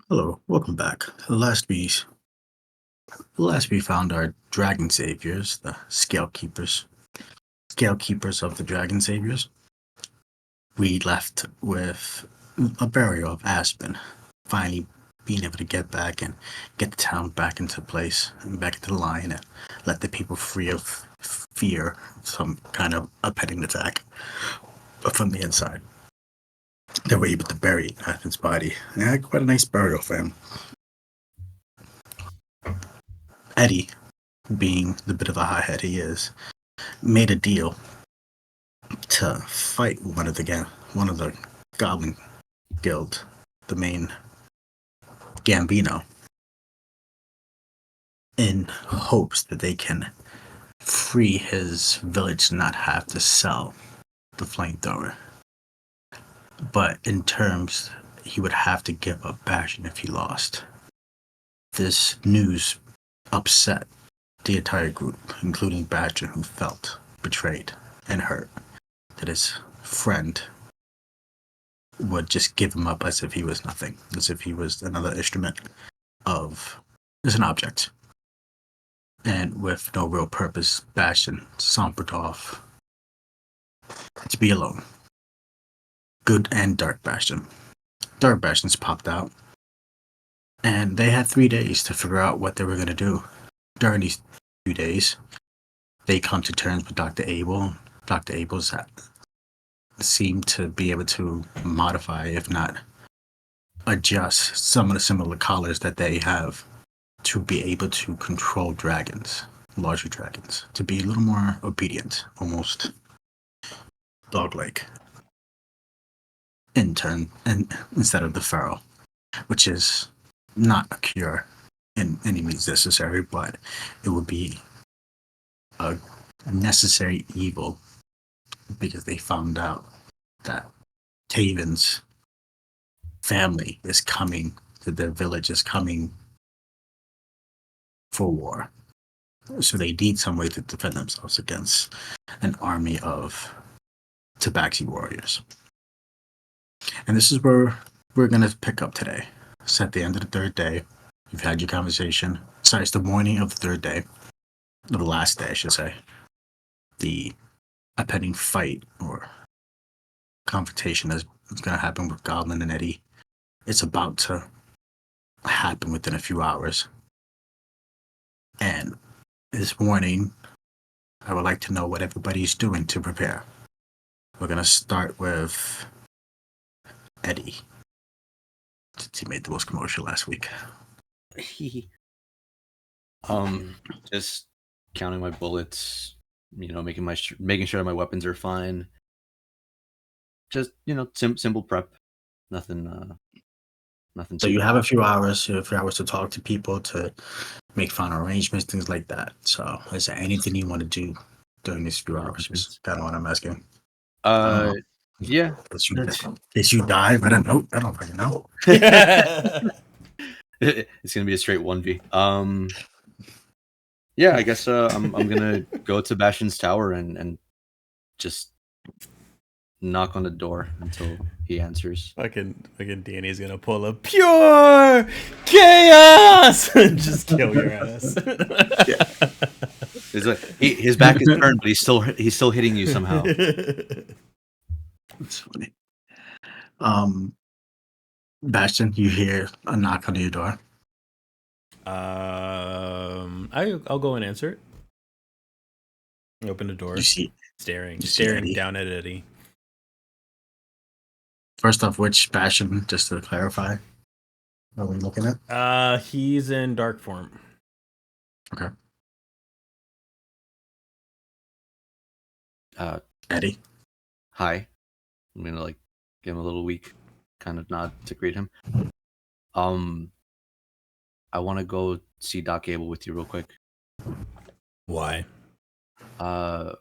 Hello, welcome back. The last we found our dragon saviors, the scale keepers of the dragon saviors. We left with a burial of Aspen, finally being able to get back and get the town back into place and back into line and let the people free of fear of some kind of a pending attack from the inside. They were able to bury Aspen's body. And had quite a nice burial for him. Eddie, being the bit of a hothead he is, made a deal to fight one of the Goblin Guild, the main Gambino, in hopes that they can free his village to not have to sell the flamethrower. But in terms, he would have to give up Bastion if he lost. This news upset the entire group, including Bastion, who felt betrayed and hurt that his friend would just give him up as if he was nothing, as if he was another instrument of, as an object. And with no real purpose, Bastion sauntered off to be alone. Good and Dark Bastion. Dark Bastions popped out, and they had 3 days to figure out what they were going to do. During these 2 days, they come to terms with Dr. Abel. Dr. Abel's seemed to be able to modify, if not adjust, some of the similar collars that they have to be able to control dragons, larger dragons, to be a little more obedient, almost dog-like, in turn, and instead of the feral, which is not a cure in any means necessary, but it would be a necessary evil because they found out that Taven's family is coming, that their village is coming for war. So they need some way to defend themselves against an army of Tabaxi warriors. And this is where we're going to pick up today. It's at the end of the third day. You've had your conversation. Sorry, it's the morning of the third day. Or the last day, I should say. The impending fight or confrontation is going to happen with Goblin and Eddie. It's about to happen within a few hours. And this morning, I would like to know what everybody's doing to prepare. We're going to start with Eddie, since he made the most commotion last week. Just counting my bullets, making sure my weapons are fine. Just simple prep. Nothing. So you have a few hours to talk to people, to make final arrangements, things like that. So is there anything you want to do during these few hours? Is kind of what I'm asking. Yeah. Did you die? I don't know. I don't fucking know. It's gonna be a straight 1v. Yeah, I guess I'm gonna go to Bastion's tower and just knock on the door until he answers. Fucking Danny's gonna pull a pure chaos and just kill your ass. Yeah. His back is turned, but he's still hitting you somehow. That's funny. Bastion, you hear a knock on your door. I'll go and answer it. Open the door. You see, staring Eddie. down at Eddie. First off, which Bastion, just to clarify, are we looking at? He's in dark form. Okay. Eddie. Hi. I'm gonna give him a little weak kind of nod to greet him. I want to go see Doc Abel with you real quick. Why? Kind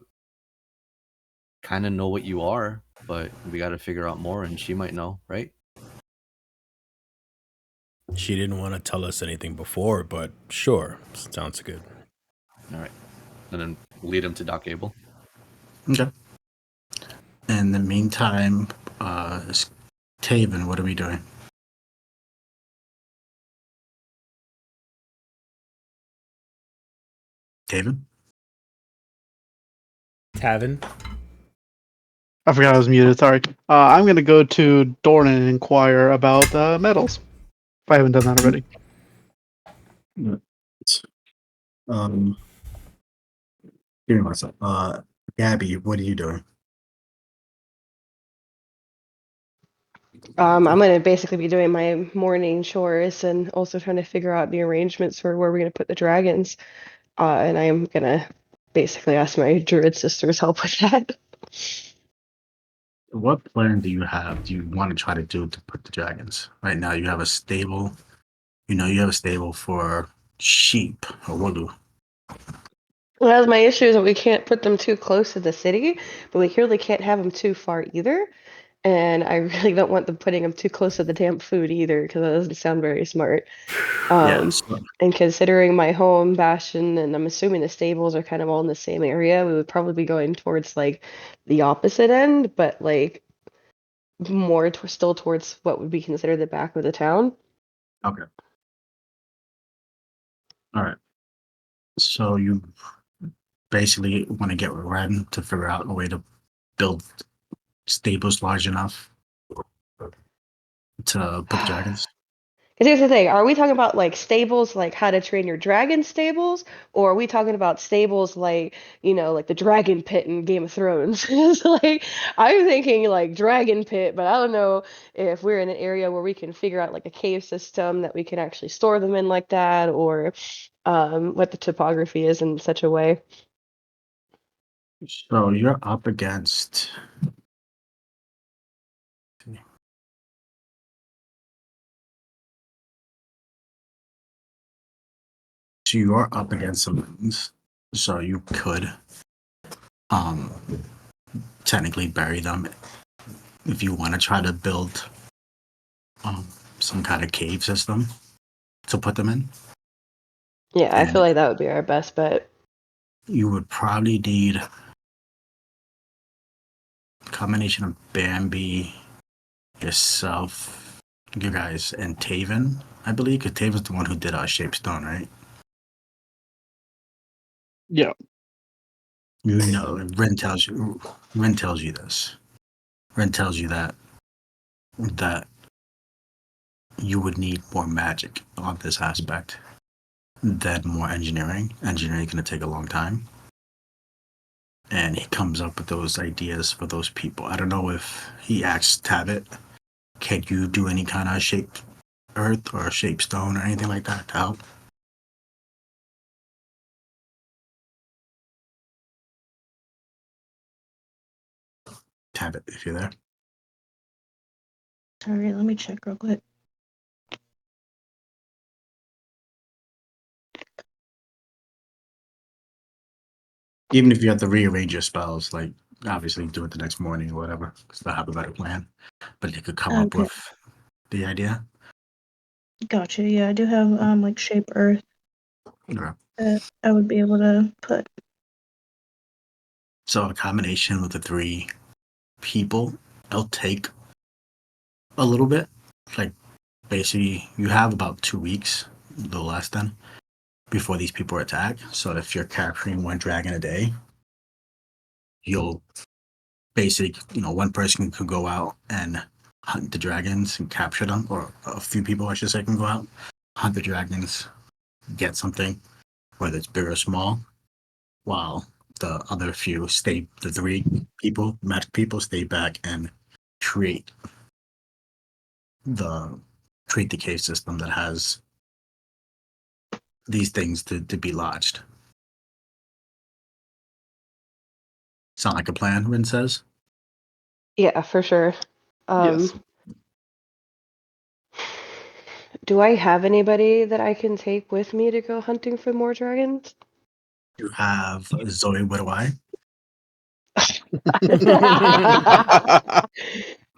of know what you are, but we got to figure out more, and she might know, right? She didn't want to tell us anything before, but sure, sounds good. All right, and then lead him to Doc Abel. Okay. In the meantime, Taven, what are we doing? David? Tavin. I forgot I was muted. Sorry. I'm gonna go to Dorn and inquire about metals. If I haven't done that already. Um, give me myself. Gabby, what are you doing? I'm gonna basically be doing my morning chores and also trying to figure out the arrangements for where we're gonna put the dragons. And I am gonna basically ask my druid sisters help with that. What plan do you have? Do you want to try to do to put the dragons? Right now, you have a stable. You know, you have a stable for sheep or wooloo. Well, my issue is that we can't put them too close to the city, but we clearly can't have them too far either. And I really don't want them putting them too close to the damn food either, because that doesn't sound very smart. Yes. And considering my home, Bastion, and I'm assuming the stables are kind of all in the same area, we would probably be going towards like the opposite end, but like more still towards what would be considered the back of the town. Okay. All right. So you basically want to get with Ren to figure out a way to build stables large enough to put the dragons. Because here's the thing, are we talking about like stables like How to Train Your Dragon stables, or are we talking about stables like, like the Dragon Pit in Game of Thrones? It's like I'm thinking like Dragon Pit, but I don't know if we're in an area where we can figure out like a cave system that we can actually store them in like that, or what the topography is in such a way. So you're up against. So you are up against some mountains. So you could um technically bury them if you want to try to build some kind of cave system to put them in. Yeah, I And feel like that would be our best bet. you would probably need a combination of Bambi, yourself, you guys, and Taven, I believe, because Taven's the one who did Shape Stone, right? Yeah. You know, Ren tells you this. Ren tells you that you would need more magic on this aspect than more engineering. Engineering is going to take a long time. And he comes up with those ideas for those people. I don't know if he asks Tabit, can you do any kind of shaped earth or shaped stone or anything like that to help? Tabit, if you're there. Sorry, let me check real quick. Even if you have to rearrange your spells, like obviously do it the next morning or whatever, because they'll have a better plan. But you could come up Okay. with the idea. Gotcha. Yeah, I do have like shape earth Okay. that I would be able to put. So a combination with the 3 people, it'll take a little bit. Like basically, you have about 2 weeks, a little less than, before these people attack. So if you're capturing 1 dragon a day, you'll basically, one person could go out and hunt the dragons and capture them, or a few people, I should say, can go out, hunt the dragons, get something, whether it's big or small, while the other few the 3 people, magic people, stay back and create the cave system that has these things to be lodged. Sound like a plan, Rin says? Yeah, for sure. Yes. Do I have anybody that I can take with me to go hunting for more dragons? You have Zoe Widoweye.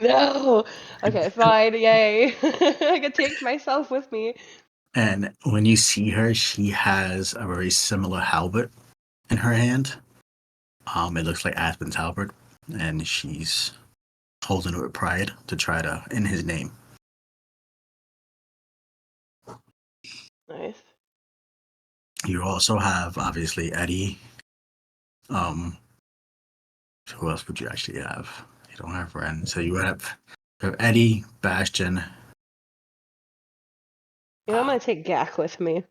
No. Okay, fine. Yay. I can take myself with me. And when you see her, she has a very similar halberd in her hand. It looks like Aspen's halberd, and she's holding it with pride to try to, in his name. Nice. You also have obviously Eddie. Who else would you actually have? You don't have Ren, so you have Eddie, Bastion, You know, I'm gonna take Gak with me.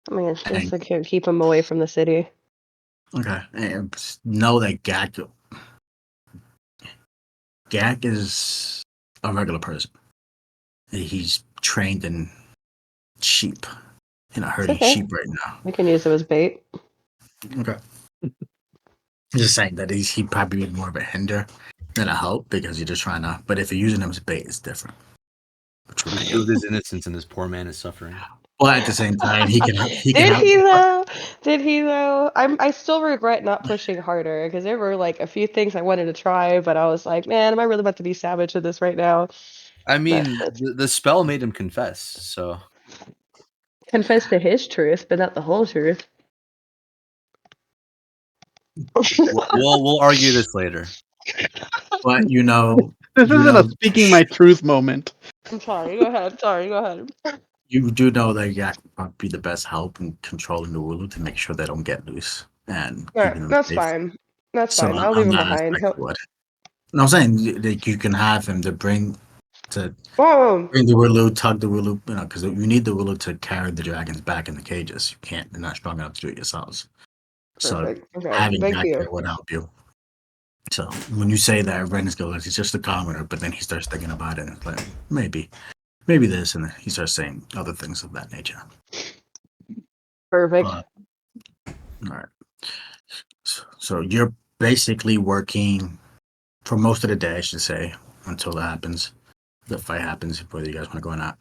I mean, just and to keep him away from the city. okay, and know that Gak is a regular person. He's trained in sheep, It's herding okay. sheep right now. We can use him as bait. Okay, just saying that he'd probably be more of a hinder than a help because you're just trying to. But if you're using him as bait, it's different. Which would You be killed his innocence, and this poor man is suffering. But at the same time, he can Did help. he though? Did he though? I still regret not pushing harder because there were like a few things I wanted to try, but I was like, man, am I really about to be savage with this right now? I But mean, the spell made him confess, so confess to his truth, but not the whole truth. we'll argue this later. But This isn't a speaking my truth moment. I'm sorry. Go ahead. Sorry. Go ahead. you do know that Yak would be the best help in controlling the Wooloo to make sure they don't get loose and All keeping right, them that's safe. fine. That's So fine. I'll leave I'm him not behind. expecting what. No, I'm saying like you can have him to bring Oh, the Wooloo, tug the Wooloo, because you need the Wooloo to carry the dragons back in the cages. You can't; they're not strong enough to do it yourselves. So perfect. Okay, having thank Yak you. there would help you. So when you say that Ren is good, he's just a commoner, but then he starts thinking about it and it's like maybe this, and then he starts saying other things of that nature. Perfect. All right. So you're basically working for most of the day, I should say, until that happens. The fight happens, whether you guys want to go or not.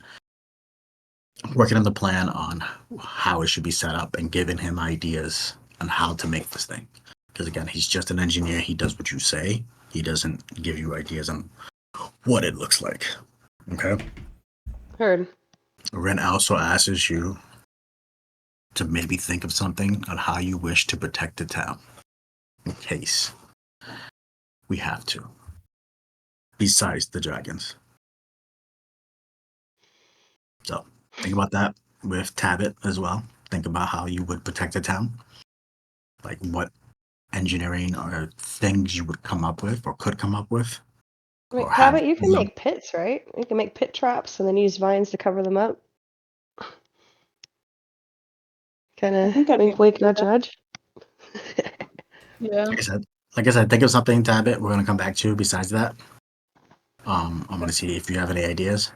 Working on the plan on how it should be set up and giving him ideas on how to make this thing. Because again, he's just an engineer. He does what you say. He doesn't give you ideas on what it looks like. Okay. Heard. Ren also asks you to maybe think of something on how you wish to protect the town in case we have to. Besides the dragons. So think about that with Tabit as well. Think about how you would protect the town. Like what engineering or things you would come up with or could come up with. Wait, Or have Tabit, you can make pits, right? You can make pit traps and then use vines to cover them up. Kind I of think I'd be wink, wink, able nudge, to do nudge. Yeah. like I said, think of something, Tabit. We're gonna come back to besides that. I'm gonna see if you have any ideas.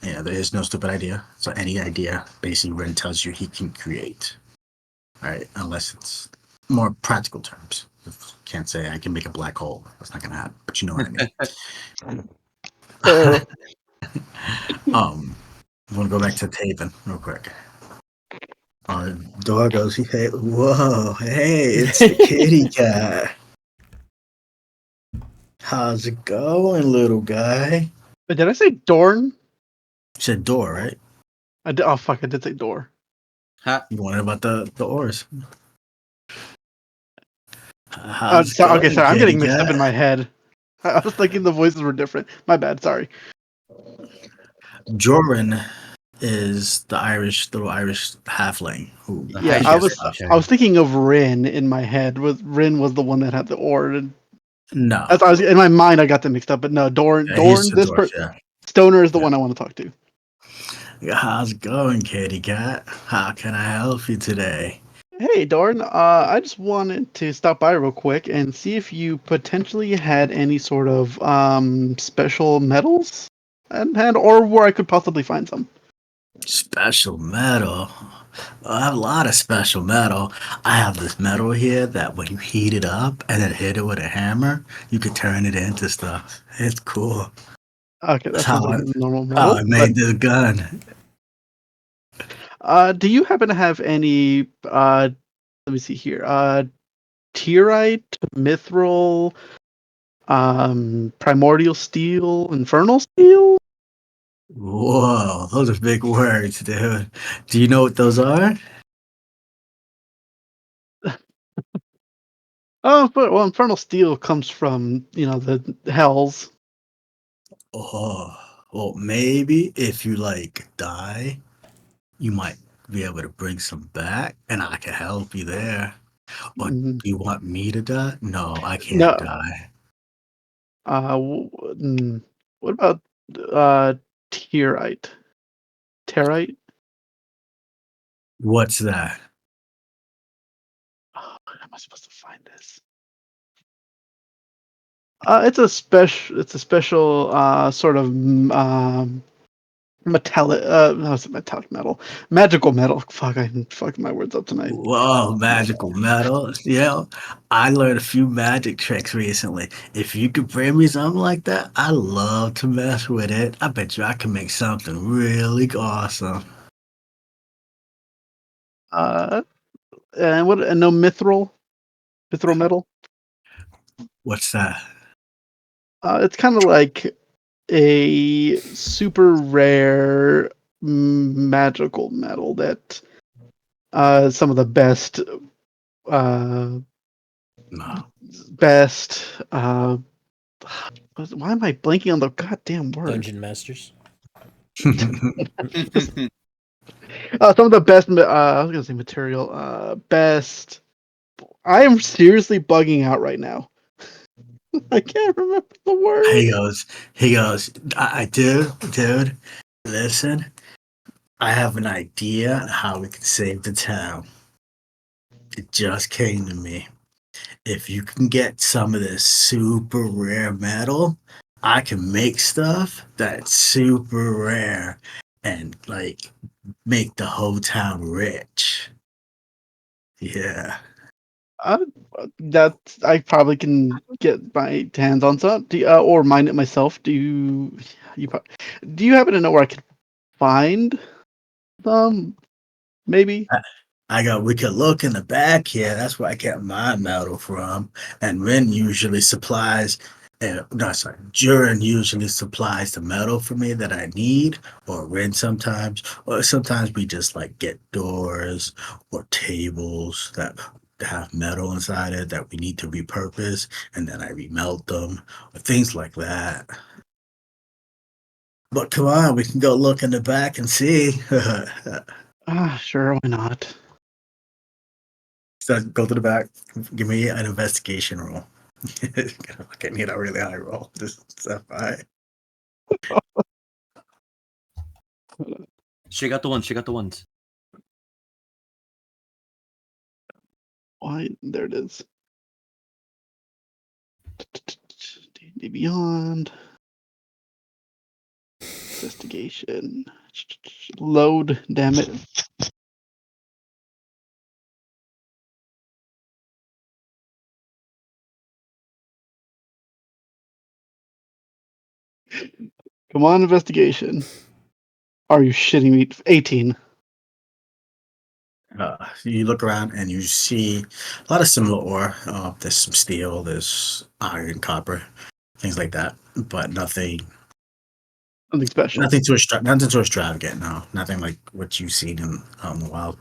Yeah, there is no stupid idea. So any idea, basically, Ren tells you he can create. All right, unless it's more practical terms. Can't say I can make a black hole. That's not gonna happen. But you know what I mean. Boo. I want to go back to Taven real quick. Dog goes, hey, whoa, hey, it's the kitty cat. How's it going, little guy? But did I say Dorn? You said door, right? Oh fuck! I did say door. Ha. You wanted about the oars. How's it Okay, going, sorry. I'm getting kitty mixed up cat? in my head. I was thinking the voices were different. My bad. Sorry. Joran is the little Irish halfling who Yeah, Hi, I just was. Jessica. I was thinking of Rin in my head. Rin was the one that had the oar. And no. I was in my mind. I got them mixed up. But no, Dorn. Yeah, he's Dorn. the dwarf, yeah. Stoner is the Yeah. one I want to talk to. Yeah, how's it going, kitty cat? How can I help you today? Hey, Dorn. I just wanted to stop by real quick and see if you potentially had any sort of special metals at hand, or where I could possibly find some. Special metal. I have a lot of special metal. I have this metal here that when you heat it up and then hit it with a hammer, you could turn it into stuff. It's cool. Okay, That's that sounds like how a normal I metal. made this gun. Do you happen to have any? Let me see here. Tyrite, mithril, primordial steel, infernal steel. Whoa, those are big words, dude. Do you know what those are? Oh, but well, infernal steel comes from the hells. Oh, well, maybe if you like die, you might be able to bring some back, and I can help you there. Or Mhm. do you want me to die? No, I can't No. die. What about Terite? Terite? What's that? Oh, how am I supposed to find this? It's a special sort of metallic. No, it's metallic metal, magical metal. Fuck, I'm fucking my words up tonight. Whoa, magical metal. Yeah, I learned a few magic tricks recently. If you could bring me something like that, I love to mess with it. I bet you I can make something really awesome. And what? And no mithril metal. What's that? It's kind of like a super rare magical metal that some of the uh, No. best. Why am I blanking on the goddamn word? Dungeon Masters. Some of the best. I was gonna say material. Best. I am seriously bugging out right now. I can't remember the word. He goes, dude, listen, I have an idea on how we can save the town. It just came to me. If you can get some of this super rare metal, I can make stuff that's super rare and like make the whole town rich. Yeah. Uh, that I probably can get my hands on some, or mine it myself. Do you happen to know where I can find some? Maybe. We could look in the back here. That's where I get my metal from. And Ren usually supplies, no, sorry, Jurin usually supplies the metal for me that I need, or Ren sometimes, or sometimes we just like get doors or tables that have metal inside it that we need to repurpose, and then I remelt them, or things like that. But come on, we can go look in the back and see. Sure, why not? So go to the back. Give me an investigation roll. I need a really high roll. This stuff. She got the ones. She got the ones. Why? There it is. D&D Beyond. Investigation. Load, damn it. Come on, investigation. Are you shitting me? 18. You look around and you see a lot of similar ore. There's some steel, there's iron, copper, things like that, but Something special. nothing too extravagant. No, nothing like what you've seen in out in the wild.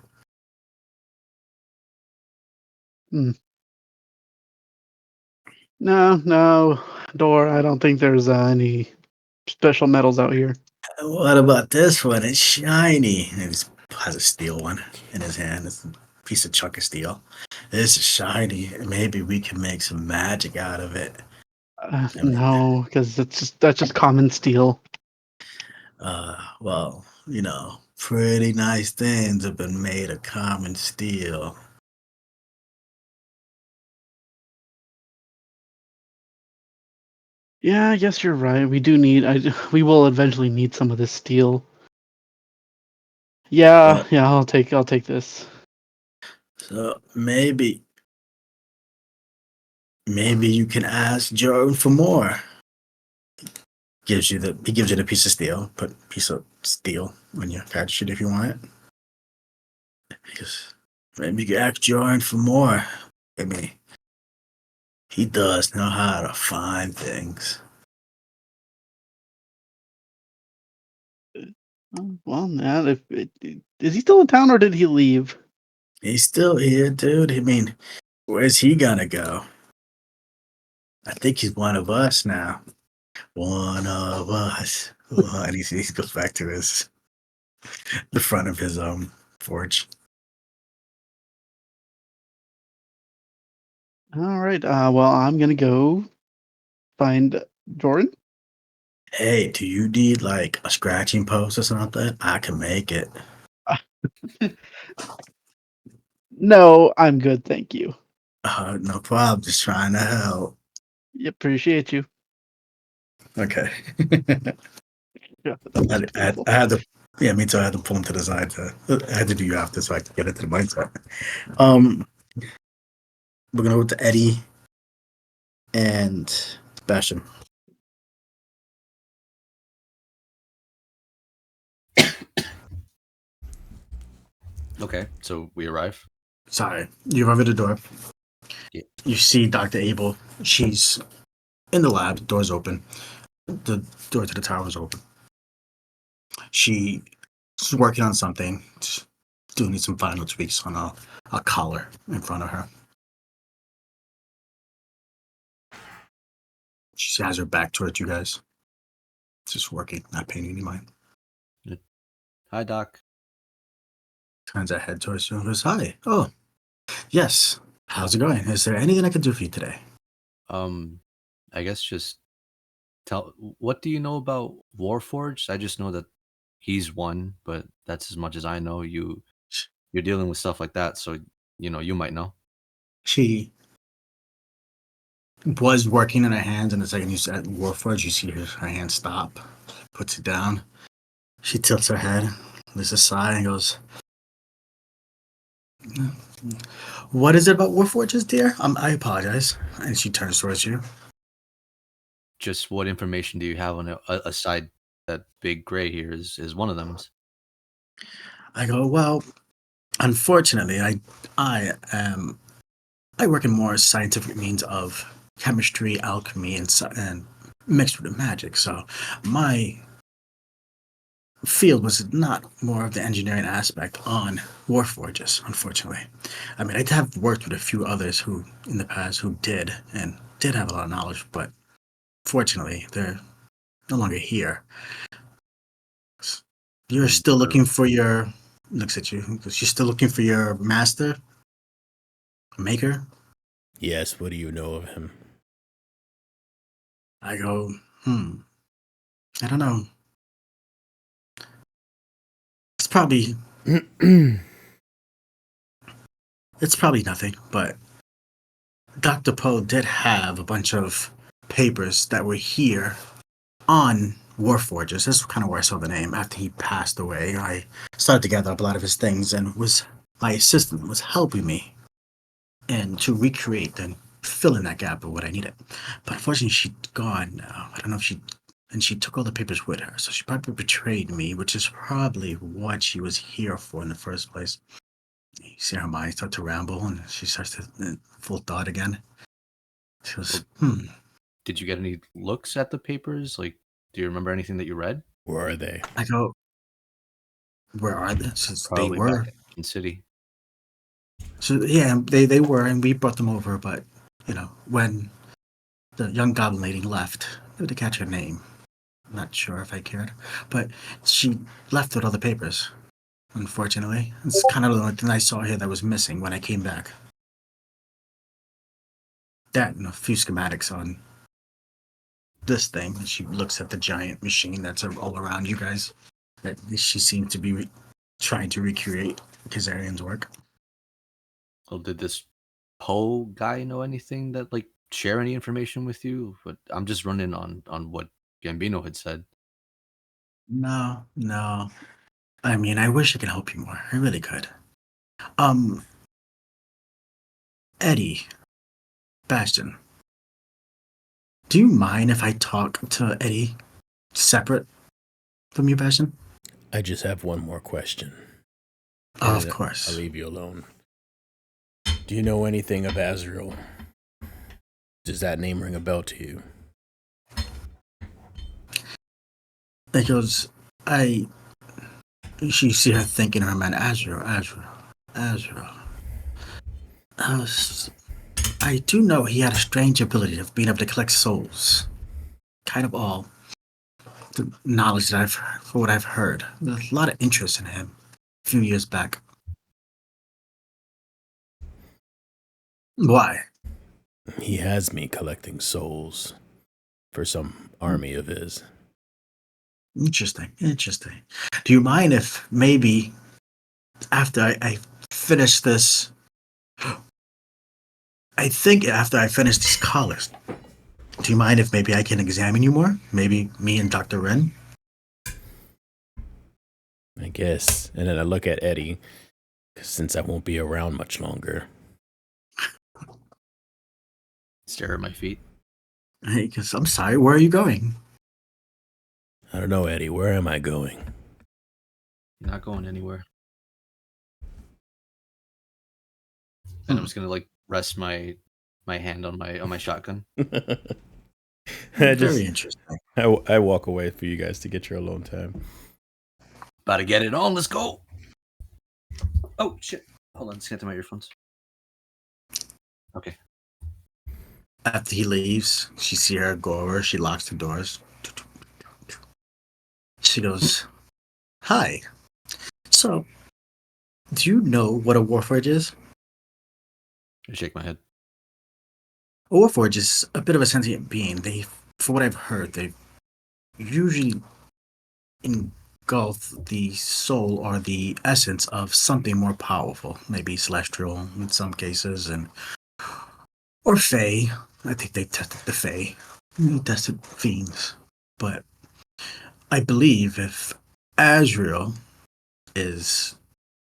No, Door. I don't think there's any special metals out here. What about this one? It's shiny. And he has a steel one in his hand. It's a piece of chunk of steel. This is shiny. Maybe we can make some magic out of it. I mean, No, because that's just common steel. well, pretty nice things have been made of common steel. Yeah, I guess you're right. We do need. We will eventually need some of this steel. Yeah, But yeah. I'll take this. so maybe you can ask Joe for more. He gives you the piece of steel. Put piece of steel on your character sheet if you want it. Because maybe you can ask Jordan for more. I mean, he does know how to find things. Well, now is he still in town or did he leave? He's still here, dude. I mean, where's he gonna go? I think he's one of us now. One of us. And he goes back to the front of his Forge. All right. Well, I'm gonna go find Jordan. Hey, do you need like a scratching post or something? I can make it. No, I'm good, thank you. No problem. Just trying to help. Appreciate you. Okay. Yeah, that was I painful. had to. Yeah, me too. I had to pull him to the side. I had to do you after so I could get into the mindset. We're gonna go to Eddie and Sebastian. Okay, so we arrive. Sorry, you arrive at the door. Yeah. You see Dr. Abel. She's in the lab. The door's open. The door to the tower is open. She's working on something, just doing some final tweaks on a collar in front of her. She has her back towards you guys. Just working, not paying any mind. Hi, Doc. Turns her head towards you and goes, "Hi. Oh, yes. How's it going? Is there anything I can do for you today?" I guess just tell. What do you know about Warforged? I just know that he's one, but that's as much as I know. You're dealing with stuff like that, so you might know. She was working in her hands, and the second you said Warforged, you see her hand stop, puts it down. She tilts her head, there's a sigh, and goes, "What is it about Warforges, dear? I apologize." And she turns towards you. Just what information do you have on it aside that big gray here is one of them? I go, "Well, unfortunately, I work in more scientific means of chemistry, alchemy, and mixed with magic. So my field was not more of the engineering aspect on Warforges, unfortunately. I mean, I have worked with a few others who, in the past, who did and did have a lot of knowledge, but fortunately, they're no longer here. You're still looking for your. Looks at you. You're still looking for your master, maker. Yes, what do you know of him? I go, I don't know. It's probably it's probably nothing, but Dr. Poe did have a bunch of papers that were here on Warforges. That's kind of where I saw the name. After he passed away, I started to gather up a lot of his things, and was my assistant was helping me and to recreate and fill in that gap of what I needed. But unfortunately, she's gone now. I don't know if she took all the papers with her, so she probably betrayed me, which is probably what she was here for in the first place. You see her mind start to ramble, and she starts to full thought again. She goes, Did you get any looks at the papers? Like, do you remember anything that you read? Where are they? I go, where are they? Since they Probably were. back in city. So yeah, they were, and we brought them over. But when the young goblin lady left, I had to catch her name. I'm not sure if I cared, but she left with all the papers. Unfortunately, it's kind of the only thing I saw here that was missing when I came back. That and a few schematics on this thing. And she looks at the giant machine that's all around you guys. That she seemed to be trying to recreate Kazarian's work. Well, did this Poe guy know anything that share any information with you? But I'm just running on what Gambino had said. No. I mean, I wish I could help you more. I really could. Eddie, Bastion, do you mind if I talk to Eddie separate from you, Bastion? I just have one more question. Oh, And of then course. I'll leave you alone. Do you know anything of Azrael? Does that name ring a bell to you? He goes, she see her thinking in her mind, Azrael. I do know he had a strange ability of being able to collect souls. Kind of all the knowledge that for what I've heard. There's a lot of interest in him a few years back. Why? He has me collecting souls for some army of his. Interesting. Interesting. Do you mind if maybe after I finish this, I think after I finish this collar, do you mind if maybe I can examine you more? Maybe me and Dr. Ren? I guess. And then I look at Eddie, since I won't be around much longer. Stare at my feet. Hey, because I'm sorry, where are you going? I don't know, Eddie. Where am I going? You're not going anywhere. And I'm just gonna like rest my hand on my shotgun. Very interesting. I walk away for you guys to get your alone time. About to get it on. Let's go. Oh shit! Hold on, let's get to my earphones. Okay. After he leaves, she see her go over, she locks the doors. She goes, "Hi. So, do you know what a warforge is? I shake my head. A warforge is a bit of a sentient being. They, for what I've heard, they usually engulf the soul or the essence of something more powerful, maybe celestial in some cases, and or Fey. I think they tested the Fey. They tested fiends. But I believe if Azrael is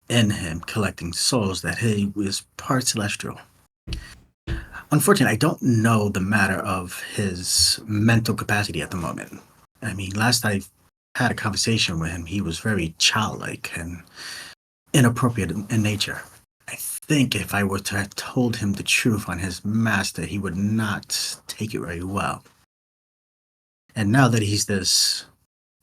in him collecting souls, that he was part celestial. Unfortunately, I don't know the matter of his mental capacity at the moment. I mean, last I had a conversation with him, he was very childlike and inappropriate in nature. I think if I were to have told him the truth on his master, he would not take it very well. And now that he's this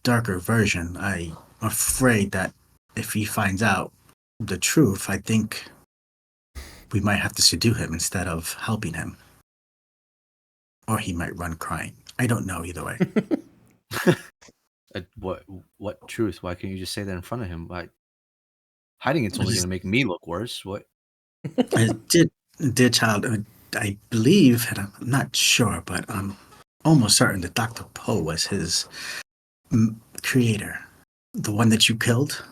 darker version, I'm afraid that if he finds out the truth, I think we might have to subdue him instead of helping him. Or he might run crying. I don't know either way. What truth? Why can't you just say that in front of him? Why hiding it's only going to make me look worse. What? Dear child, I believe, and I'm not sure, but I'm almost certain that Dr. Poe was his creator. The one that you killed?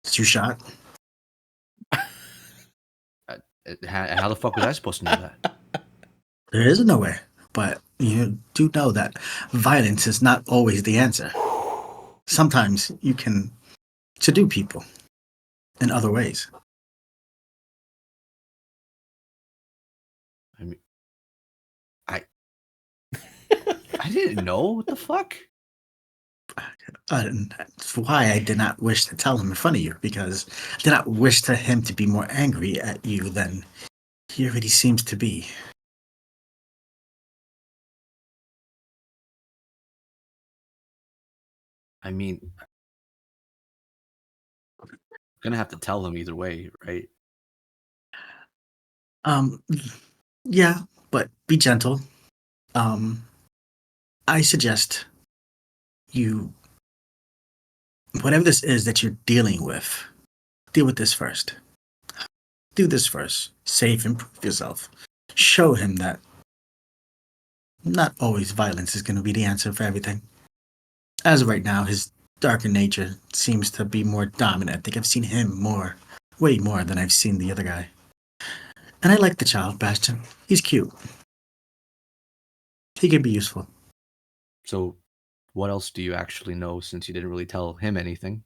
That you shot? How the fuck was I supposed to know that? There is no way. But you do know that violence is not always the answer. Sometimes you can subdue people in other ways. I mean, I didn't know. What the fuck? That's why I did not wish to tell him in front of you, because I did not wish to him to be more angry at you than he already seems to be. I mean, I'm gonna have to tell him either way, right? Um, yeah, but be gentle. I suggest you, whatever this is that you're dealing with, deal with this first. Do this first. Save and prove yourself. Show him that not always violence is going to be the answer for everything. As of right now, his darker nature seems to be more dominant. I think I've seen him more, way more than I've seen the other guy. And I like the child, Bastion. He's cute. He can be useful. So, what else do you actually know since you didn't really tell him anything?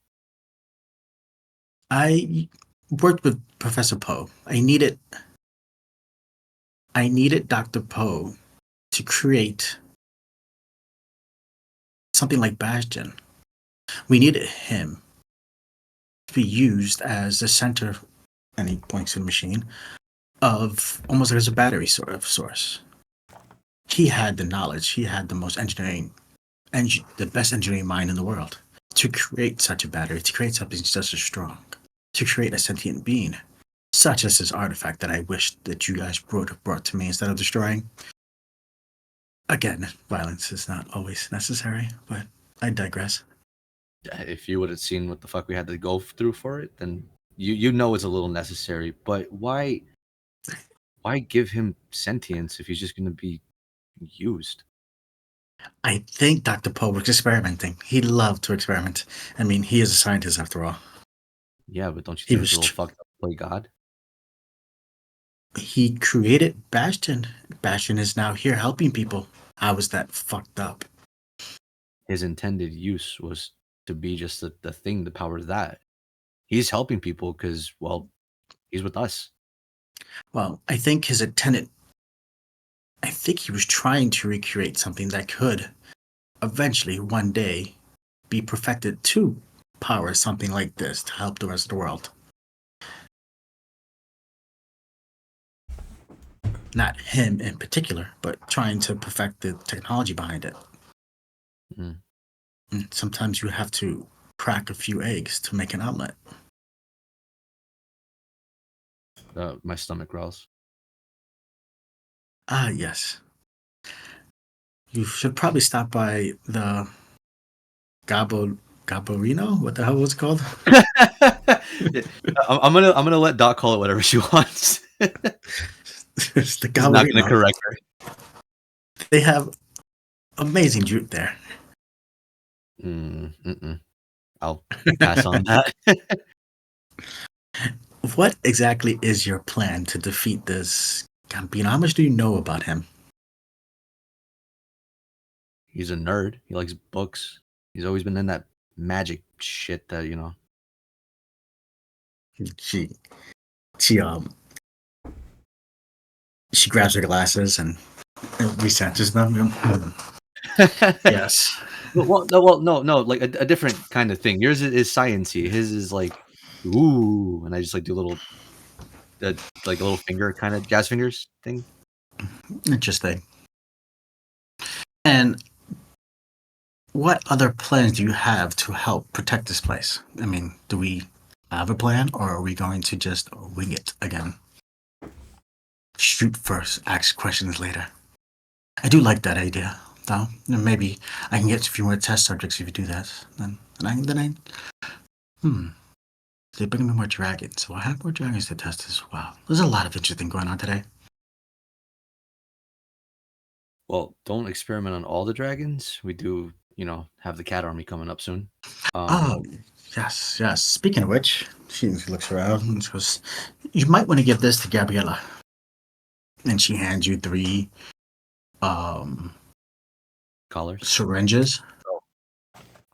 I worked with Professor Poe. I needed Dr. Poe to create something like Bastion. We needed him to be used as the center, and he points to the machine, of almost like as a battery sort of source. He had the knowledge, he had the most the best engineering mind in the world to create such a battery, to create something just as strong, to create a sentient being, such as this artifact that I wish that you guys brought to me instead of destroying. Again, violence is not always necessary, but I digress. If you would have seen what the fuck we had to go through for it, then you know it's a little necessary. But why why give him sentience if he's just gonna be used? I think Dr. Poe was experimenting. He loved to experiment. I mean, he is a scientist after all. Yeah, but don't you He think it's a was little fucked up to play God? he created Bastion. Bastion is now here helping people. How is that fucked up? His intended use was to be just the thing, the power that. He's helping people because, well, he's with us. Well, I think his attendant. I think he was trying to recreate something that could eventually, one day, be perfected to power something like this to help the rest of the world. Not him in particular, but trying to perfect the technology behind it. Mm. And sometimes you have to crack a few eggs to make an omelet. My stomach growls. Ah, yes. You should probably stop by the Gaborino? What the hell was it called? I'm gonna let Doc call it whatever she wants. It's the He's not gonna Gaborino. correct her. They have amazing jute there. I'll pass on that. What exactly is your plan to defeat this Campino? How much do you know about him? He's a nerd. He likes books. He's always been in that magic shit that She she um she grabs her glasses and resents them. Yes. No, like a different kind of thing. Yours is sciencey. His is like, ooh, and I just like do like a little finger kind of jazz fingers thing. Interesting. And what other plans do you have to help protect this place? I mean, do we have a plan or are we going to just wing it again? Shoot first, ask questions later. I do like that idea, though. And maybe I can get a few more test subjects if you do that. They bring me more dragons, so I have more dragons to test as well. There's a lot of interesting going on today. Well, don't experiment on all the dragons. We do, have the cat army coming up soon. Oh, yes, yes. Speaking of which, she looks around and she goes, "You might want to give this to Gabriella." And she hands you 3 Collars. syringes.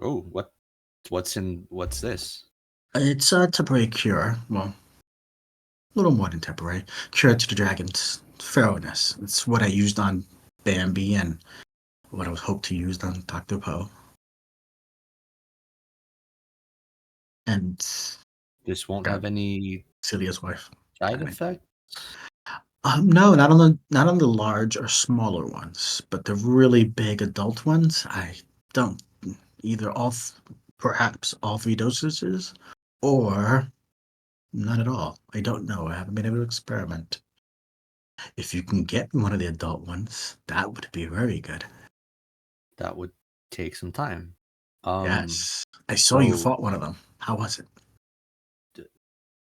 Oh, what's this? It's a temporary cure. Well, a little more than temporary. Cure to the dragon's feralness. It's what I used on Bambi and what I was hoped to use on Dr. Poe. And This won't yeah, have any Celia's wife. side I mean, effect. no, not on the large or smaller ones, but the really big adult ones. I don't either perhaps all 3 dosages, or not at all. I don't know. I haven't been able to experiment. If you can get one of the adult ones, that would be very good. That would take some time. Yes, I saw you So fought one of them. How was it?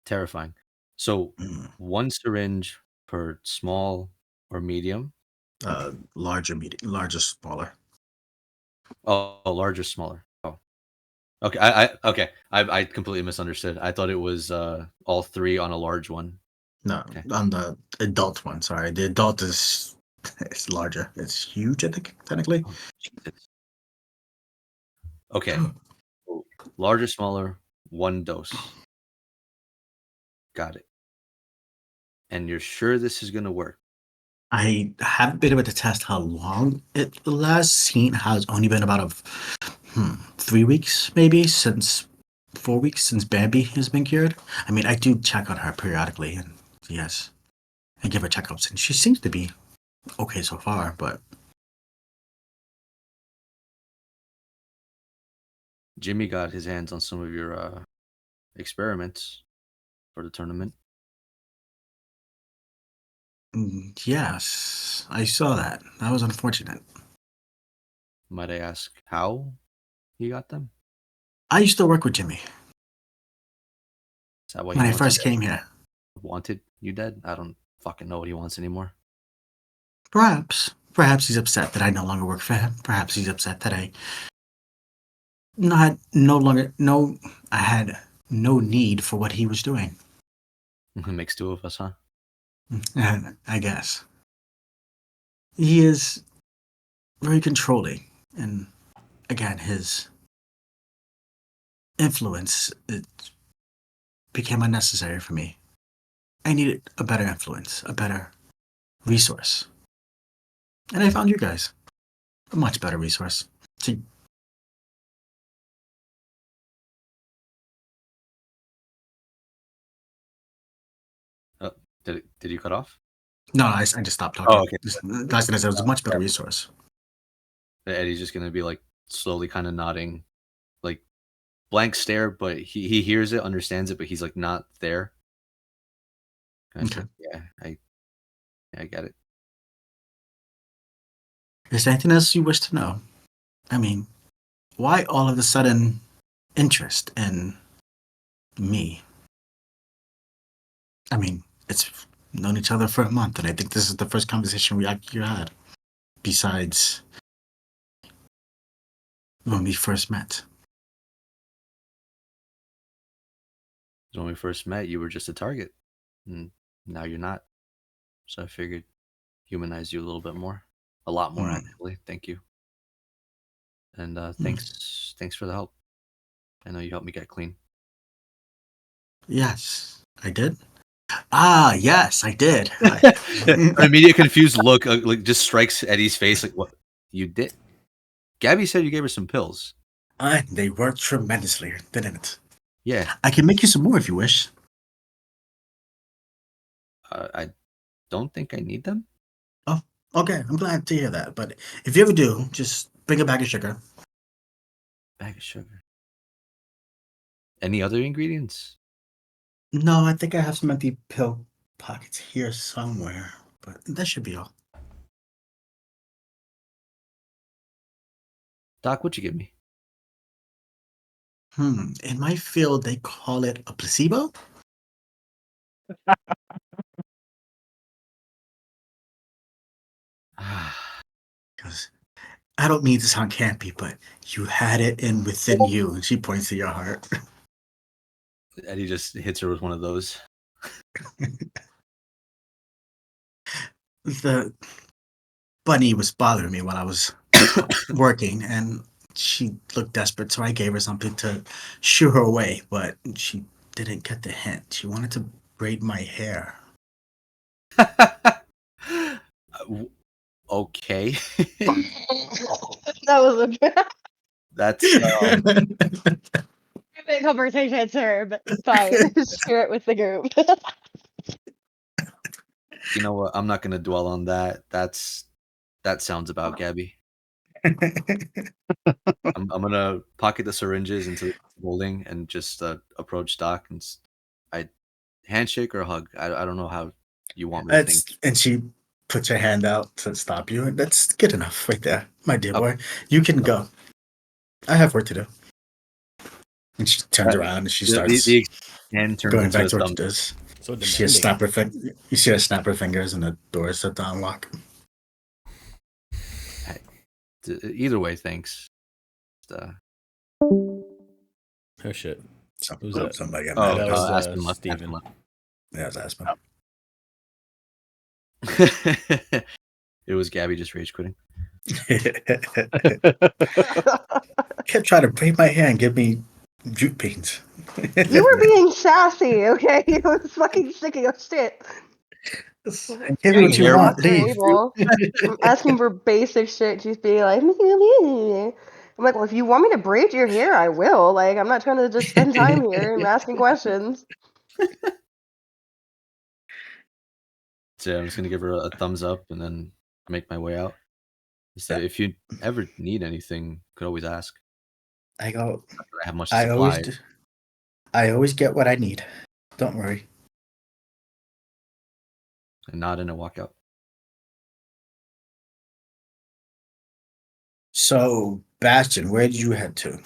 terrifying. So Mm. 1 syringe per small or medium. Larger, medium, larger, smaller. Oh, larger, smaller. Oh, okay. I completely misunderstood. I thought it was all 3 on a large one. No, Okay. on the adult one. Sorry, the adult is it's larger. It's huge. I think technically. Oh, Jesus. Okay. So, larger, smaller, 1 dose. Got it. And you're sure this is gonna work? I haven't been able to test how long it lasts. Seen how it's only been about 3 weeks, maybe since 4 weeks since Bambi has been cured. I mean, I do check on her periodically, and yes, I give her checkups, and she seems to be okay so far. But Jimmy got his hands on some of your experiments for the tournament. yes, I saw that. That was unfortunate. Might I ask how he got them? I used to work with Jimmy Is that why when he I wants you first dead? came here. Wanted you dead? I don't fucking know what he wants anymore. Perhaps he's upset that I no longer work for him. Perhaps he's upset that I had no need for what he was doing. It makes two of us, huh? I guess. He is very controlling, and again, his influence became unnecessary for me. I needed a better influence, a better resource. And I found you guys a much better resource. See, Did you cut off? no, I just stopped talking. Oh, okay. I was going to say it was a much better resource. Eddie's just gonna be like slowly kind of nodding, like blank stare, but he hears it, understands it, but he's like not there. Okay. Yeah, I get it. Is there anything else you wish to know? I mean, why all of a sudden interest in me? I mean, it's known each other for a month, and I think this is the first conversation you had, besides when we first met. When we first met, you were just a target, and now you're not. So I figured humanize you a little bit more, a lot more actually. Thank you, and thanks for the help. I know you helped me get clean. Yes, I did. Ah, yes, I did. An immediate confused look like just strikes Eddie's face. Like, what you did? Gabby said you gave her some pills. They worked tremendously, didn't it? Yeah, I can make you some more if you wish. I don't think I need them. Oh, okay. I'm glad to hear that. But if you ever do, just bring a bag of sugar. Bag of sugar. Any other ingredients? No, I think I have some empty pill pockets here somewhere, but that should be all. Doc, what'd you give me? In my field, they call it a placebo. Because I don't mean to sound campy, but you had it in within you. And she points to your heart. Eddie just hits her with one of those. The bunny was bothering me while I was working, and she looked desperate, so I gave her something to shoo her away, but she didn't get the hint. She wanted to braid my hair. Okay. That was a That's big conversation, sir, but fine. Share it with the group. you know what? I'm not gonna dwell on that. That sounds about Gabby. I'm gonna pocket the syringes into the holding and just approach Doc and I handshake or hug. I don't know how you want me to think. And she puts her hand out to stop you, and that's good enough right there, my dear Okay. boy. You can go. I have work to do. And she turns around and she starts The hand turns going into back a to what thumb. she does. So She has demanding. you see her snap her fingers, and the door starts to unlock. Either way, thanks. Oh shit. Somebody Who's that? got Oh, mad That at was us. Aspen left. Steven. Yeah, it's Aspen. It was Gabby just rage quitting. Kept trying to braid my hair and give me jute beans. You were being sassy, okay? You was fucking sick of your shit. Give me what you Hair want, Asking leave. people, I'm asking for basic shit. She's being like, I'm like, well, if you want me to braid your hair, I will. Like, I'm not trying to just spend time here and asking questions. So I'm just gonna give her a thumbs up and then make my way out. So if you ever need anything, you could always ask. I go. I have much to I always supply. do. I always get what I need. Don't worry. And nod in and walk out. So, Bastion, where did you head to?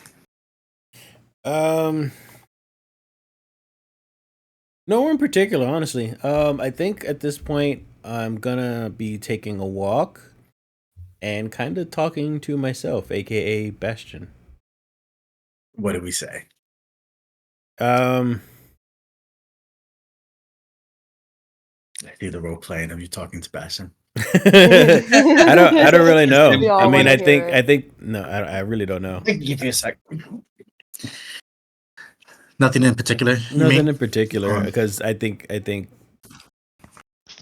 No in particular, honestly. I think at this point I'm gonna be taking a walk and kind of talking to myself, aka Bastion. What did we say? Um, I do the role playing of you talking to Bastion. I don't really know. We all I mean, wanna hear it. I think no, I really don't know. I can give you a sec. Nothing in particular. You Nothing mean? in particular, Or- because I think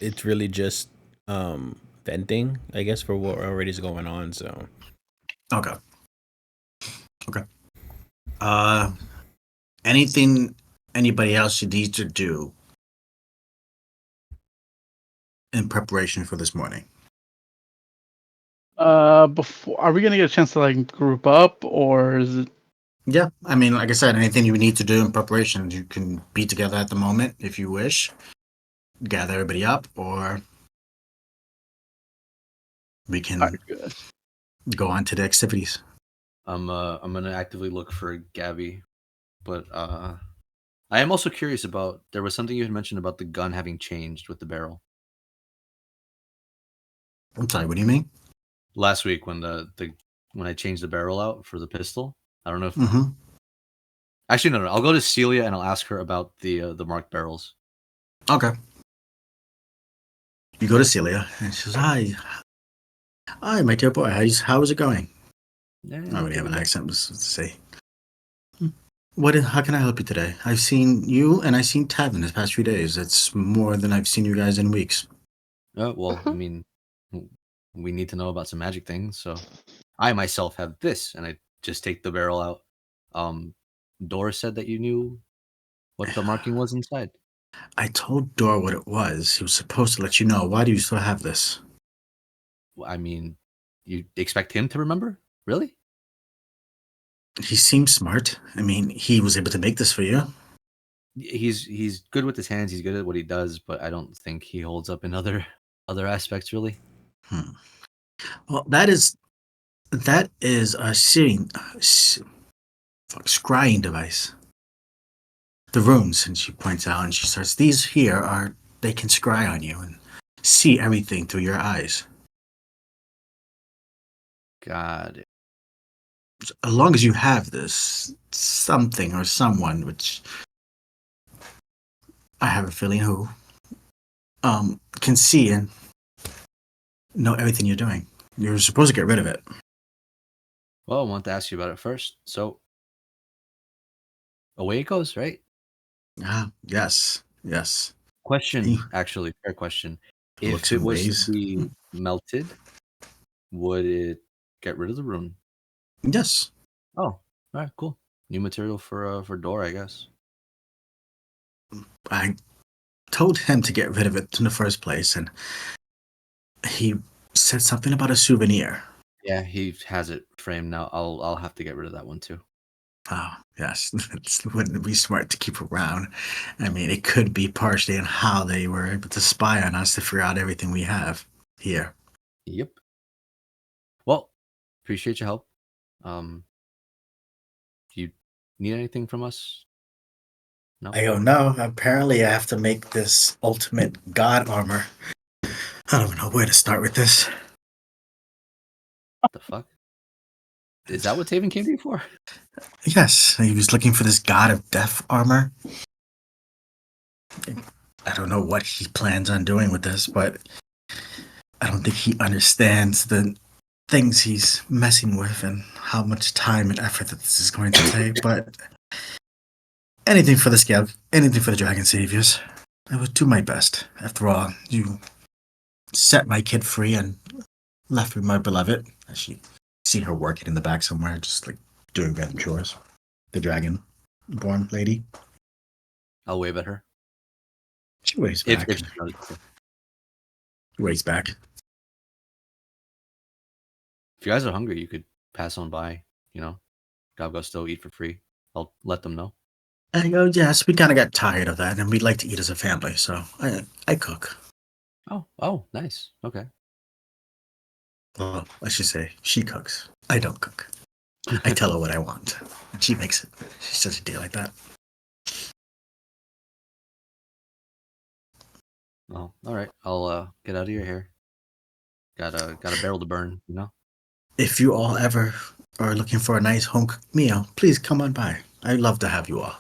it's really just venting, I guess, for what already is going on. So Okay. Okay. Uh, anything anybody else should need to do in preparation for this morning? Before, are we gonna get a chance to like group up, or is it? Yeah, I mean, like I said, anything you need to do in preparation, you can be together at the moment if you wish. Gather everybody up, or we can go on to the activities. I'm gonna actively look for Gabby, but I am also curious about. There was something you had mentioned about the gun having changed with the barrel I'm sorry, what do you mean? last week when when I changed the barrel out for the pistol. I don't know if Mm-hmm. actually no. I'll go to Celia and I'll ask her about the marked barrels. Okay. You go to Celia, and she says, Hi, my dear boy. How is it going? Yeah, I don't really have an okay. accent to say. How can I help you today? I've seen you and I've seen Tavin this past few days. It's more than I've seen you guys in weeks. Well, I mean, we need to know about some magic things. So, I myself have this, and I just take the barrel out. Doris said that you knew what the marking was inside. I told Dor what it was. He was supposed to let you know. Why do you still have this? I mean, you expect him to remember? Really? He seems smart. I mean, he was able to make this for you. He's good with his hands. He's good at what he does, but I don't think he holds up in other aspects. Really. Well, that is a scrying device. The runes, and she points out, and she starts. These here are they can scry on you and see everything through your eyes. Got it. As long as you have this, something or someone, which I have a feeling who, can see and know everything you're doing. You're supposed to get rid of it. Well, I want to ask you about it first. So away it goes, right? Ah, yes, yes. Question, He actually, fair question. looks If it in was to ways. be melted, would it get rid of the rune? Yes, Oh, all right, cool. New material for door, I guess. I told him to get rid of it in the first place, and he said something about a souvenir. Yeah, he has it framed now. I'll have to get rid of that one too. Oh, yes, it wouldn't be smart to keep around. I mean, it could be partially in how they were able to spy on us to figure out everything we have here. Yep. Well, appreciate your help. Do you need anything from us? No. I don't know. Apparently, I have to make this ultimate god armor. I don't know where to start with this. What the fuck? Is that what Taven came to you for? Yes, he was looking for this god of death armor. I don't know what he plans on doing with this, but I don't think he understands the things he's messing with and how much time and effort that this is going to take. But anything for the scale, anything for the dragon saviors. I would do my best. After all, you set my kid free and left with my beloved. I should see her working in the back somewhere, just like doing random chores. The dragon born lady. I'll wave at her. She waves If back. she's not- Waves back. if you guys are hungry, you could pass on by. Go still eat for free. I'll let them know. I go, yes, we kind of got tired of that, and we'd like to eat as a family, so I cook. Oh, nice. Okay. Well, I should say, she cooks. I don't cook. I tell her what I want, and she makes it. She's such a deal like that. Oh, all right. I'll get out of your hair. Got a barrel to burn, you know? If you all ever are looking for a nice home cooked meal, please come on by. I'd love to have you all.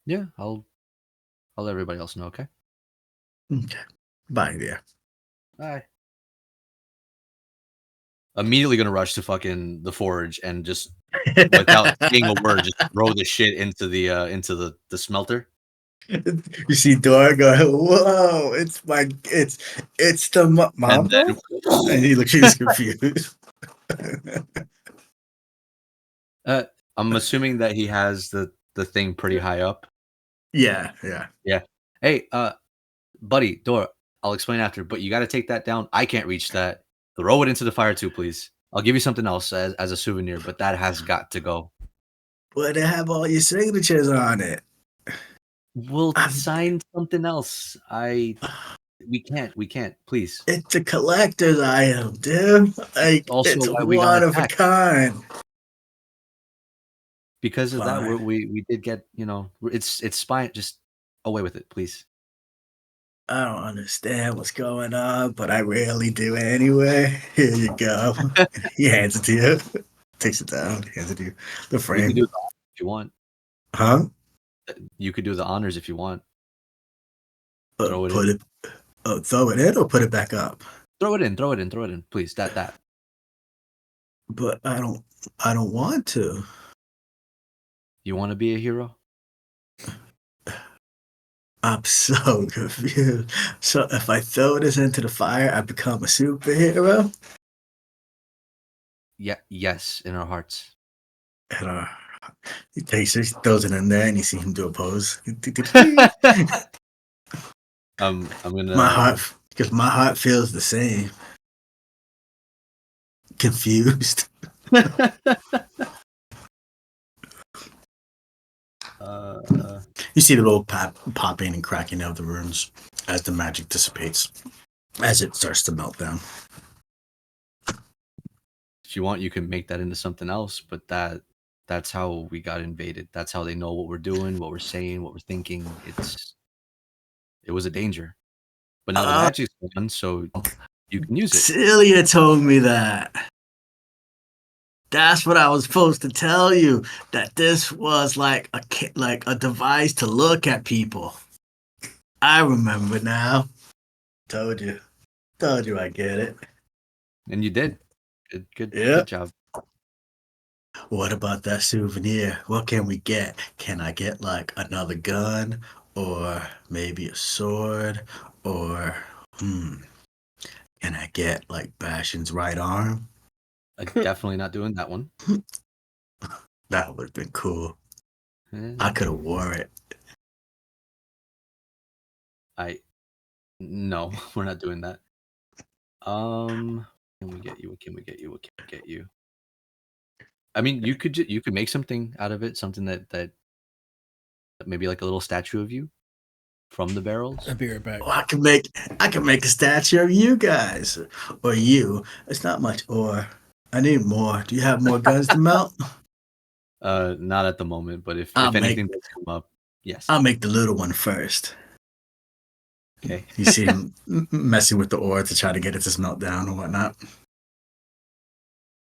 Yeah, I'll let everybody else know, okay? Okay. Bye there. Bye. Immediately gonna rush to fucking the forge and just without saying a word, just throw the shit into the smelter. You see Dora go, whoa, it's the mom And then though? And he looks, he's confused. I'm assuming that he has the thing pretty high up. Yeah. Yeah. Hey, buddy, Dora, I'll explain after, but you gotta take that down. I can't reach that. Throw it into the fire too, please. I'll give you something else as a souvenir, but that has got to go. But they have all your signatures on it. We'll I'm, sign something else. We can't, please. it's a collector's item, dude. Like, Also it's why we got one of a attacked. kind. Because of that, Fine. we did get, it's spine. Just away with it, please. I don't understand what's going on, but I rarely do anyway. Here you go. He hands it to you. Takes it down, hands it to you. The You could do frame. the honors if you want. Huh? You could do the honors if you want. Throw it Put in. it throw it in or put it back up. Throw it in, please. That. But I don't want to. You want to be a hero? I'm so confused. So if I throw this into the fire, I become a superhero? Yeah, yes, in our hearts. And he takes it, throws it in there, and you see him do a pose. I'm My gonna. heart, because my heart feels the same. Confused. You see the little popping and cracking of the runes as the magic dissipates, as it starts to melt down. If you want, you can make that into something else, but that's how we got invaded. That's how they know what we're doing, what we're saying, what we're thinking. It was a danger. But now the magic's gone, so you can use it. Celia told me that. That's what I was supposed to tell you. That this was like a device to look at people. I remember now. Told you. Told you I get it. And you did. Yep. Good job. What about that souvenir? What can we get? Can I get like another gun? Or maybe a sword? Or can I get like Bastion's right arm? Definitely not doing that one. That would have been cool. Eh, I could have wore it. No, we're not doing that. Can we get you? What can we get you? What can we get you? I mean, you could make something out of it, something that maybe like a little statue of you from the barrels. I'll be right back. Oh, I can make a statue of you guys. Or you. It's not much ore. I need more. Do you have more guns to melt? Not at the moment, but if I'll anything does come up, yes. I'll make the little one first. Okay. You see him messing with the ore to try to get it to smelt down or whatnot.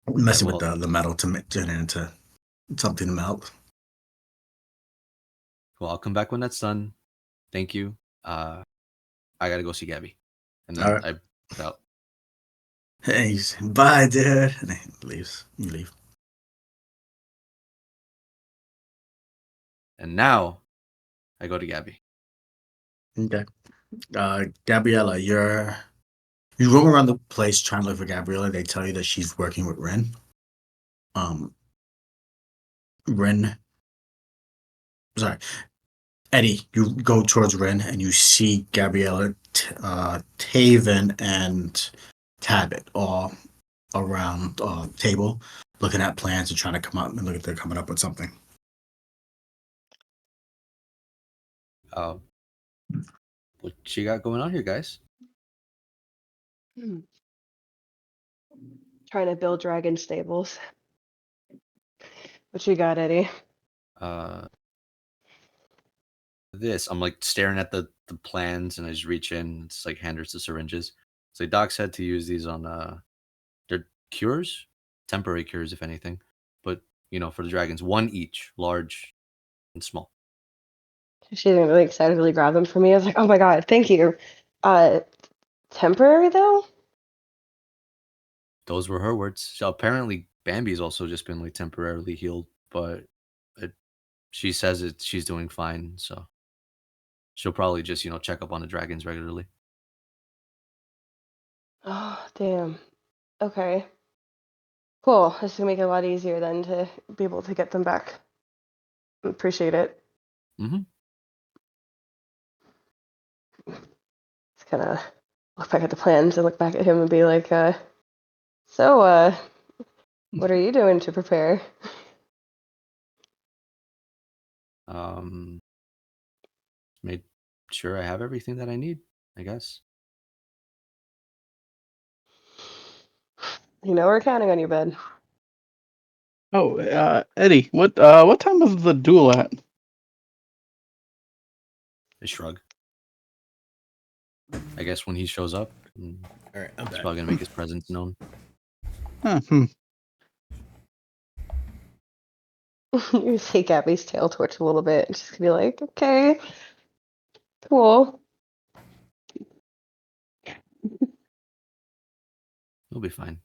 Messing with well, the metal to turn it into something to melt. I'll come back when that's done. Thank you. I gotta go see Gabby, and All then right. I put out. Hey, bye, dude. And he leaves. You leave. And now I go to Gabby. Okay. Gabriella, you roam around the place trying to look for Gabriella. They tell you that she's working with Ren. Ren. Sorry, Eddie. You go towards Ren and you see Gabriella, Taven, and Tabit all around table, looking at plans and trying to come up and look at they're coming up with something. What you got going on here, guys? Trying to build dragon stables. What you got, Eddie? This I'm like staring at the the plans, and I just reach in. It's like hand her the syringes. So Doc said to use these on they're cures, temporary cures, if anything. But for the dragons, one each, large and small. She didn't really excitedly grab them for me. I was like, oh my god, thank you. Temporary though? Those were her words. So apparently, Bambi's also just been like temporarily healed, but she says she's doing fine. So she'll probably just check up on the dragons regularly. Oh, damn. Okay. Cool. This is gonna make it a lot easier then to be able to get them back. Appreciate it. Mm-hmm. It's kind of look back at the plans and look back at him and be like, so, what are you doing to prepare? Made sure I have everything that I need, I guess. We're counting on you, bud. Oh, Eddie, what time was the duel at? I shrug. I guess when he shows up, All right, I'm he's back. probably gonna make his presence known. You take Abby's tail torch a little bit and just be like, okay, cool. He'll be fine.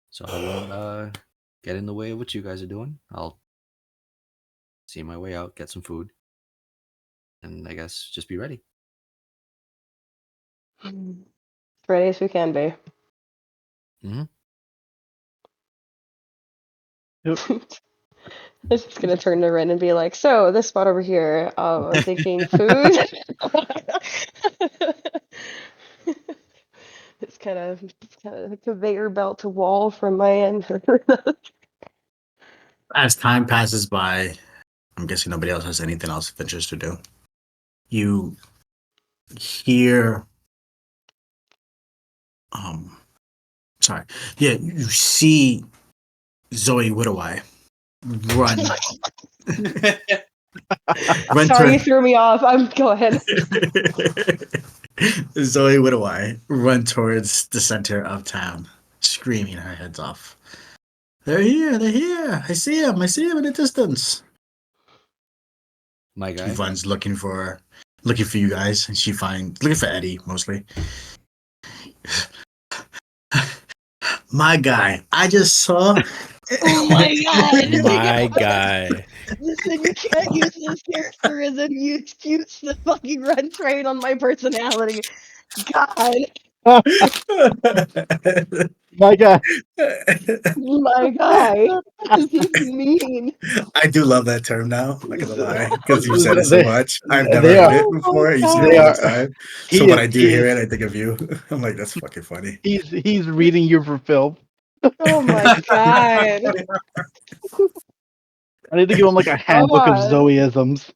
So I won't get in the way of what you guys are doing. I'll see my way out, get some food, and I guess just be ready. As ready as we can be. Mm-hmm. I'm just gonna turn to Ren and be like, so this spot over here, I'm thinking food. It's kind of a conveyor belt to wall from my end. As time passes by, I'm guessing nobody else has anything else of interest to do. You hear, sorry, yeah, you see Zoe Widoweye run. run Sorry, you toward- threw me off. Go ahead. Zoe Widoweye run towards the center of town, screaming her heads off. They're here! They're here! I see him! I see him in the distance. My She guy. runs looking for you guys, and she finds looking for Eddie mostly. My guy, I just saw. Oh my god! My guy. Listen, you can't use this character as an excuse to fucking run train on my personality. God, My God. my guy, what does this mean? I do love that term now. I'm not gonna lie, because you've said it so They- much. I've never they heard are- it before. You say They it all are. the time. He So when is- I do he hear is- it, I think of you. I'm like, that's fucking funny. He's reading you for film. Oh my god. I need to give him like a handbook of God. Zoeisms.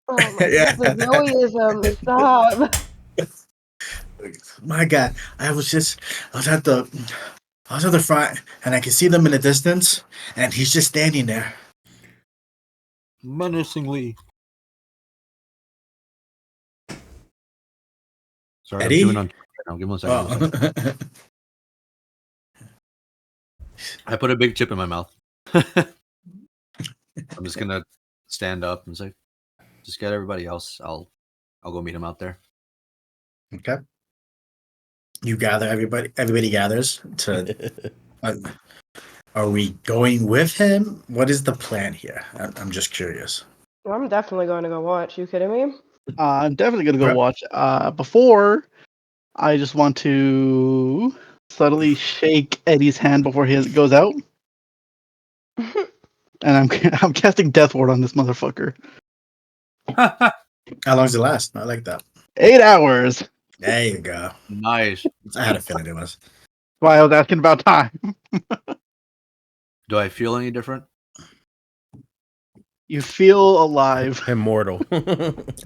Oh my Yeah. god, the Zoeism, stop. My God, I was at the front, and I can see them in the distance, and he's just standing there. Menacingly. Sorry, Eddie? I'm chewing on. Now give me 1 second. Give me 1 second. I put a big chip in my mouth. I'm just gonna stand up and say, "Just get everybody else. I'll go meet him out there." Okay. You gather everybody. Everybody gathers to. Are we going with him? What is the plan here? I'm just curious. I'm definitely going to go watch. You kidding me? I'm definitely gonna go Okay. watch. Before, I just want to subtly shake Eddie's hand before he goes out, and I'm casting Death Ward on this motherfucker. How long does it last? I like that. 8 hours. There you go. Nice. I had a feeling it was. Why I was asking about time. Do I feel any different? You feel alive. Immortal.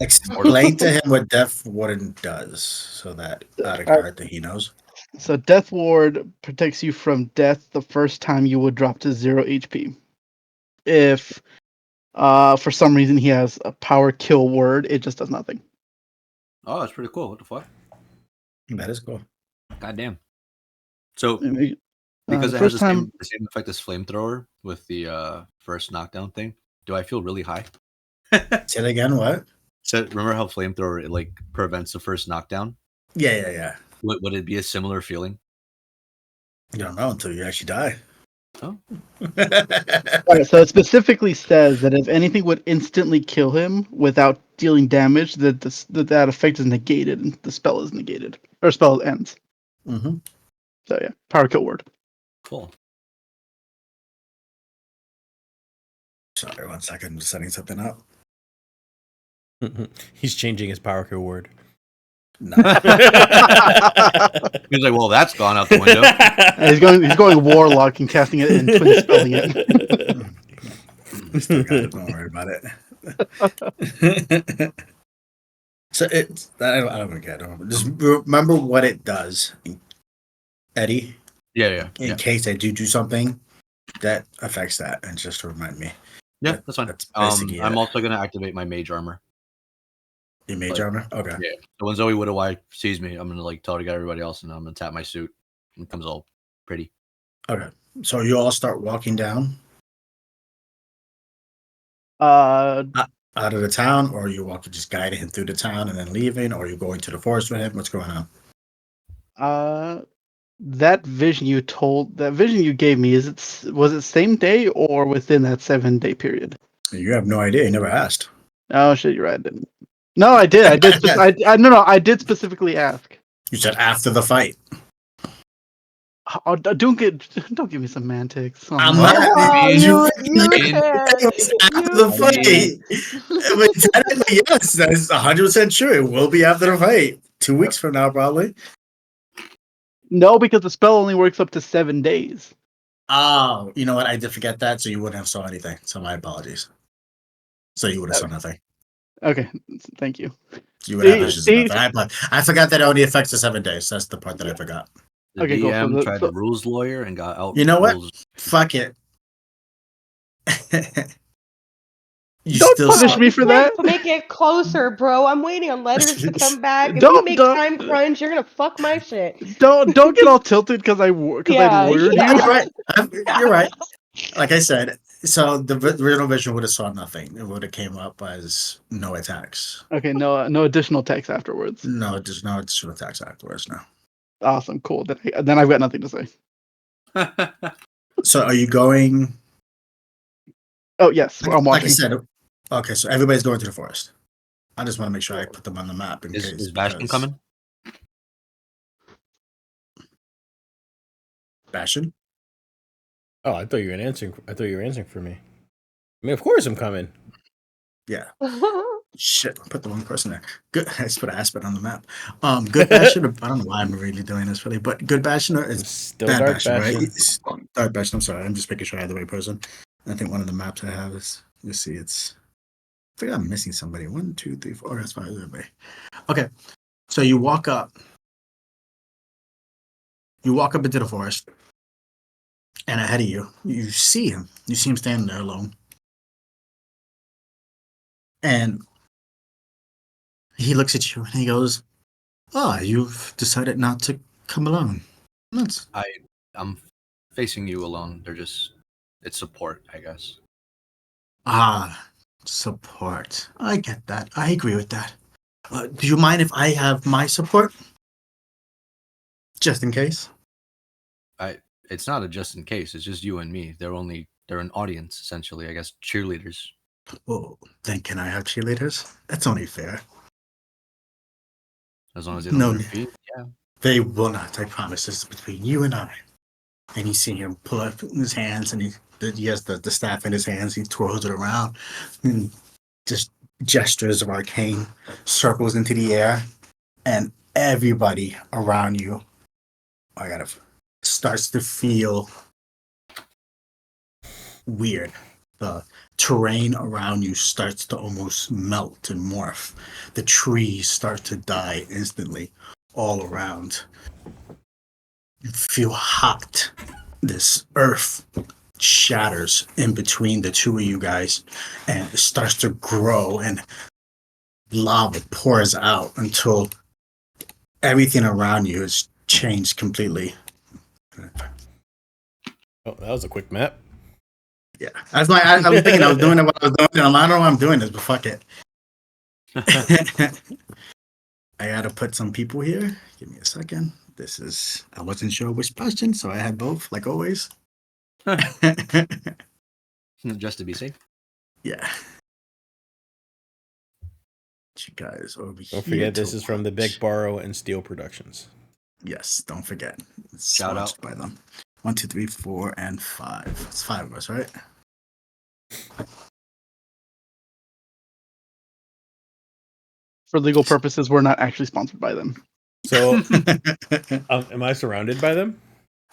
Explain to him what Death Warden does, so that out of character he knows. So Death Ward protects you from death the first time you would drop to 0 HP. If For some reason, he has a power kill word. It just does nothing. Oh, that's pretty cool. What the fuck? That is cool. God damn. So The because it has first the time, same effect as flamethrower with the first knockdown thing, do I feel really high? Say it again. What? So remember how flamethrower it like prevents the first knockdown? Yeah. Would it be a similar feeling? You don't know until you actually die. Oh, Alright, so it specifically says that if anything would instantly kill him without dealing damage, that effect is negated and the spell is negated or spell ends. Mm-hmm. So yeah, power kill word. cool. Sorry, 1 second. I'm just setting something up. He's changing his power kill word. No. He's like, well, that's gone out the window. He's going warlock and casting it and twin spelling it. Still got it. Don't worry about it. So it's I don't get it. Just remember what it does, Eddie. Yeah. In case I do something that affects that, and just to remind me. Yeah, that's fine. That's basically I'm it. also gonna activate my mage armor. Your mage like- armor. Okay. Yeah. So when Zoe Widoweye sees me, I'm gonna like tell her to get everybody else, and I'm gonna tap my suit, and it comes all pretty. Okay. So you all start walking down Uh, out of the town, or you walking just guiding him through the town and then leaving, or you going to the forest with him? What's going on? that vision you gave me, was it same day or within that 7-day period? You have no idea. You never asked. Oh shit, you're right. I didn't. No, I did. I did specifically ask. You said after the fight. Oh, don't give me semantics. Oh, I'm no. not. Oh, you in- can. It was after You the fight. But technically, yes, that's 100% true. It will be after the fight. 2 weeks from now, probably. No, because the spell only works up to 7 days. Oh, you know what? I did forget that, so you wouldn't have saw anything. So my apologies. So you would have saw nothing. Okay, thank you. You would have visions of nothing. I forgot that it only affects the 7 days. That's the part that I forgot. The Okay, cool. So DM the- tried so- the rules lawyer and got out. You know what? rules. Fuck it. You Don't still punish saw- me for that. Make it closer, bro. I'm waiting on letters to come back. If you Don't- make don't- time crunch, you're gonna fuck my shit. Don't get all tilted because I lawyered yeah. you. You're right. You're right. Like I said, so the original vision would have saw nothing. It would have came up as no attacks. Okay, no additional text afterwards. No, there's no additional attacks afterwards now. Awesome, cool. Then I've got nothing to say. So are you going? Oh yes, I'm Like I watching. said, okay. So everybody's going to the forest. I just want to make sure I put them on the map in case. Is Bastion because- coming? Bastion? Oh, I thought you were answering. I thought you were answering for me. I mean, of course I'm coming. Yeah. Shit, I put the wrong person there. Good. I just put Aspen on the map. Good Bastion. I don't know why I'm really doing this, really, but Good Bastion is Still bad Dark Bastion, Bastion. right? It's Dark Bastion. I'm sorry. I'm just making sure I have the right person. I think one of the maps I have is. You see, it's. I think I'm missing somebody. 1, 2, 3, 4. That's fine. Everybody. Okay, so you walk up. You walk up into the forest, and ahead of you, you see him. You see him standing there alone, and he looks at you and he goes, "Ah, you've decided not to come alone. That's I'm facing you alone. It's support, I guess. support. I get that. I agree with that. Do you mind if I have my support, just in case?" It's not a just in case. It's just you and me. They're an audience essentially. I guess cheerleaders. Well, then can I have cheerleaders? That's only fair. As long as they don't No. hurt feet. Yeah. They will not. I promise. This is between you and I. And you see him pull up his hands, and he has the staff in his hands. He twirls it around, and just gestures of arcane circles into the air, and everybody around you, starts to feel weird. The terrain around you starts to almost melt and morph. The trees start to die instantly all around. You feel hot. This earth shatters in between the two of you guys, and it starts to grow, and lava pours out until everything around you is changed completely. Oh, that was a quick map. Yeah, that's why I was thinking I was doing what I was doing. And I don't know why I'm doing this, but fuck it. I gotta put some people here. Give me a second. I wasn't sure which question, so I had both, like always. Just to be safe. Yeah. You guys over here. Don't forget, this to is from the Big watch. Borrow and Steel Productions. Yes, don't forget. It's Shout out. sponsored by them. 1, 2, 3, 4, and 5. It's 5 of us, right? For legal purposes, we're not actually sponsored by them. So, am I surrounded by them?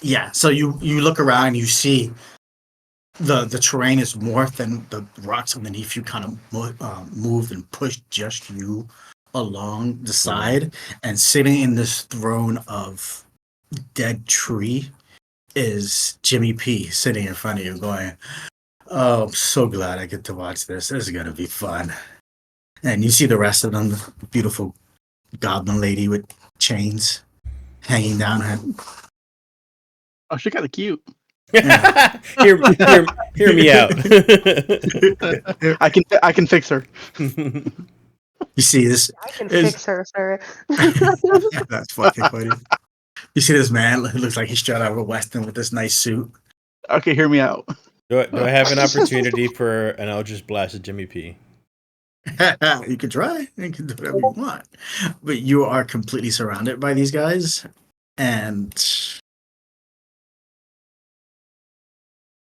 Yeah. So you look around, you see the terrain is morphed, and the rocks underneath you kind of moved and pushed just you along the side, and sitting in this throne of dead tree is Jimmy P sitting in front of you going, "Oh, I'm so glad I get to watch this. This is gonna be fun." And you see the rest of them, the beautiful goblin lady with chains hanging down her. Oh, she kind of cute. Yeah. hear me out. I can fix her. You see this? I can is- fix her, sir. That's fucking funny. You see this man who looks like he's straight out of a western with this nice suit. Okay, hear me out. do I have an opportunity for an Eldritch Blast at Jimmy P? You can try. You can do whatever you want. But you are completely surrounded by these guys. And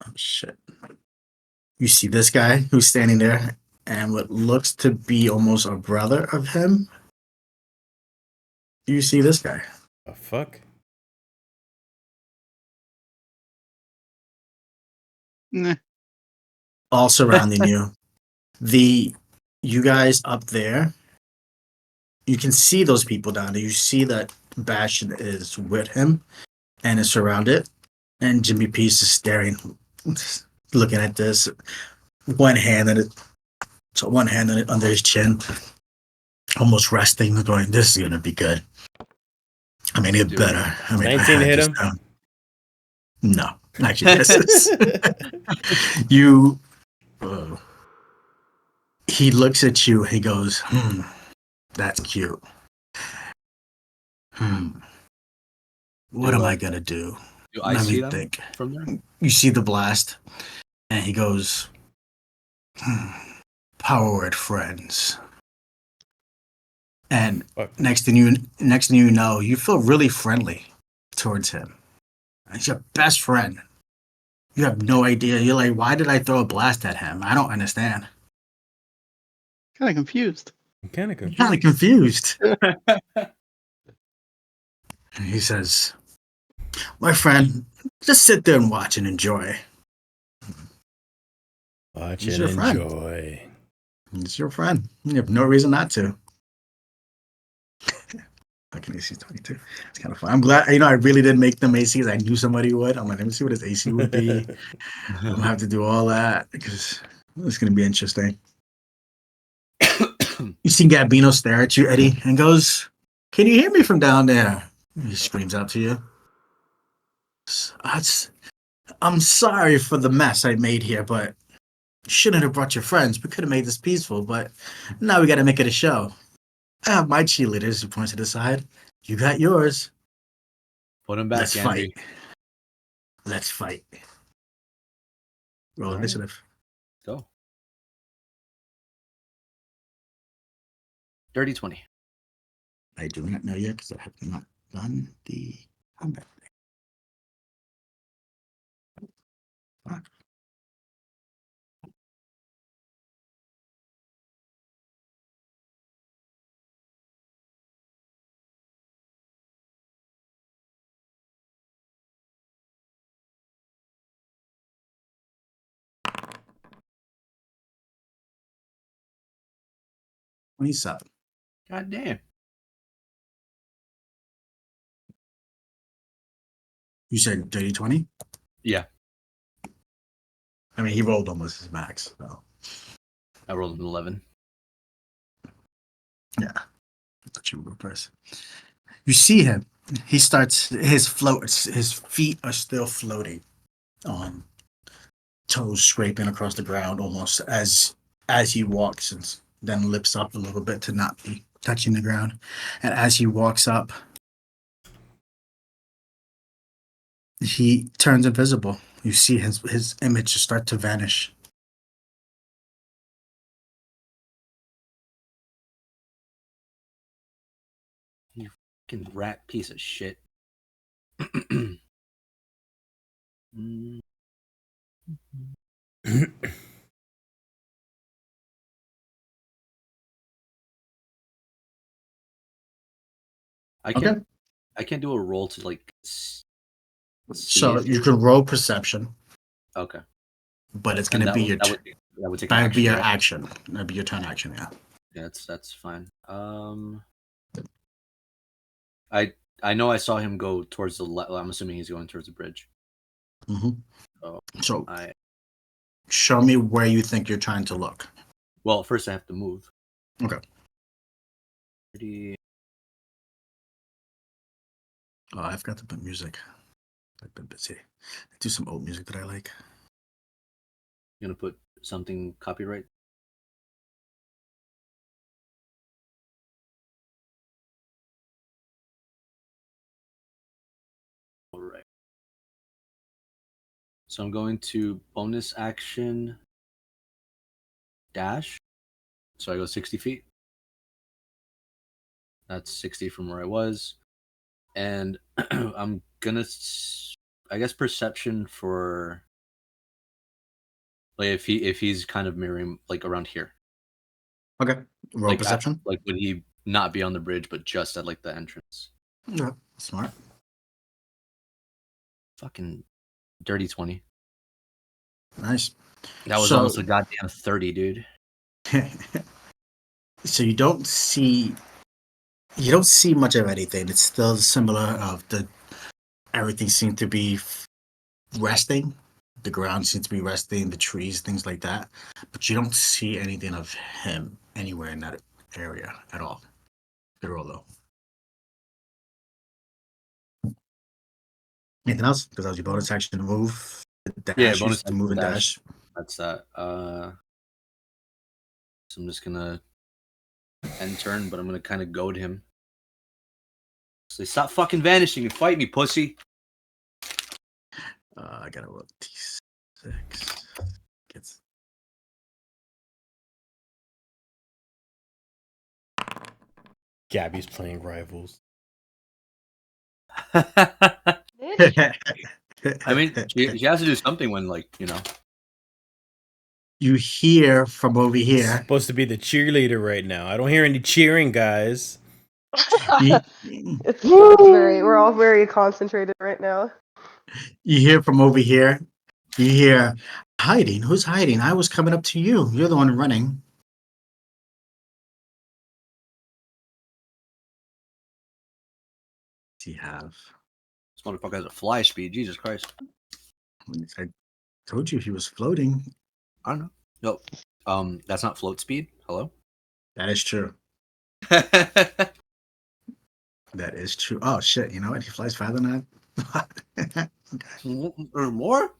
oh shit. You see this guy who's standing there, and what looks to be almost a brother of him. You see this guy. The fuck? Nah. All surrounding you. You guys up there, you can see those people down there. You see that Bastion is with him and is surrounded, and Jimmy P's just staring, looking at this, one hand on it under his chin, almost resting, going, "This is gonna be good. I mean, it better." I mean, 19 to hit him? No, actually, misses. You. He looks at you. He goes, "That's cute. What am I gonna do? Do I Let see me them think." from there? You see the blast, and he goes, "Power word friends." And Fuck. next thing you know, you feel really friendly towards him. He's your best friend. You have no idea. You're like, why did I throw a blast at him? I don't understand. Kind of confused. I'm kind of I'm confused. kind of confused. And he says, "My friend, just sit there and watch and enjoy." Watch He's and your friend. enjoy. He's your friend. You have no reason not to. Fucking AC 22. It's kind of fun. I'm glad, I really did make them AC because I knew somebody would. I'm like, let me see what his AC would be. I'm going to have to do all that because it's going to be interesting. You see Gabino stare at you, Eddie, and goes, "Can you hear me from down there?" He screams out to you. "I'm sorry for the mess I made here, but you shouldn't have brought your friends. We could have made this peaceful, but now we got to make it a show. I have my cheerleaders," he points to the side. "You got yours. Put him back, Let's Andy. fight. Let's fight." Roll All right. initiative. Go. Dirty 20. I do not know yet because I have not done the combat thing. Fuck. $27. God damn. You said dirty 20? Yeah. I mean, he rolled almost his max. So I rolled an 11. yeah, let you move first. You see him. He starts his float. His feet are still floating on toes scraping across the ground almost as he walks, and then lifts up a little bit to not be touching the ground. And as he walks up, he turns invisible. You see his image start to vanish. You fucking rat piece of shit. Mm. I can't do a roll to like see So if you can roll perception, okay. but it's And gonna that be would, your that would take an that would be action, your right? action. That'd be your turn action. Yeah. Yeah, that's fine. I know I saw him go towards the left. I'm assuming he's going towards the bridge. So I show me where you think you're trying to look. well, first I have to move. Okay. Oh, I forgot to put music. I've been busy. Do some old music that I like. You gonna put something copyright? All right. So I'm going to bonus action dash. So I go 60 feet. That's 60 from where I was. And I'm gonna, I guess, perception for like if he's kind of mirroring like around here. Okay. Roll Like perception. like would he not be on the bridge, but just at like the entrance? Yeah, smart. Fucking dirty 20. Nice. That was almost a goddamn 30, dude. So you don't see much of anything. It's still similar of everything seems to be resting. The ground seems to be resting, the trees, things like that. But you don't see anything of him anywhere in that area at all. Good roll though. Anything else? Because that was your bonus action to move. Dash, Yeah, bonus to move and dash. That's that. So I'm just gonna end turn, but I'm gonna kind of goad him. So stop fucking vanishing and fight me, pussy. I gotta roll T6. Gets Gabby's playing Rivals. I Bitch. mean, she has to do something when, like, you know. You hear from over here. Supposed to be the cheerleader right now. I don't hear any cheering, guys. It's we're all very concentrated right now. You hear from over here. You hear hiding. Who's hiding? I was coming up to you. You're the one running. What do you have? This motherfucker has a fly speed. Jesus Christ. I told you he was floating. I don't know. No. That's not float speed. Hello? That is true. That is true. Oh shit! You know what? He flies faster than that. Or more?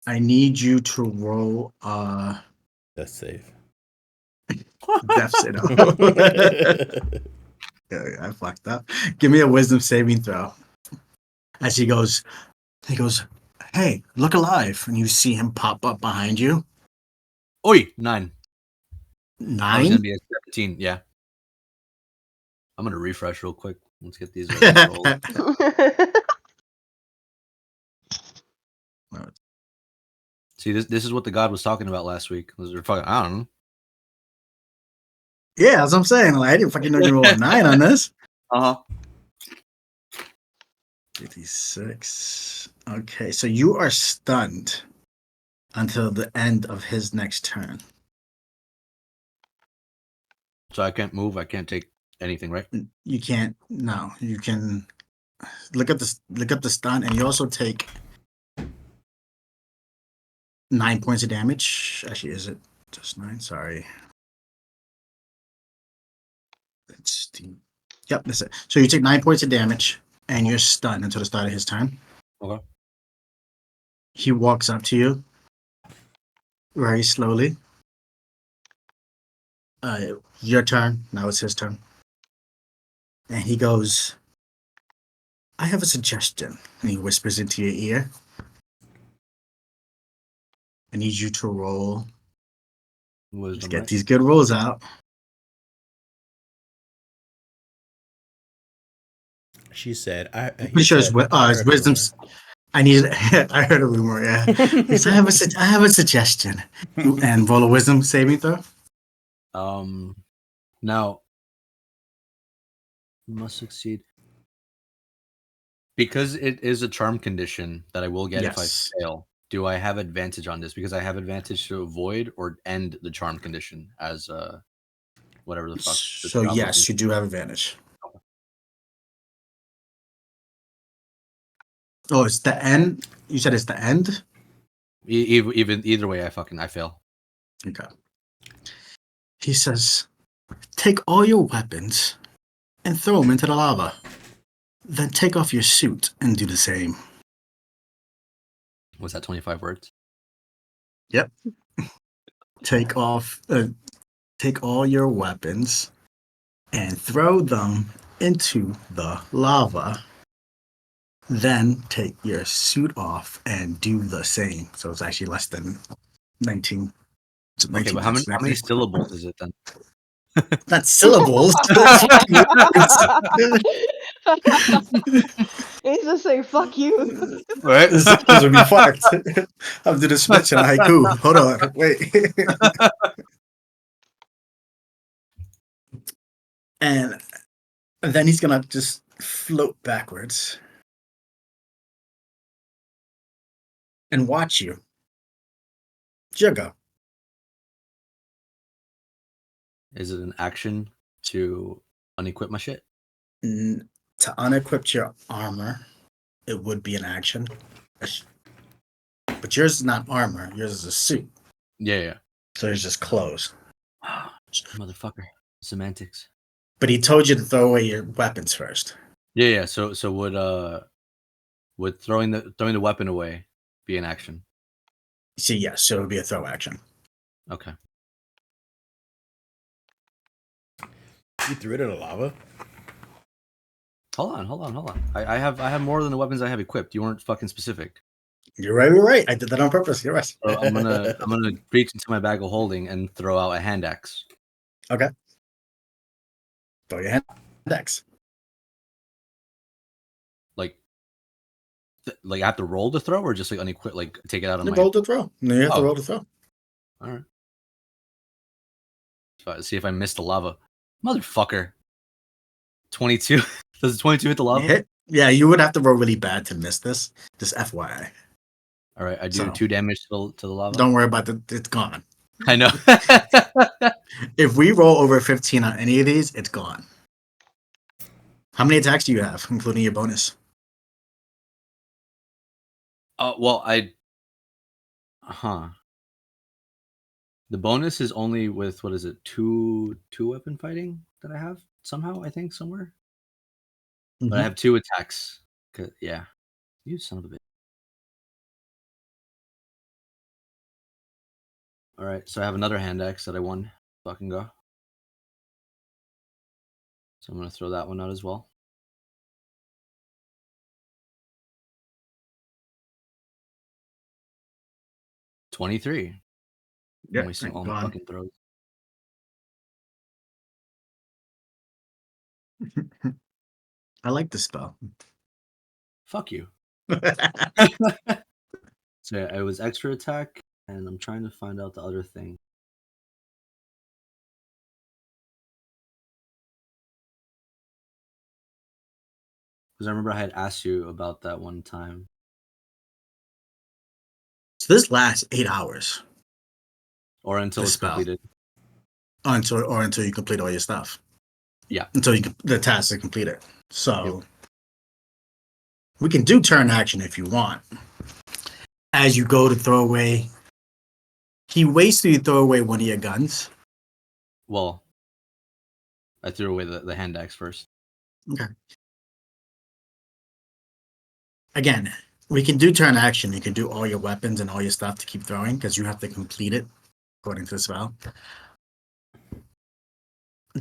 I need you to roll That's safe. death save. Yeah, I fucked up. Give me a wisdom saving throw. As he goes, hey, look alive. And you see him pop up behind you. Oi, 9. I was 9? gonna be at 17. Yeah. I'm gonna refresh real quick. Let's get these rolls. See, this is what the god was talking about last week. I don't know. Yeah, that's what I'm saying. Like, I didn't fucking know you rolled a 9 on this. 56. Okay, so you are stunned until the end of his next turn. So I can't move. I can't take anything, right? You can't. No, you can look at this. Look up the stun, and you also take 9 points of damage. Actually, is it just 9? Sorry. It's the. Yep, that's it. So you take 9 points of damage, and you're stunned until the start of his turn. Okay. He walks up to you very slowly. Your turn. Now it's his turn. And he goes, I have a suggestion. And he whispers into your ear. I need you to roll. Let's Wisdom, get right? these good rolls out. She said, I'm pretty sure it's wisdom's. I need. I heard a rumor. Yeah. Because I have a suggestion. And roll a wisdom saving throw. Now must succeed because it is a charm condition that I will get if I Yes. fail. Do I have advantage on this? Because I have advantage to avoid or end the charm condition as whatever the fuck. the So job yes, was. you do have advantage. Oh, it's the end. You said it's the end. Even either way, I fail. Okay. He says, "Take all your weapons and throw them into the lava. Then take off your suit and do the same." Was that 25 words? Yep. Take all your weapons and throw them into the lava. Then take your suit off and do the same. So it's actually less than 19. Okay, but how many syllables is it then? That's syllables. That's fucking words. He's just saying fuck you. Right? The syllables would be fucked. I'm doing a switch and a haiku. Hold on, wait. And then he's gonna just float backwards and watch you. Juggo. Is it an action to unequip my shit? To unequip your armor, it would be an action. But yours is not armor. Yours is a suit. Yeah. So it's just clothes. Motherfucker. Semantics. But he told you to throw away your weapons first. Yeah. So would throwing the weapon away be an action? See, yes, so it would be a throw action. Okay. You threw it in the lava? Hold on. I have more than the weapons I have equipped. You weren't fucking specific. You're right. I did that on purpose. You're right. So I'm gonna reach into my bag of holding and throw out a hand axe. Okay. Throw your hand axe. Like I have to roll to throw, or just like unequip, like take it out of my. Roll to throw. No, you have to Oh. roll to throw. All right. So see if I missed the lava, motherfucker. 22. Does 22 hit the lava? Hit? Yeah, you would have to roll really bad to miss this. Just FYI. All right, I do So, 2 damage to the lava. Don't worry about it's gone. I know. If we roll over 15 on any of these, it's gone. How many attacks do you have, including your bonus? Well, the bonus is only with what is it? Two weapon fighting that I have somehow. I think somewhere, but I have 2 attacks. Yeah, you son of a bitch. All right, so I have another hand axe that I won. Fucking go. So I'm gonna throw that one out as well. $23. Yeah, I'm wasting all my gone. fucking throws. I like the spell. Fuck you. So yeah, it was extra attack, and I'm trying to find out the other thing. Because I remember I had asked you about that one time. So this lasts 8 hours. Or until The it's spell. completed. Until you complete all your stuff. Yeah. Until the task is completed. So we can do turn action if you want. As you go to throw away, he waits till you throw away one of your guns. Well, I threw away the hand axe first. Okay. Again, we can do turn action. You can do all your weapons and all your stuff to keep throwing because you have to complete it according to the spell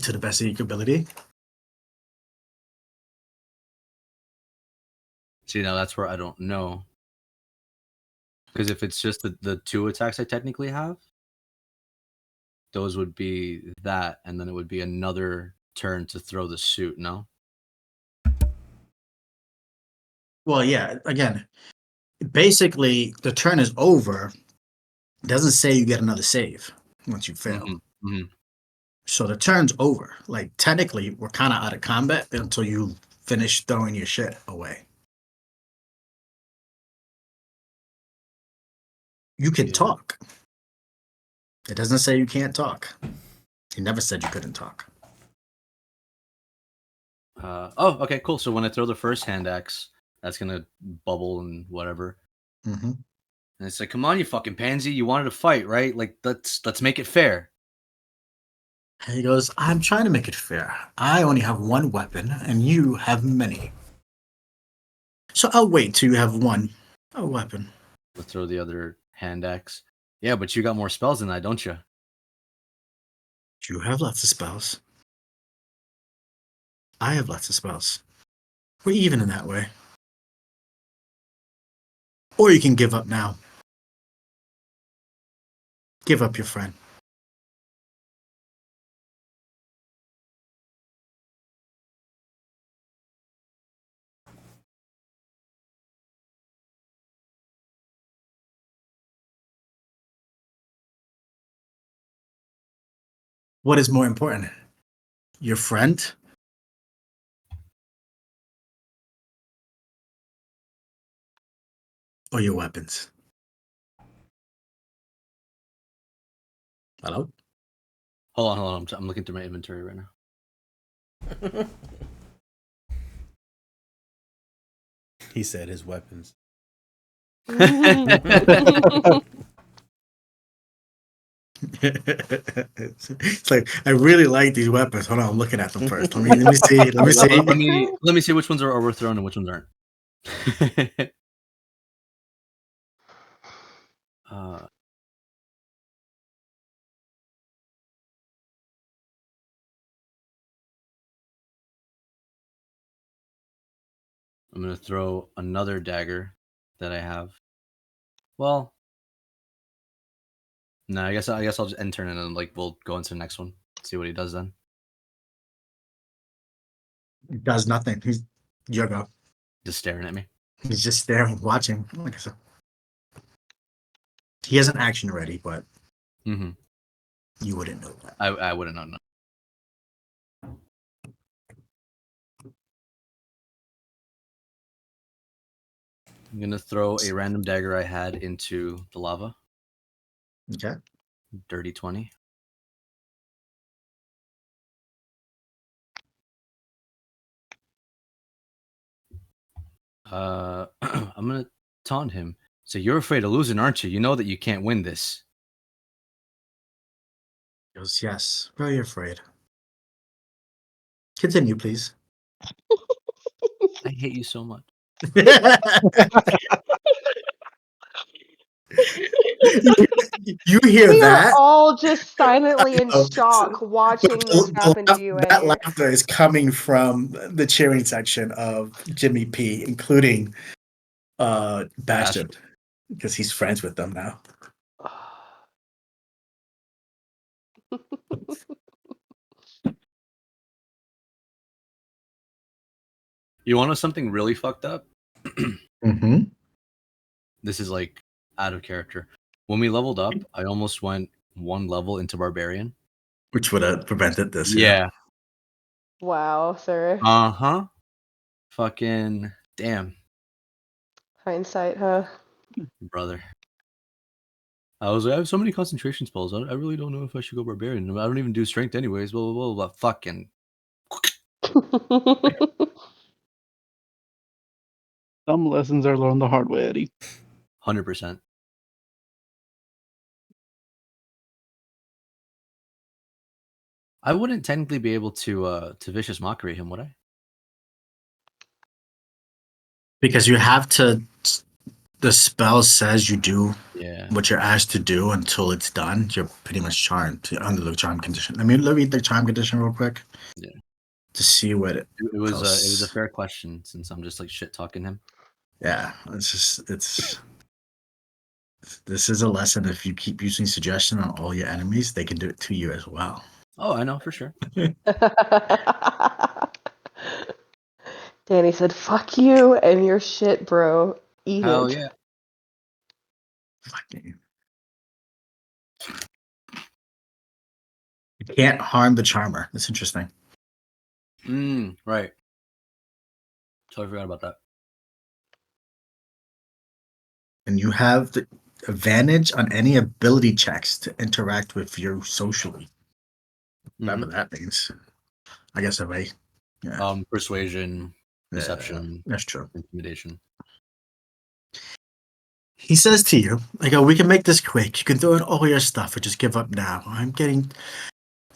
to the best of your ability. See, now that's where I don't know. Because if it's just the 2 attacks I technically have, those would be that, and then it would be another turn to throw the suit, no? Well, yeah, again, basically the turn is over. It doesn't say you get another save once you fail. So the turn's over. Like, technically, we're kind of out of combat until you finish throwing your shit away. You can talk. It doesn't say you can't talk. It never said you couldn't talk. Oh, okay, cool. So when I throw the first hand axe, that's gonna bubble and whatever. Mm-hmm. And it's like, come on, you fucking pansy! You wanted to fight, right? Like, let's make it fair. And he goes, I'm trying to make it fair. I only have one weapon, and you have many. So I'll wait till you have a weapon. We'll throw the other hand axe. Yeah, but you got more spells than I, don't you? You have lots of spells. I have lots of spells. We're even in that way. Or you can give up now. Give up your friend. What is more important? Your friend? Or your weapons? Hello? Hold on. I'm looking through my inventory right now. He said his weapons. It's like, I really like these weapons. Hold on, I'm looking at them first. Let me see. Let me see. Let me see which ones are overthrown and which ones aren't. I'm gonna throw another dagger that I have. Well, no, I guess I'll just end turn and then like we'll go into the next one. See what he does then. He does nothing. He's Yoga. Just staring at me. He's just staring, watching. Like I said. He has an action ready, but you wouldn't know that. I wouldn't know. I'm gonna throw a random dagger I had into the lava. Okay. Dirty 20. I'm gonna taunt him. So you're afraid of losing, aren't you? You know that you can't win this. He goes, yes, very afraid. Continue, please. I hate you so much. You hear We that? are all just silently in shock watching this happen to you, That Eddie. laughter is coming from the cheering section of Jimmy P, including Bastard, because he's friends with them now. You want to know something really fucked up? Mm-hmm. This is like out of character. When we leveled up, I almost went one level into Barbarian. Which would have prevented this. Yeah. Wow, sir. Uh-huh. Fucking damn. Hindsight, huh? Brother. I was like, I have so many concentration spells. I really don't know if I should go Barbarian. I don't even do strength anyways. Blah, blah, blah, blah. Fucking. Some lessons are learned the hard way, Eddie. 100%. I wouldn't technically be able to vicious mockery him, would I? Because you have to. The spell says you do Yeah. what you're asked to do until it's done. You're pretty much charmed under the charm condition. Let me read the charm condition real quick. Yeah. To see what It was it was a else- fair question since I'm just like shit talking him. Yeah, this is a lesson. If you keep using suggestion on all your enemies, they can do it to you as well. Oh, I know for sure. Danny said, "Fuck you and your shit, bro. Eat Hell it." yeah. Fucking. You can't harm the charmer. That's interesting. Right. Totally forgot about that. And you have the advantage on any ability checks to interact with you socially. Whatever that means. I guess a way. Yeah. Persuasion, Yeah, deception, that's true. intimidation. He says to you, like, oh, we can make this quick. You can throw in all your stuff or just give up now. I'm getting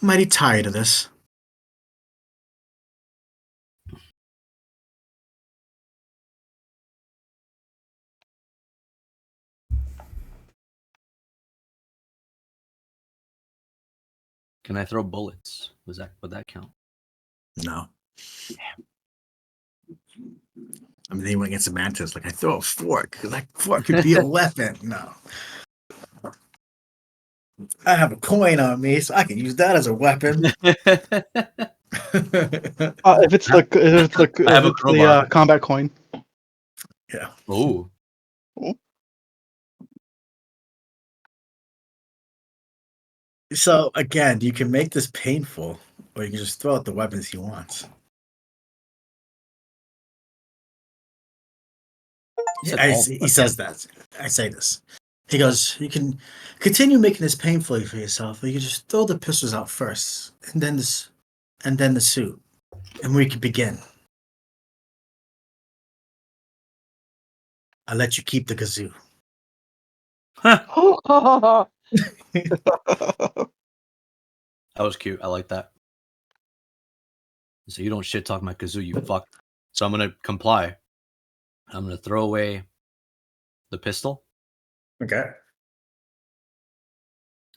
mighty tired of this. Can I throw bullets? Would that count? No. I mean, they went against the mantis. Like, I throw a fork. Like, fork could be a weapon. No. I have a coin on me, so I can use that as a weapon. If it's the combat coin. Yeah. Oh. So again, you can make this painful, or you can just throw out the weapons he wants. He says that. I say this. He goes, you can continue making this painful for yourself, or you can just throw the pistols out first, and then the suit, and we can begin. I'll let you keep the kazoo. That was cute. I like that. So you don't shit talk my kazoo, you fuck. So I'm gonna comply. I'm gonna throw away the pistol. Okay.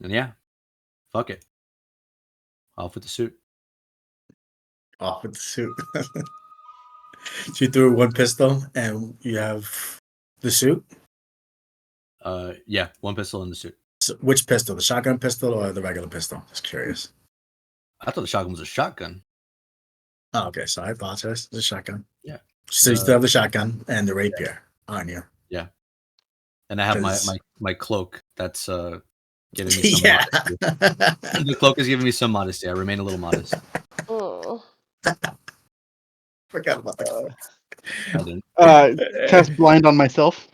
And yeah, fuck it. Off with the suit. Off with the suit. So you threw one pistol, and you have the suit. Yeah, one pistol in the suit. So which pistol? The shotgun pistol or the regular pistol? Just curious. I thought the shotgun was a shotgun. Oh, okay. So I apologize. It's a shotgun. Yeah. So you still have the shotgun and the rapier on you. Yeah. And I have my cloak that's giving me some modesty. The cloak is giving me some modesty. I remain a little modest. Oh. Forgot about that. I didn't. Cast blind on myself.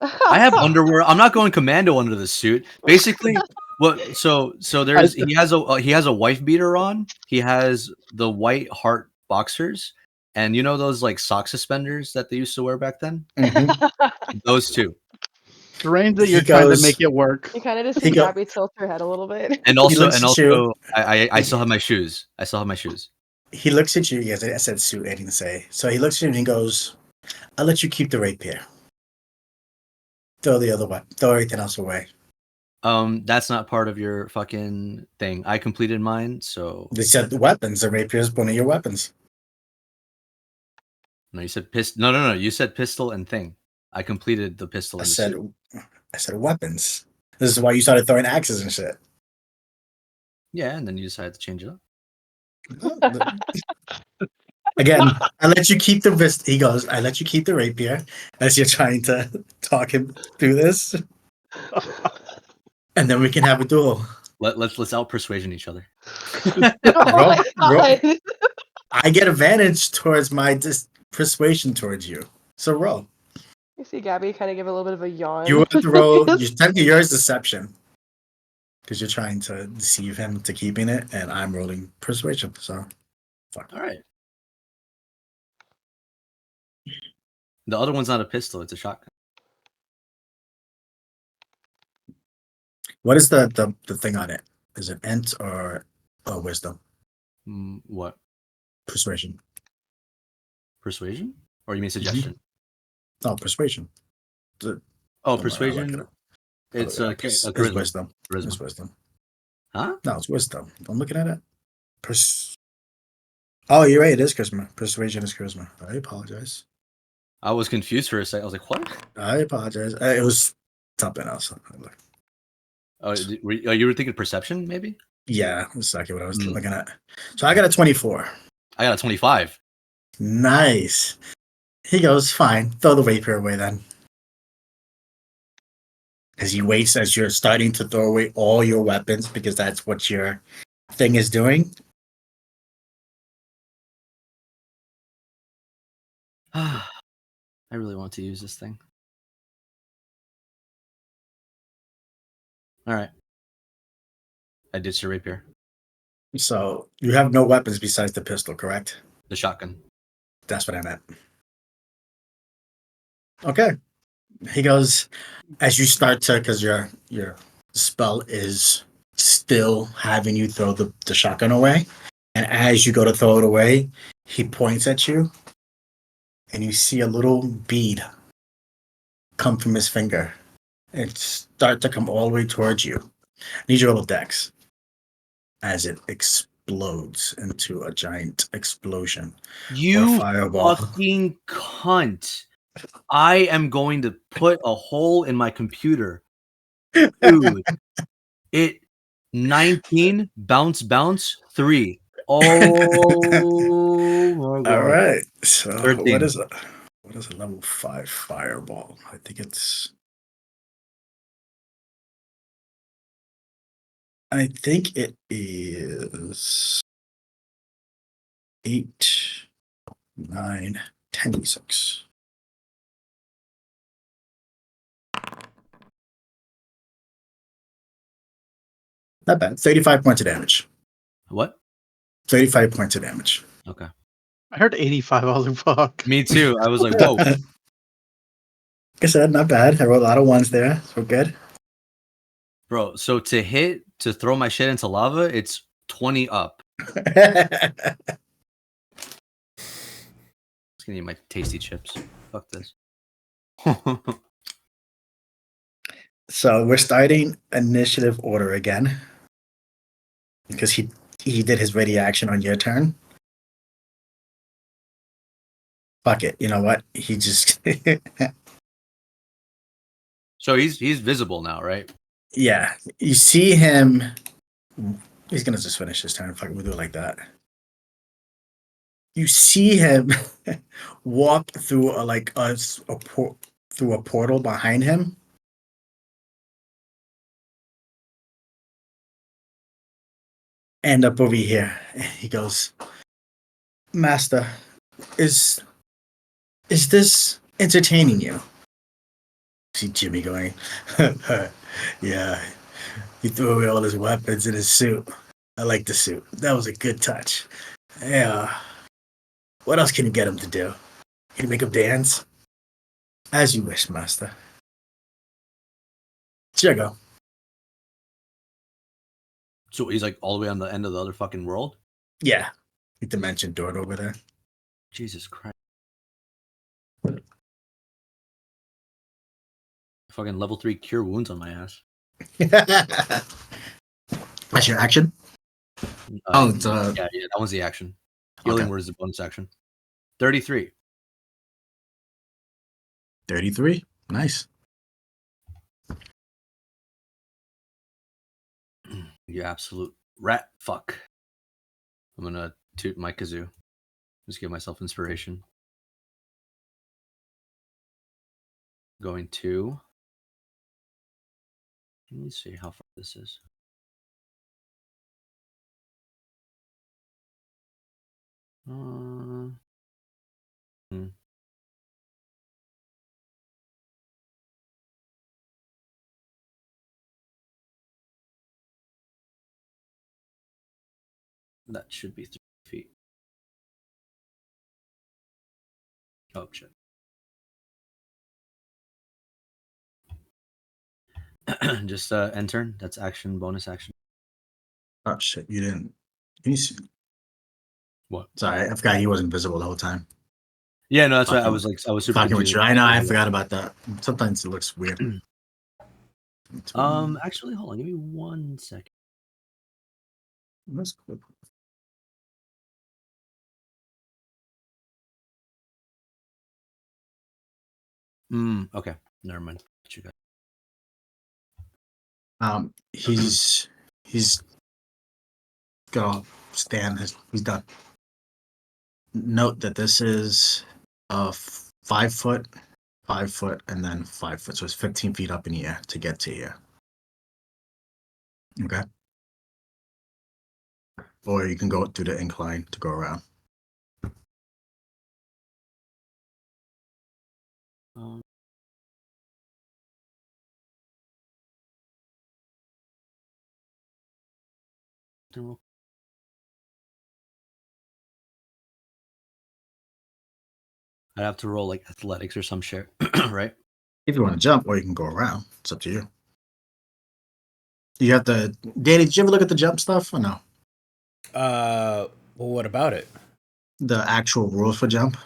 I have underwear. I'm not going commando under the suit. Basically, what? So there's he has a wife beater on. He has the white heart boxers, and you know those like sock suspenders that they used to wear back then. Mm-hmm. Those two. Strange that you're trying to make it work. You kind of just see Gabby tilt her head a little bit. And also, I still have my shoes. I still have my shoes. He looks at you. Yes, I said suit. I didn't say. So he looks at you and he goes, "I'll let you keep the rapier. Throw the other one. Throw everything else away." That's not part of your fucking thing. I completed mine, so They said the weapons. The rapier is one of your weapons. No, you said pistol. No. You said pistol and thing. I completed the pistol. I said weapons. This is why you started throwing axes and shit. Yeah, and then you decided to change it up. Again, I let you keep the wrist. He goes, I let you keep the rapier as you're trying to talk him through this. And then we can have a duel. Let's out persuasion each other. roll. I get advantage towards my persuasion towards you. So roll. You see Gabby kind of give a little bit of a yawn. You have to roll. Technically, yours deception. Because you're trying to deceive him to keeping it, and I'm rolling persuasion. So Fuck. All right. The other one's not a pistol; it's a shotgun. What is the thing on it? Is it int or wisdom? What? Persuasion. Persuasion? Or you mean suggestion? Oh, persuasion. Oh, Don't worry, I'll look it persuasion. up. It's I'll a look it up. It's charisma. wisdom. Charisma. It's wisdom. Huh? No, it's wisdom. I'm looking at it. Oh, you're right. It is charisma. Persuasion is charisma. I apologize. I was confused for a second. I was like, "What?" I apologize. It was something else. Oh, you were thinking perception, maybe? Yeah, that's exactly what I was looking at. So I got a 24. I got a 25. Nice. He goes, fine. Throw the rapier away then. As he waits, as you're starting to throw away all your weapons because that's what your thing is doing. I really want to use this thing. All right. I ditched your rapier. So you have no weapons besides the pistol, correct? The shotgun. That's what I meant. Okay. He goes, as you start to, because your spell is still having you throw the shotgun away. And as you go to throw it away, he points at you and you see a little bead come from his finger and start to come all the way towards you. I need your little dex as it explodes into a giant explosion. You fireball. fucking cunt. I am going to put a hole in my computer. Dude. It 19 bounce 3. Oh my god. All right. So 13. what is a level 5 fireball? I think it is 8, 9, 10 d6. Not bad. 35 points of damage. What? 35 points of damage. Okay. I heard 85. I was like, fuck. Me too. I was like, whoa. Like I said, not bad. I rolled a lot of ones there. So good. Bro, so to throw my shit into lava, it's 20 up. Just gonna eat my tasty chips. Fuck this. So we're starting initiative order again. Because he did his ready action on your turn. Fuck it. You know what? He just So he's visible now, right? yeah. You see him. He's gonna just finish his turn. Fuck it, we'll do it like that. You see him walk through through a portal behind him. End up over here. He goes, Master, is this entertaining you? See Jimmy going, yeah. He threw away all his weapons in his suit. I like the suit. That was a good touch. Yeah. What else can you get him to do? Can you make him dance? As you wish, Master. Here you go. So he's like all the way on the end of the other fucking world? Yeah. The dimension door over there. Jesus Christ. Fucking level 3 cure wounds on my ass. That's your action? It's yeah, that one's the action. Healing Okay. word is the bonus action. 33. 33. Nice. You absolute rat fuck. I'm gonna toot my kazoo. Just give myself inspiration. Going to. Let me see how far this is. Hmm. That should be 3 feet. Oh shit. Just end turn. That's action, bonus action. Oh shit! You didn't. Can you see? What? Sorry, I forgot he wasn't visible the whole time. Yeah, no, that's why I Fucking- was super Fucking with confused. you. I know. I forgot about that. Sometimes it looks weird. Actually, hold on. Give me 1 second. That's cool. Okay. Never mind. You guys. He's gonna stand. He's done. Note that this is a 5 foot, 5 foot, and then 5 foot. So it's 15 feet up in the air to get to here. Okay. Or you can go through the incline to go around. Um, I'd have to roll like athletics or some shit, right? If you want to jump, or you can go around. It's up to you. You have to. Danny, did you ever look at the jump stuff or no? Well, what about it? The actual rules for jump.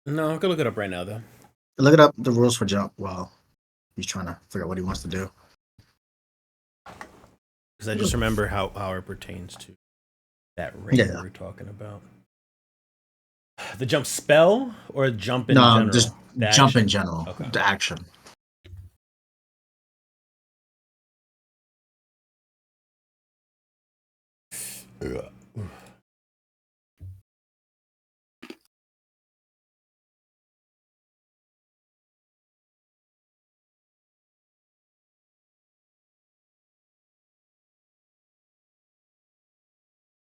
No, I can look it up right now though. Look it up. The rules for jump while he's trying to figure out what he wants to do. Because I just remember how it pertains to that ring Yeah. we were talking about. The jump spell or jump in No, general? just The jump action? in general. Okay. The action.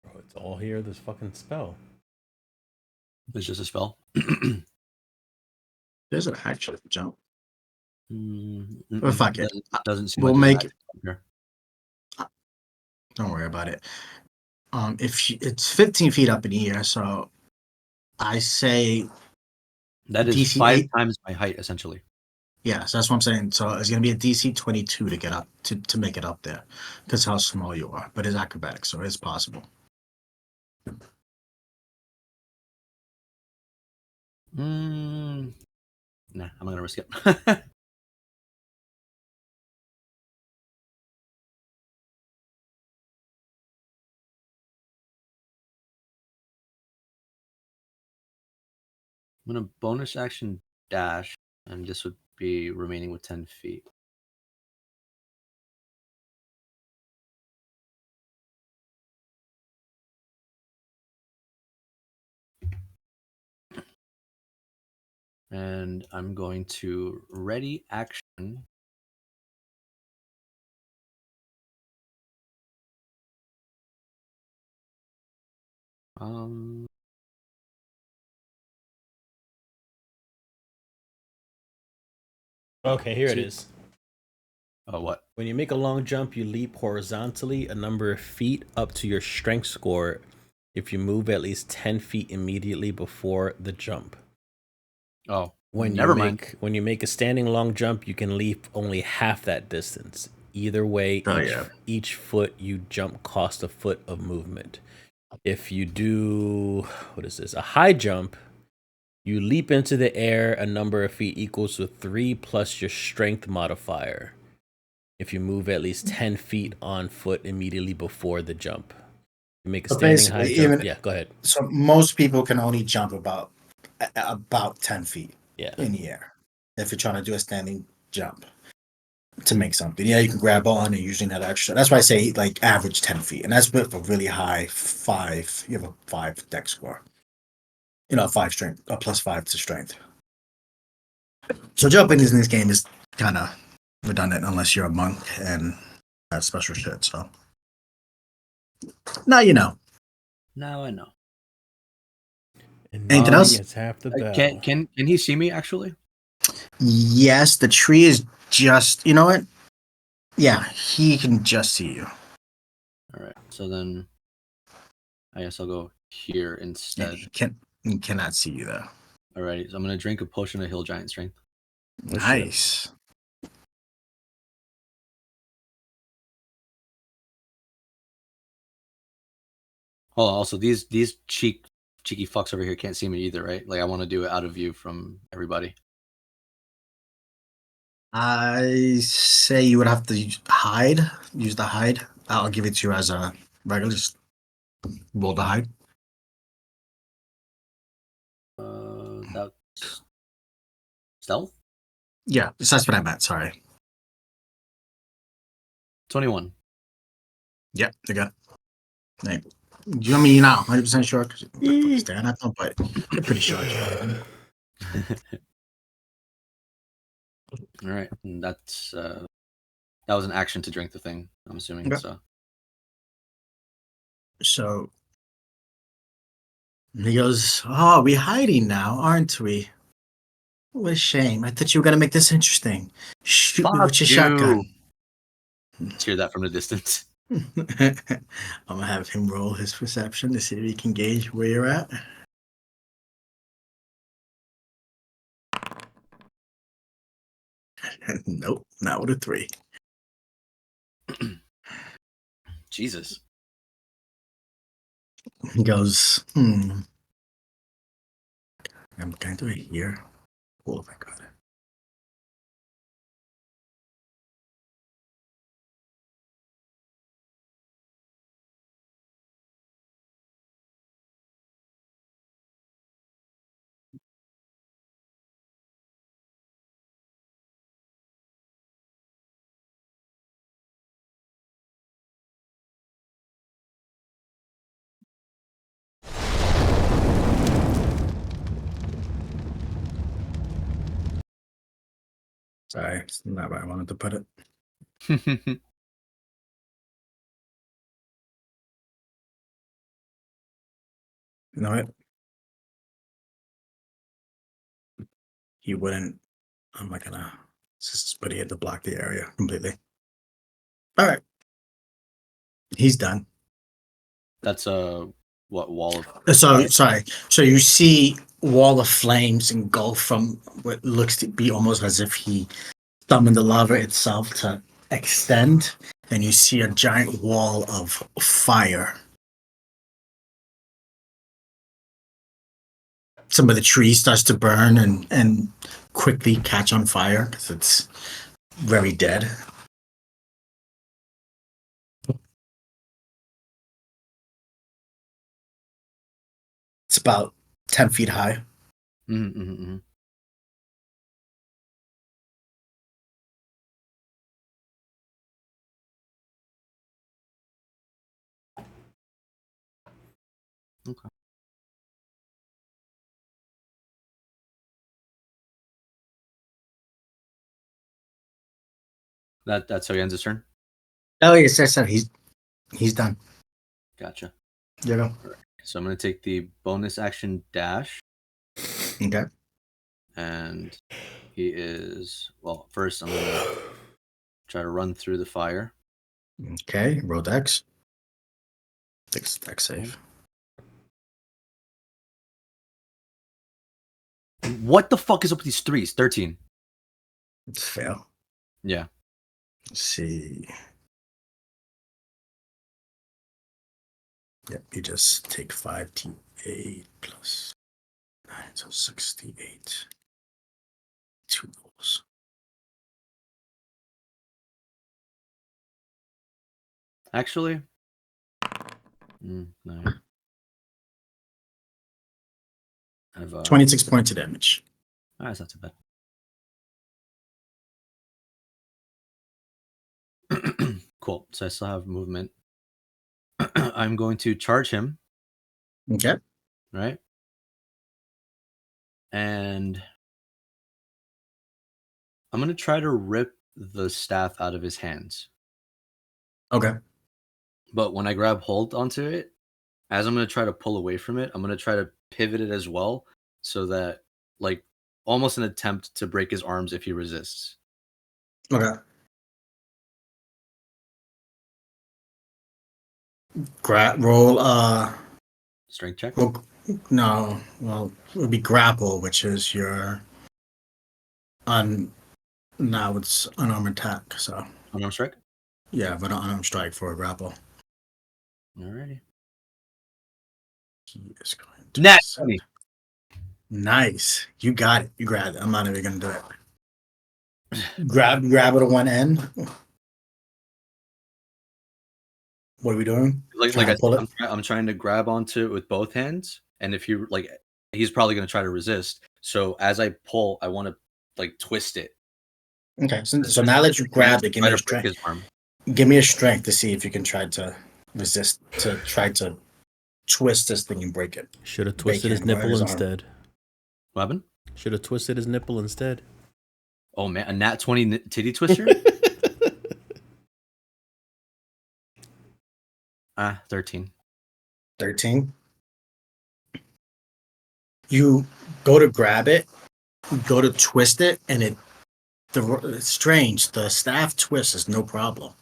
Bro, it's all here. This fucking spell. It's just a spell. There's an action for jump. Mm-mm. Well, fuck it. Doesn't seem We'll like there's an make. action here. Don't worry about it. It's 15 feet up in the air, so I say That is DC 5 8. times my height, essentially. Yeah, so that's what I'm saying. So it's gonna be a DC 22 to get up to make it up there, because how small you are. But it's acrobatics, so it's possible. Nah, I'm not gonna risk it. I'm gonna bonus action dash, and this would be remaining with 10 feet. And I'm going to ready action. Okay, here it See- is. Oh, what? When you make a long jump, you leap horizontally a number of feet up to your strength score if you move at least 10 feet immediately before the jump. Oh, When never you mind. make when you make a standing long jump, you can leap only half that distance. Either way, Oh, yeah. each foot you jump costs a foot of movement. If you do a high jump, you leap into the air a number of feet equals to 3 plus your strength modifier. If you move at least 10 feet on foot immediately before the jump. You make a But standing high basically, jump. even- Yeah, go ahead. So most people can only jump about 10 feet Yeah. in the air if you're trying to do a standing jump to make something. Yeah, you can grab on and using that extra. That's why I say like average 10 feet, and that's with a really high 5. You have a 5 dex score. 5 strength, a +5 to strength. So jumping in this game is kind of redundant unless you're a monk and have special shit. So now you know. Now I know. And Anything now else? he gets half the bell. Can he see me actually? Yes, the tree is just. You know what? Yeah, he can just see you. All right. So then, I guess I'll go here And instead. he can. He cannot see you though. Alrighty, so I'm gonna drink a potion of Hill Giant Strength. Oh, shit. Nice. Oh, also these cheeky fucks over here can't see me either, right? Like I want to do it out of view from everybody. I say you would have to hide. Use the hide. I'll give it to you as a regular. Just roll the hide. That's stealth. Yeah, that's what I meant. Sorry. 21. Yeah, you got it. Right. You know, I mean, you're not 100% sure because you're staring at them, but you're pretty sure. All right, and that's that was an action to drink the thing. I'm assuming. Okay. So So he goes, "Oh, we're hiding now, aren't we? What a shame. I thought you were gonna make this interesting. Shoot me Fuck with your you. shotgun." Let's hear that from the distance. I'm gonna have him roll his perception to see if he can gauge where you're at. Nope, not with a 3. Jesus. He goes, I'm gonna do it here. Oh my god. Sorry, it's not where I wanted to put it. You know what? He wouldn't. I'm not gonna just put it to block the area completely. All right. He's done. That's a what wall of? So sorry. So you see wall of flames engulf from what looks to be almost as if he summoned the lava itself to extend, and you see a giant wall of fire. Some of the tree starts to burn and quickly catch on fire because it's very dead. It's about 10 feet high. Mm-hmm. Okay. That's how he ends his turn. Oh yes, yes, sir. He's done. Gotcha. You go. So I'm gonna take the bonus action dash, Okay. and he is first I'm gonna try to run through the fire. Okay. Roll dex. Dex save. What the fuck is up with these threes? 13. It's fail. Yeah. Let's see. Yep, you just take 5d8 plus 9, so 68. 2 rolls. Actually, no. I have 26 points of damage. That's not too bad. Cool. So I still have movement. I'm going to charge him, Okay. right? And I'm going to try to rip the staff out of his hands. Okay. But when I grab hold onto it, as I'm going to try to pull away from it, I'm going to try to pivot it as well so that, like, almost an attempt to break his arms if he resists. Okay. Roll Strength check? No, well, it would be grapple, which is your now it's unarmed attack. So Unarmed strike. yeah, but an unarmed strike for a grapple. Alrighty. He is going to Nat set- 20. Nice, you got it. You grabbed it. I'm not even gonna do it. Grab it at one end. What are we doing? Like Trying I to pull said, it. I'm trying to grab onto it with both hands, and if you like, he's probably gonna try to resist. So as I pull, I want to like twist it. Okay, so now that you grabbed it, give Try me a to break strength. his arm. Give me a strength to see if you can try to resist, to try to twist this thing and break it. Should have twisted his Bacon, nipple his arm. instead. What happened? Should have twisted his nipple instead. Oh man, a nat 20 titty twister. 13. 13. You go to grab it, go to twist it, and it's strange. The staff twist is no problem,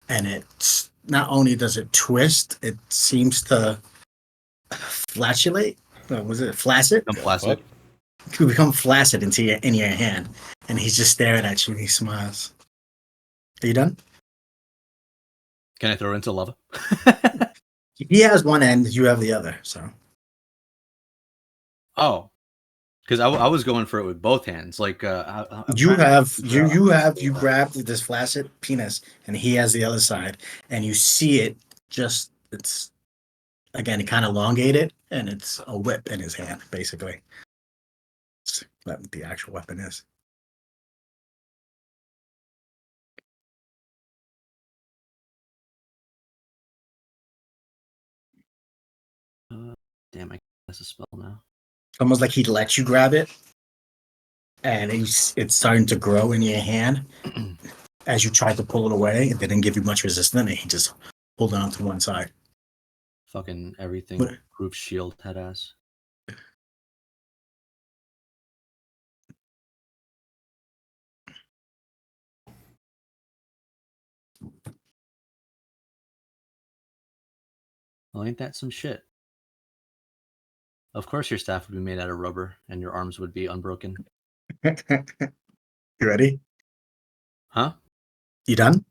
and it's not only does it twist, it seems to flatulate. Was it flaccid? I'm flaccid. You become flaccid in your hand, and he's just staring at you. And he smiles. Are you done? Can I throw it into lava? He has one end, you have the other. So Oh, because I was going for it with both hands. Like you grabbed this flaccid penis, and he has the other side, and you see it. It's again, it kind of elongated, and it's a whip in his hand, basically. That's what the actual weapon is. Damn, I that's a spell now. Almost like he let you grab it, and it's starting to grow in your hand as you tried to pull it away. It didn't give you much resistance, and he just pulled it onto one side. Fucking everything. What? Proof shield head ass. Well, ain't that some shit? Of course, your staff would be made out of rubber, and your arms would be unbroken. You ready? Huh? You done?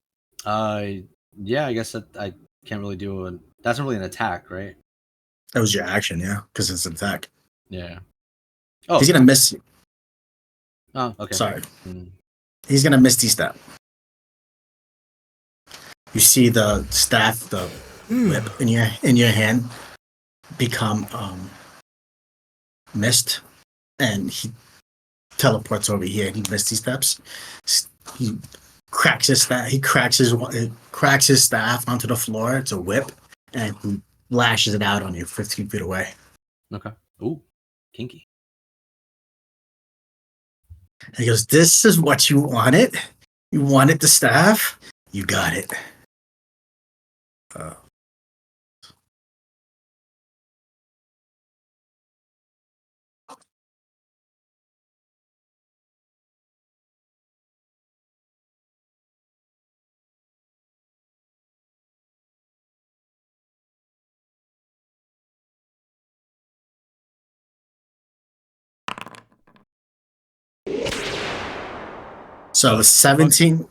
Yeah. I guess that I can't really do a. That's not really an attack, right? That was your action, yeah, because it's an attack. Yeah. Oh, He's gonna miss you. oh, okay. Sorry. Mm. He's gonna misty step. You see the staff, the whip in your hand become mist, and he teleports over here. And he misty steps. He cracks his staff. He cracks his staff onto the floor. It's a whip, and he lashes it out on you 15 feet away. Okay. Ooh, kinky. And he goes, "This is what you wanted. You wanted the staff. You got it." So the 17,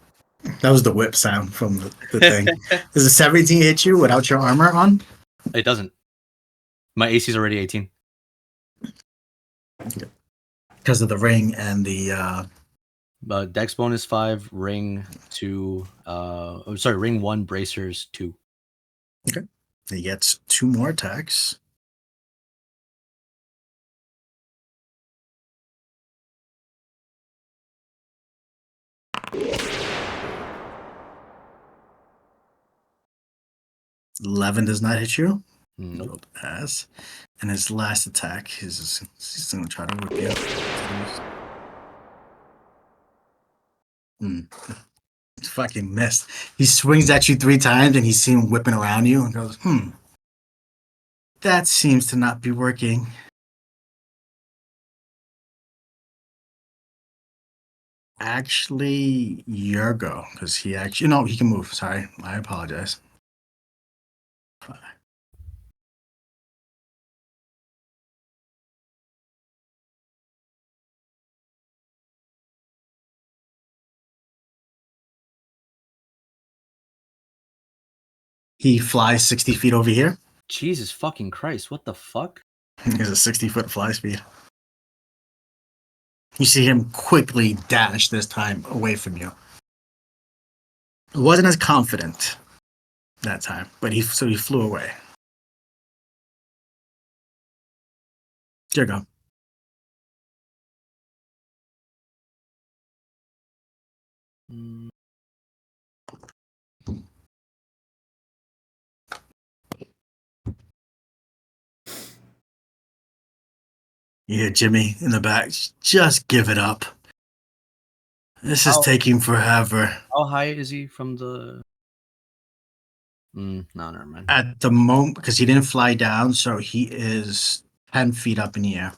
that was the whip sound from the thing. Does the 17 hit you without your armor on? It doesn't. My AC is already 18. Because of the ring and the Dex bonus 5, ring 2. Ring 1, bracers 2. he gets 2 more attacks. $11 does not hit you. Nope. Ass. And his last attack, he's going to try to whip you. It's fucking missed. He swings at you 3 times, and he's seen him whipping around you, and goes, that seems to not be working. Actually, your go, because he actually, no, he can move. Sorry, I apologize. He flies 60 feet over here. Jesus fucking Christ! What the fuck? There's a 60-foot fly speed. You see him quickly dash this time away from you. Wasn't as confident that time, but he flew away. Here you go. Mm, You hear Jimmy in the back. Just give it up. This is taking forever. How high is he from the? No, never mind. At the moment, because he didn't fly down, so he is 10 feet up in the air.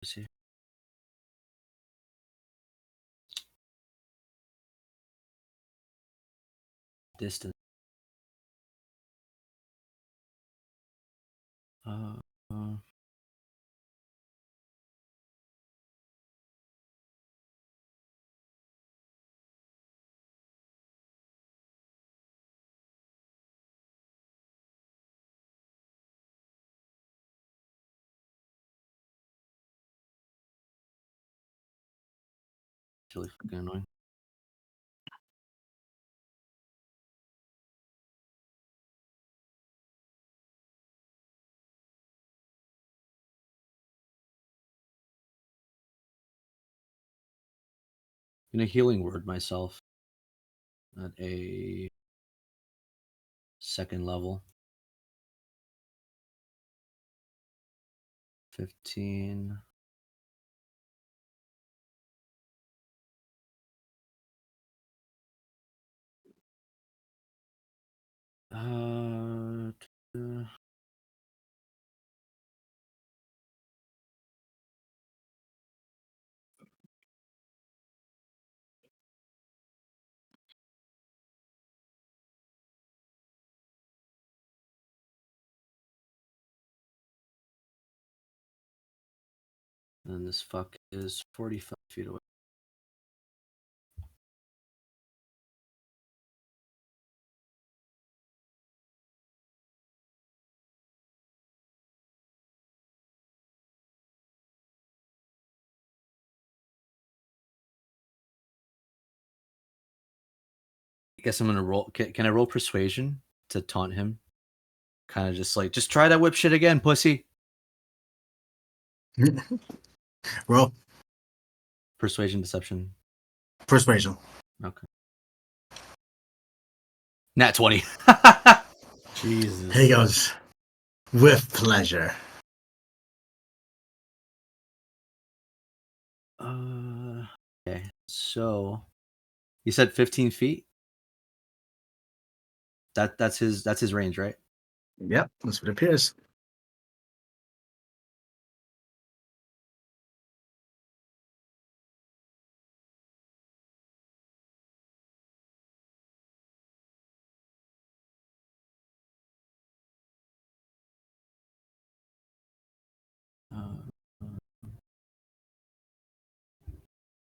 Is he? Distance. Uh, really fucking annoying. In a healing word myself at a second level. 15. And this fuck is 45 feet away. I guess I'm gonna roll. Can I roll persuasion to taunt him? Kind of just like, just try that whip shit again, pussy. Roll Persuasion, deception. persuasion. Okay. Nat 20. Jesus. He goes, with pleasure. Okay. So, you said 15 feet. That's his range, right? Yep, that's what it appears.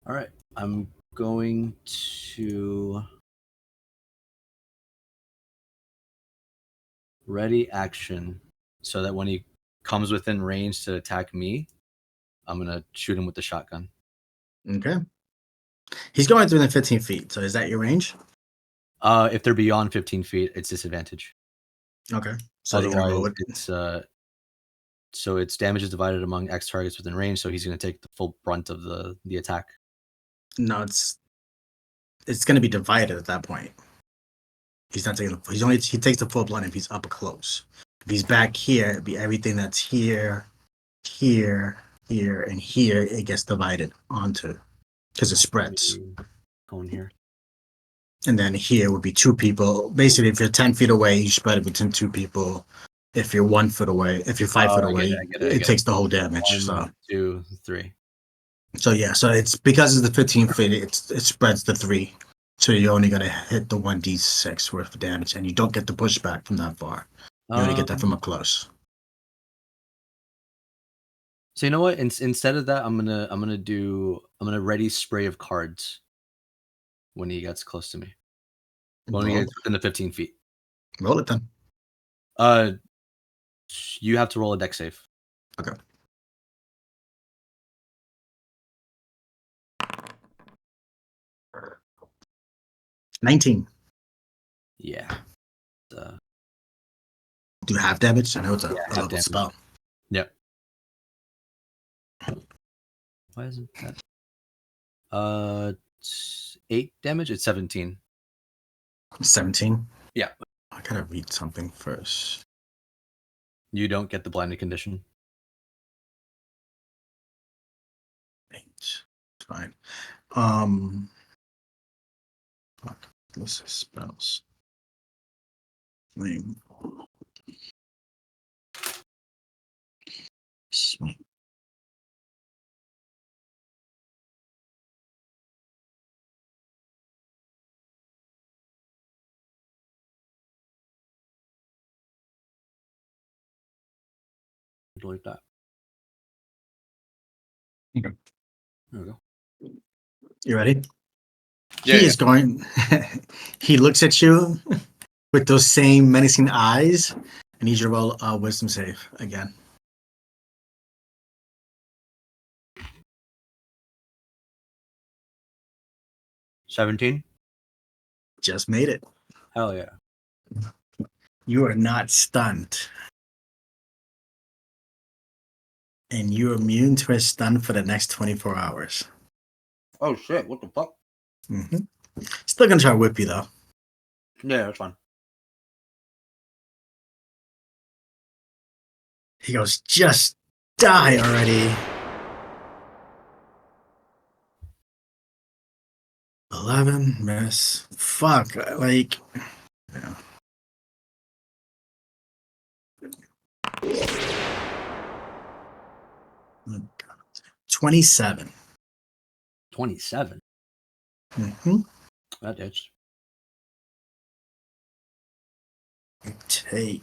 All right. I'm going to ready action so that when he comes within range to attack me, I'm gonna shoot him with the shotgun. Okay. He's going through the 15 feet, so is that your range? If they're beyond 15 feet, it's disadvantage. Okay. So you're gonna roll Otherwise, it. its damage is divided among X targets within range, so he's gonna take the full brunt of the attack. No, it's gonna be divided at that point. He's not taking he takes the full blunt if he's up close. If he's back here, it'd be everything that's here, here, here, and here, it gets divided onto because it spreads. Going here. And then here would be two people. Basically, if you're 10 feet away, you spread it between two people. If you're 1 foot away, if you're 5 foot away, it takes the whole damage. 1, 2, 3. So yeah, so it's because it's the 15 feet, it spreads the 3. So you're only gonna hit the 1d6 worth of damage, and you don't get the pushback from that far. You only get that from up close. So you know what? Instead of that, I'm gonna ready spray of cards when he gets close to me. When he Roll, gets within the 15 feet. roll it then. You have to roll a deck save. Okay. $19. Yeah. Do you have damage? I know it's a half level damage. spell. Yep. Why isn't that? 8 damage. It's 17. 17? Yeah. I gotta read something first. You don't get the blinded condition. 8. It's fine. Fuck. This is spells. Flame. Sweet. Like that. Okay. There we go. You ready? Yeah, He is going. He looks at you with those same menacing eyes. I need you to roll a wisdom save again. $17. Just made it. Hell yeah. You are not stunned. And you're immune to his stun for the next 24 hours. Oh shit! What the fuck? Mm-hmm. Still gonna try to whip you though. Yeah, that's fine. He goes, just die already. 11, miss. Fuck. Like, yeah. Oh, God. 27. 27. Mm-hmm. That is. Take.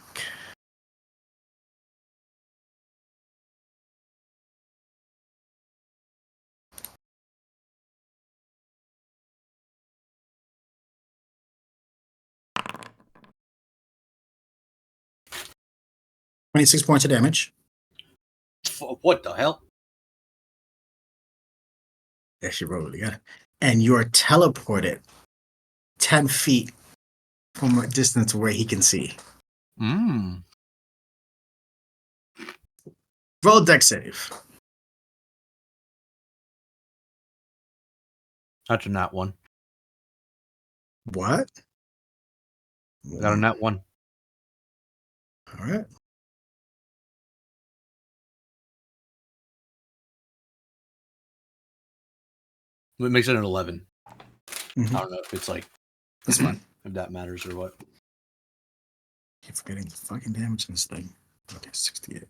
$26 points of damage. What the hell? Actually, roll it again. And you are teleported 10 feet from a distance where he can see. Roll deck save. That's a nat 1. What? Got a nat 1. All right. It makes it an 11. Mhm. I don't know if it's like That's fine. if that matters or what. Keep forgetting the fucking damage in this thing. Okay, 68.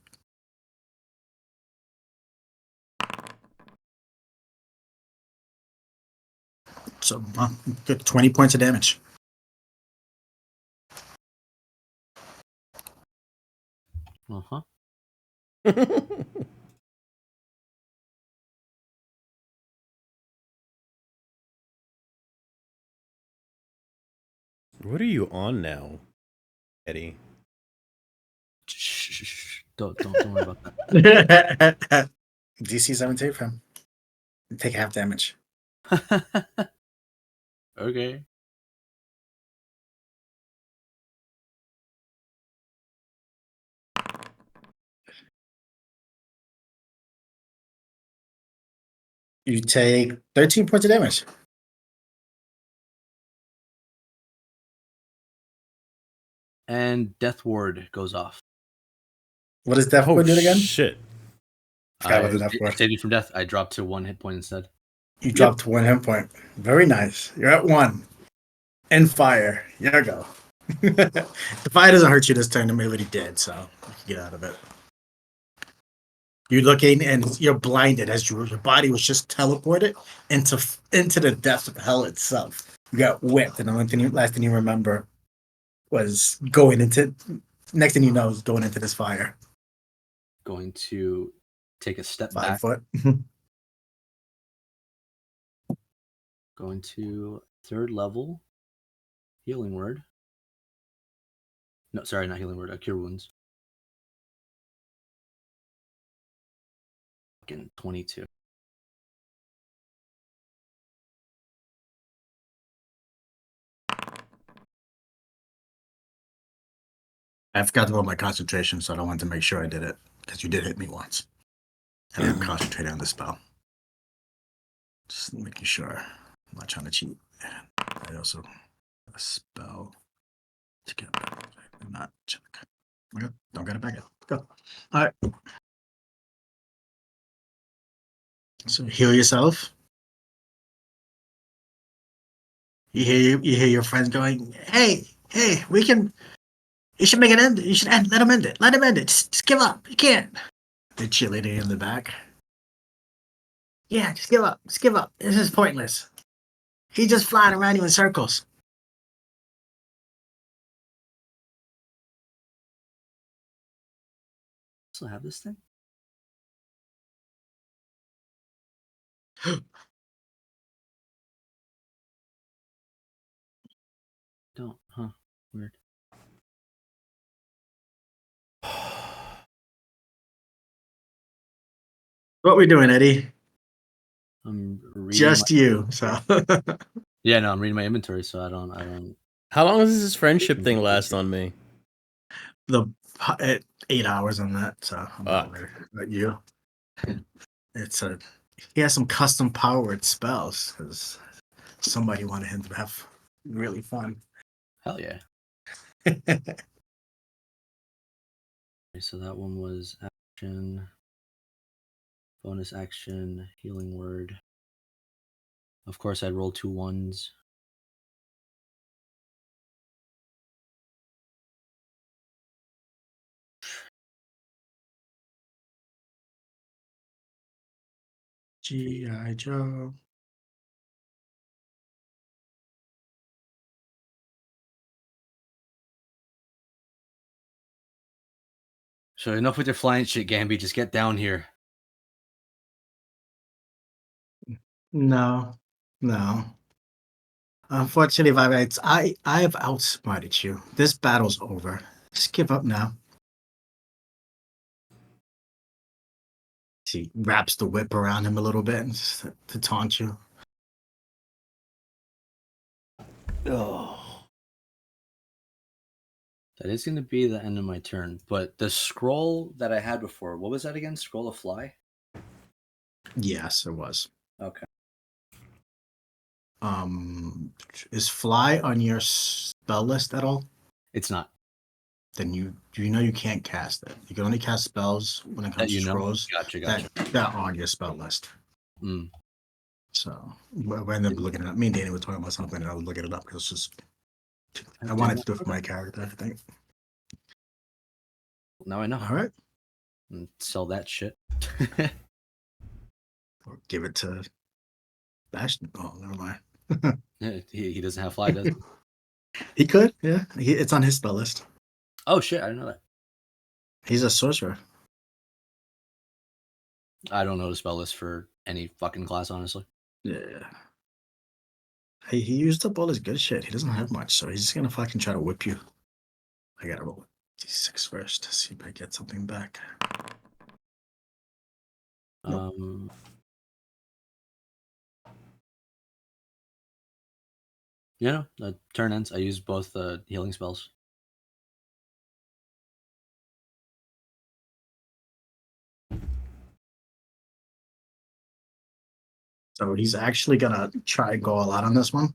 So, good. 20 points of damage. Uh-huh. What are you on now, Eddie? Shh. Don't worry about that. DC 17 for him. Take half damage. Okay. You take 13 points of damage. And Death Ward goes off. What does Death Oh Ward do again? shit! Forgot about the Death Ward. I saved you from death. I dropped to 1 hit point instead. You dropped 1 hit point. Very nice. You're at 1. And fire. Here we go. The fire doesn't hurt you this turn. It already did, so you can get out of it. You're looking and you're blinded as your body was just teleported into the depths of hell itself. You got whipped, and the last thing you remember was going into. Next thing you know is going into this fire. Going to take a step 5 back. foot. Going to 3rd level. Healing word. No, sorry, not healing word. Cure wounds. Fucking 22. I forgot to roll my concentration, so I don't want to make sure I did it because you did hit me once, and I'm concentrating on the spell. Just making sure I'm not trying to cheat. I also have a spell to get back. I'm not check. Okay, don't get it back up. Go. All right. So heal yourself. You hear your friends going, "Hey, you should make it end. You should end. Let him end it. Let him end it. Just give up. You can't." They're cheerleading in the back. Yeah, just give up. Just give up. This is pointless. He's just flying around you in circles. Still have this thing? Don't, huh? Weird. What we doing, Eddie? I'm reading. Just you. So Yeah, no, I'm reading my inventory, so I don't. How long does this friendship thing last on me? the 8 hours on that. So I'm not worried about you. It's he has some custom powered spells because somebody wanted him to have really fun. Hell yeah. Okay, so that one was action, bonus action, healing word. Of course, I'd roll 2 1s. G.I. Joe. So enough with your flying shit, Gamby. Just get down here. No. Unfortunately, I have outsmarted you. This battle's over. Just give up now. She wraps the whip around him a little bit to taunt you. Oh. That is going to be the end of my turn. But the scroll that I had before, what was that again? Scroll of Fly? Yes, it was. Okay. Is fly on your spell list at all? It's not. Then you know you can't cast it. You can only cast spells when it comes to scrolls Gotcha. that are on your spell list. Mm. So we ended up looking it up. Me and Danny were talking about something, and I was looking it up because it's just I wanted to do it for my character. I think. Now I know. All right. And sell that shit. Or give it to Bastion. Oh, never mind. he doesn't have fly, does he? He could, yeah. It's on his spell list. Oh shit, I didn't know that. He's a sorcerer. I don't know the spell list for any fucking class, honestly. Yeah. He used up all his good shit. He doesn't have much, so he's just gonna fucking try to whip you. I gotta roll D6 first to see if I get something back. Yeah, no, the turn ends. I used both the healing spells. So he's actually gonna try and go all out on this one.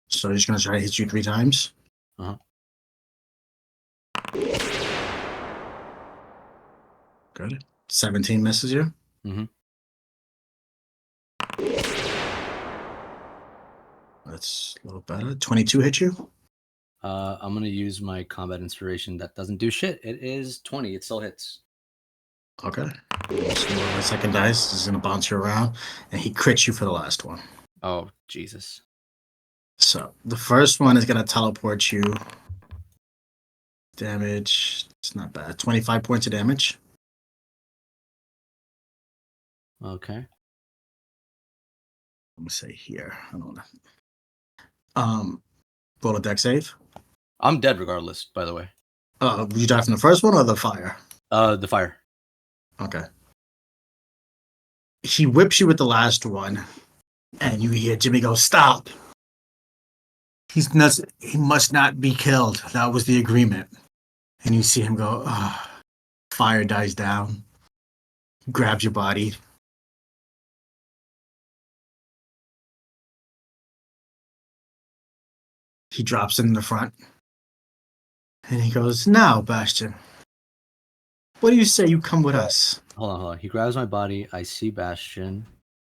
So he's gonna try to hit you 3 times. Uh-huh. Good. 17 misses you. Mm-hmm. That's a little better. 22 hit you. I'm gonna use my combat inspiration. That doesn't do shit. It is 20. It still hits. Okay. Just roll my second dice. This is gonna bounce you around, and he crits you for the last one. Oh, Jesus. So the first one is gonna teleport you. Damage. It's not bad. 25 points of damage. Okay. Let me say here. I don't know. Roll a deck save. I'm dead regardless, by the way. You die from the first one or the fire? The fire. Okay. He whips you with the last one, and you hear Jimmy go, "Stop! He's nuts. He must not be killed. That was the agreement." And you see him go, fire dies down, grabs your body. He drops it in the front. And he goes, "Now, Bastion, what do you say you come with us?" Hold on. He grabs my body. I see Bastion.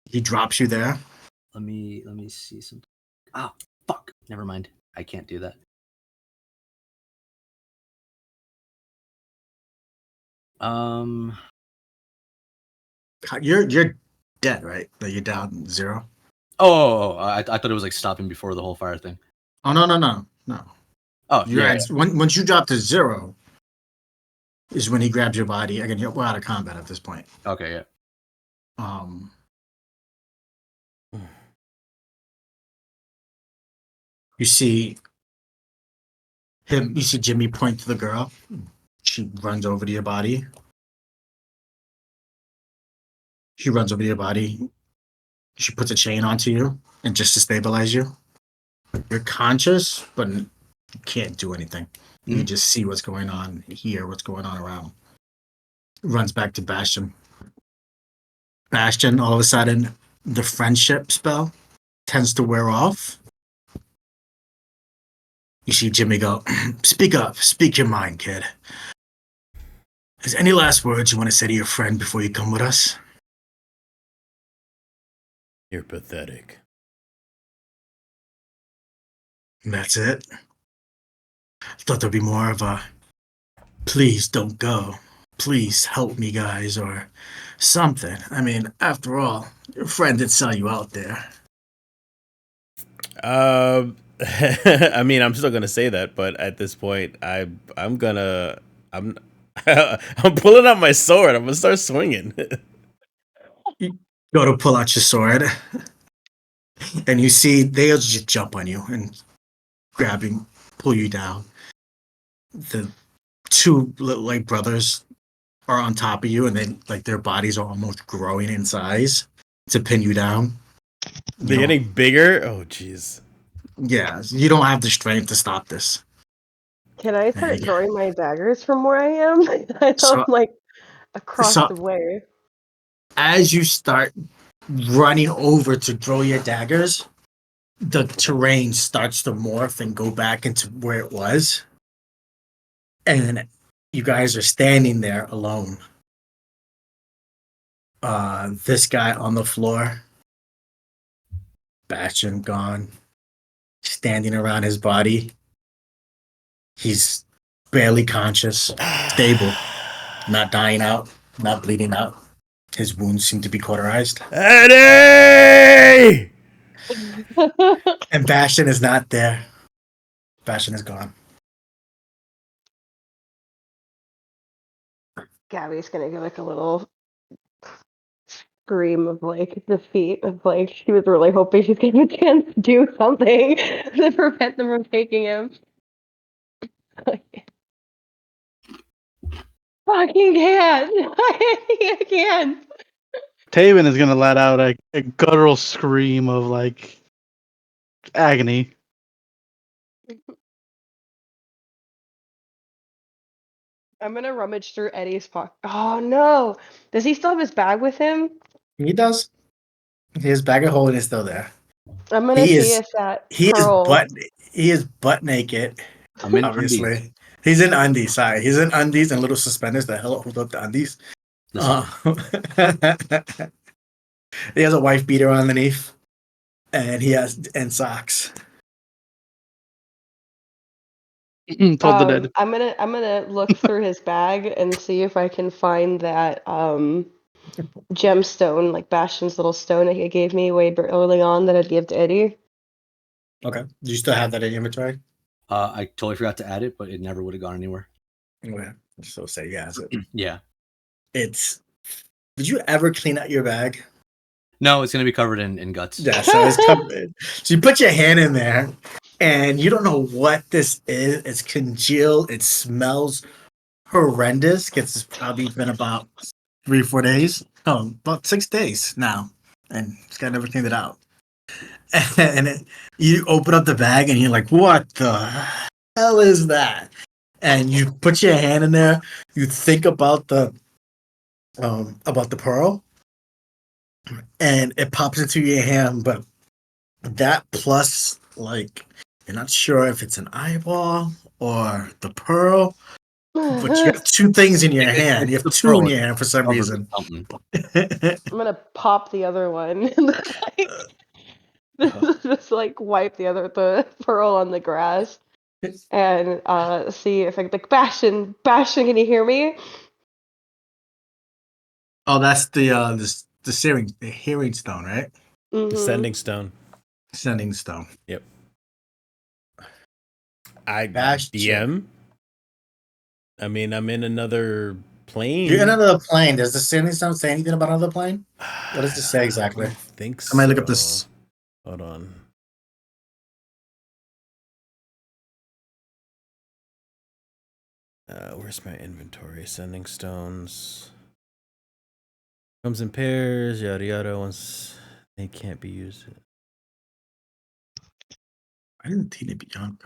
He drops you there. Let me see something. Ah, fuck. Never mind. I can't do that. You're dead, right? Like you're down 0. I thought it was like stopping before the whole fire thing. Oh no. Oh, You're yeah. Once you drop to 0 is when he grabs your body. Again, we're out of combat at this point. Okay, yeah. You see him. You see Jimmy point to the girl. She runs over to your body. She runs over to your body. She puts a chain onto you, and just to stabilize you. You're conscious, but you can't do anything. You can just see what's going on, hear what's going on around. Runs back to Bastion. Bastion, all of a sudden, the friendship spell tends to wear off. You see Jimmy go, "Speak up, speak your mind, kid. Is there any last words you want to say to your friend before you come with us?" You're pathetic. And that's it. I thought there'd be more of a, "Please don't go. Please help me, guys," or something. I mean, after all, your friend did sell you out there. I mean, I'm still gonna say that, but at this point, I'm I'm I'm pulling out my sword. I'm gonna start swinging. You go to pull out your sword, and you see they'll just jump on you and pull you down. The two like brothers are on top of you, and then like their bodies are almost growing in size to pin you down. They're getting bigger. Oh, jeez. Yeah, you don't have the strength to stop this. Can I start throwing my daggers from where I am? I know I'm like across So the way. as you start running over to throw your daggers, the terrain starts to morph and go back into where it was. And you guys are standing there alone. This guy on the floor, Bastion gone, standing around his body. He's barely conscious, stable, not dying out, not bleeding out. His wounds seem to be cauterized. Eddie! And Bastion is not there. Bastion is gone. Gabby's gonna give like a little scream of like defeat of like she was really hoping she's gonna have a chance to do something to prevent them from taking him. Fucking can't. I can't. Taven is gonna let out a guttural scream of like agony. I'm gonna rummage through Eddie's pocket. Oh no! Does he still have his bag with him? He does. His bag of holding is still there. I'm gonna see if that He pearl. is butt naked. I'm in Obviously, undies. he's in undies. Sorry, he's in undies and little suspenders that hold up the undies. Listen, He has a wife beater underneath, and socks. Told the dead. I'm gonna look through his bag and see if I can find that gemstone, like Bastion's little stone that he gave me way early on that I'd give to Eddie. Okay. Do you still have that in inventory? I totally forgot to add it, but it never would have gone anywhere. Okay. So say yes. Yeah. It's. Did you ever clean out your bag? No, it's gonna be covered in guts. Yeah. So it's covered. So you put your hand in there, and you don't know what this is. It's congealed. It smells horrendous. It's probably been about 3-4 days. No, about 6 days now, and it's got never cleaned it out. And you open up the bag, and you're like, "What the hell is that?" And you put your hand in there. You think about the pearl, and it pops into your hand. But that plus, like, you're not sure if it's an eyeball or the pearl. But you have two things in your hand. You have The two in pearl your hand for some covered reason. with something. I'm gonna pop the other one. Just like wipe the pearl on the grass and see if like Bastion, can you hear me? Oh, that's the hearing stone, right? Mhm. Descending stone. Sending stone. Yep. Bastion. I mean, I'm in another plane. You're in another plane. Does the sending stone say anything about another plane? What does it say exactly? I think so. Somebody look up this. Hold on. Where's my inventory? Sending stones. Comes in pairs, yada yada. Once they can't be used. I didn't think it'd be on.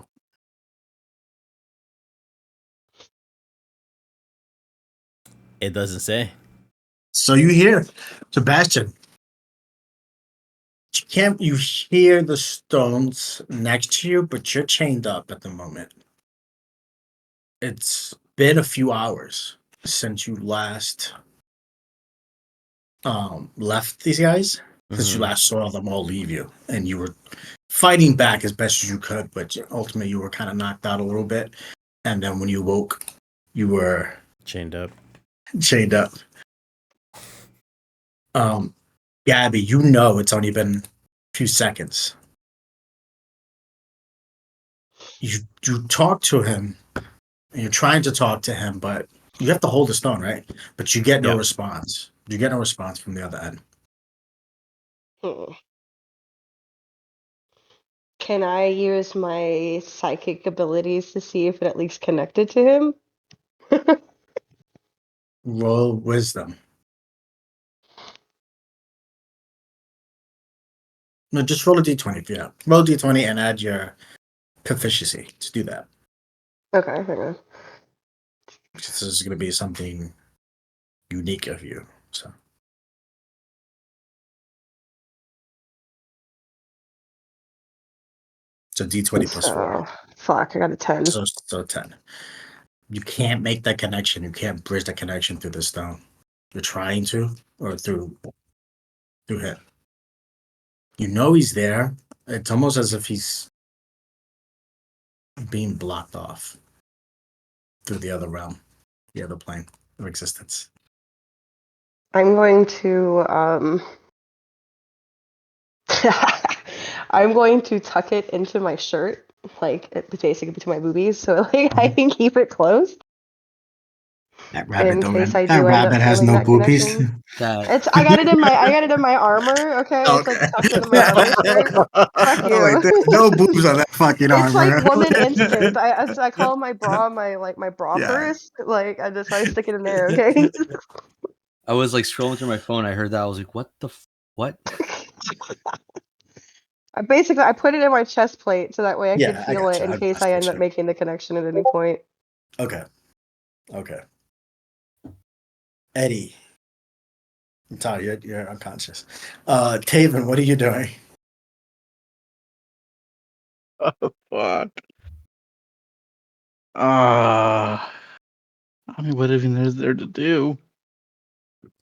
It doesn't say. So you hear, Sebastian. You hear the stones next to you, but you're chained up at the moment. It's been a few hours since you last left these guys. Since you last saw them all leave you, and you were fighting back as best as you could, but ultimately you were kind of knocked out a little bit. And then when you woke, you were chained up. Gabby, you know it's only been a few seconds. You talk to him, and you're trying to talk to him, but you have to hold the stone, right? But you get no response. You get no response from the other end. Can I use my psychic abilities to see if it at least connected to him? Roll wisdom. No, just roll a d20 yeah. Roll a d20 and add your proficiency to do that. Okay, hang on. This is going to be something unique of you. So d20 plus 4. Fuck, I got a 10. So 10. You can't make that connection. You can't bridge that connection through the stone. You're trying to, or through him. You know he's there. It's almost as if he's being blocked off through the other realm, the other plane of existence. I'm going to I'm going to tuck it into my shirt, like basically between my boobies, so like I can keep it closed. That rabbit, in case I that do end rabbit up has feeling no that boobies. connection. That I got it in my armor. Okay, it's like tucked into my undershirt. Fuck you. Oh, wait, there's no boobs on that fucking armor. It's like woman instinct. I call my bra my bra Yeah. purse. Like I stick it in there. Okay. I was like scrolling through my phone. I heard that. I was like, "What the what?" I put it in my chest plate so that way I Yeah, could I feel it gotcha. in I case I end up gotcha. making the connection at any point. Okay. Eddie. I'm tired. You're unconscious. Taven, what are you doing? Oh, fuck. I mean, what even is there to do?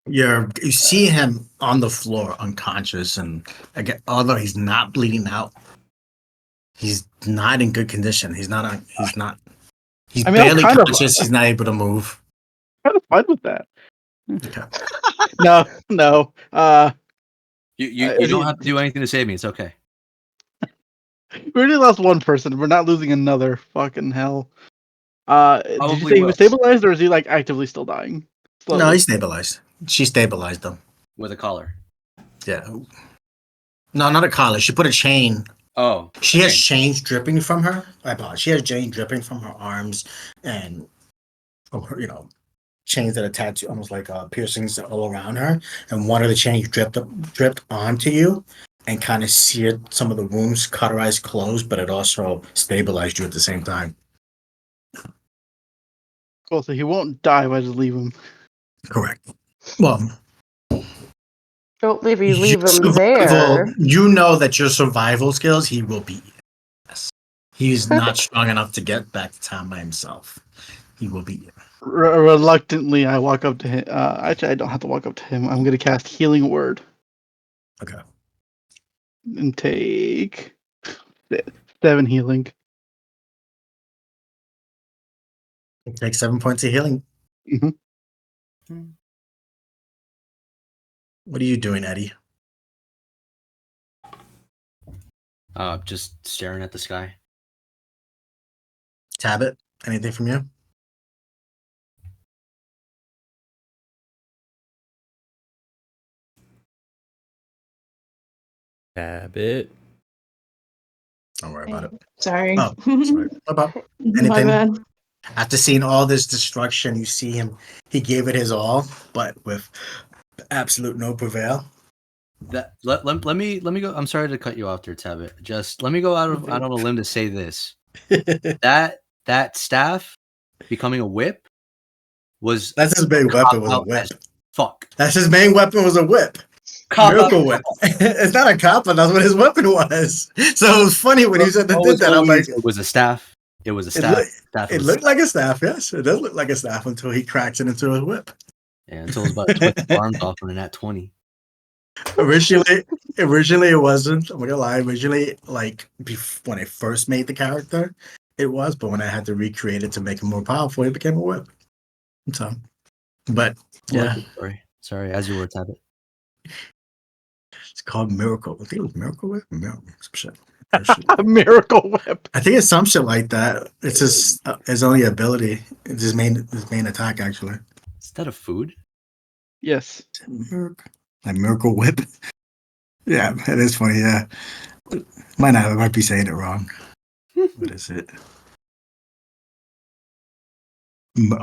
You see him on the floor, unconscious, and again, although he's not bleeding out, he's not in good condition. He's I'm barely kind of- conscious. He's not able to move. Kind of fine with that. Okay. No. You don't have to do anything to save me. It's okay. We already lost one person. We're not losing another. Fucking hell. Did you Probably say he was will. stabilized, or is he like actively still dying? No, Slowly. he stabilized. She stabilized him. With a collar. Yeah. No, not a collar. She put a chain. Oh. She has chain. chains dripping from her. I apologize. She has chain dripping from her arms and from her, chains that are tattooed, almost like piercings all around her. And one of the chains dripped onto you and kind of seared some of the wounds, cauterized closed, but it also stabilized you at the same time. Cool. So he won't die if I just leave him. Correct. Well, Don't leave your him survival, there. you know that your survival skills, he will be. Yes. He's not strong enough to get back to town by himself. He will be. Reluctantly, I walk up to him. Actually, I don't have to walk up to him. I'm gonna cast Healing Word Okay. and take 7 healing. Take 7 points of healing. Mhm. What are you doing, Eddie? Just staring at the sky. Tabit, anything from you? Habit. Don't worry about it. Sorry. Oh, sorry. What about My anything? bad. After seeing all this destruction, you see him. He gave it his all, but with absolute no prevail. That let me go. I'm sorry to cut you off there, Tabit. Just let me go out on a limb to say this. That staff becoming a whip was That's his main weapon was a out whip. as fuck. That's his main weapon was a whip. Cop Miracle out. whip. It's not a cop, but that's what his weapon was. So it was funny when you said they What did was that. I'm like, it was a staff. It was a staff. it looked like a staff. Yes, it does look like a staff until he cracks it into a whip. Yeah, until it was about to twist his arms off on a nat 20. Originally it wasn't. I'm not gonna lie. Originally, like when I first made the character, it was. But when I had to recreate it to make him more powerful, it became a whip. So, but yeah, Sorry, as you were, Tabit. it's called Miracle. I think it was Miracle Whip. Miracle, some shit. A miracle whip. I think it's some shit like that. It's his only ability. It's his main attack actually. Is that a food? Yes. Like Miracle Whip. Yeah, it is funny. Yeah, I might be saying it wrong. What is it?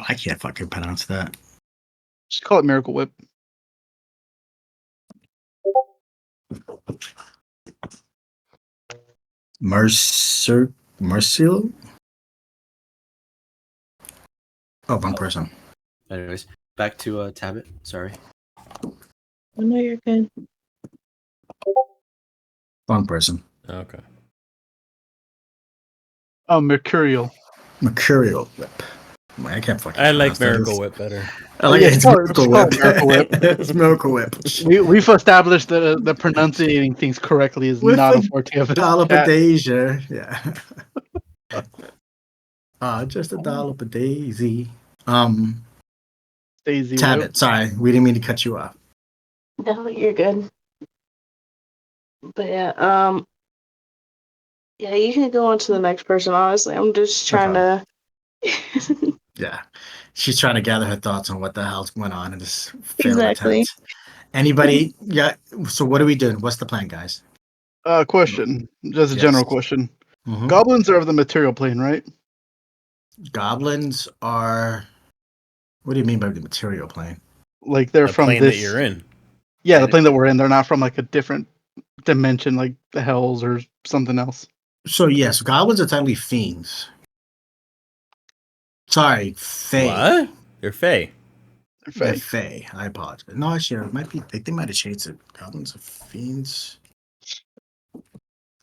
I can't fucking pronounce that. Just call it Miracle Whip. Mercil? Oh, one person. Anyways, back to Tabit. Sorry. Oh, no, you're good. One person. Okay. Oh, Mercurial. Mercurial Whip. I can't fucking I like pronounce that. Miracle Whip better. I like Yeah, it. It's call it- Miracle just call Whip. it Miracle Whip. It's Miracle Whip. We've established that the pronunciating things correctly is With not a a forte of this dollop of chat. Deja. Yeah. Just a dollop of Daisy. Daisy Tab Whip. it. Sorry, we didn't mean to cut you off. No, you're good. But yeah, you can go on to the next person. Honestly, I'm just No trying to. Yeah. She's trying to gather her thoughts on what the hell's going on in this failed Exactly. attempt. Anybody? Yeah. So what are we doing? What's the plan, guys? Question. Just a Yes. general question. Mhm. Goblins are of the material plane, right? Goblins are. What do you mean by the material plane? Like they're The from plane this. that you're in. Yeah, the plane that we're in. They're not from like a different dimension, like the hells or something else. So yes, goblins are technically fiends. Sorry, fae. What? You're Fae. They're Fae. fae. I apologize. No, actually, it might be. They might have changed it. Goblins are fiends.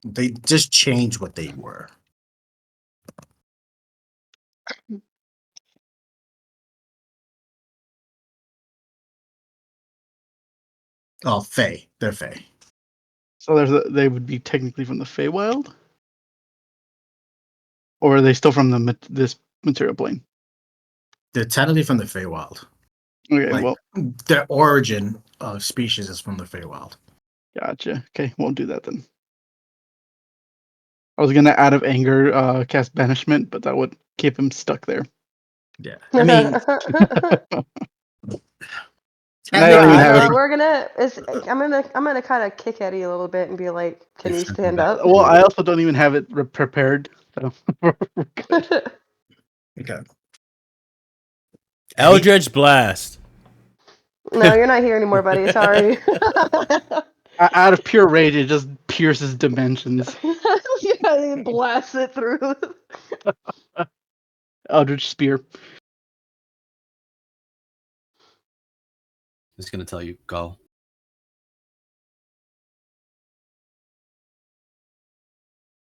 They just changed what they were. Oh, fae. They're fae. So they would be technically from the Feywild, or are they still from this material plane? They're technically from the Feywild. Okay, Like, well, the origin of species is from the Feywild. gotcha. Okay, won't do that then. I was gonna, out of anger, cast banishment, but that would keep him stuck there. Yeah. I mean, And I don't even have no, it. we're gonna. I'm gonna kind of kick Eddie a little bit and be like, "Can you stand up?" Well, I also don't even have it prepared. So we're good. okay. Eldritch Blast. No, you're not here anymore, buddy. Sorry. Out of pure rage, it just pierces dimensions. Yeah, you blast it through. Eldritch Spear. Just gonna tell you, go.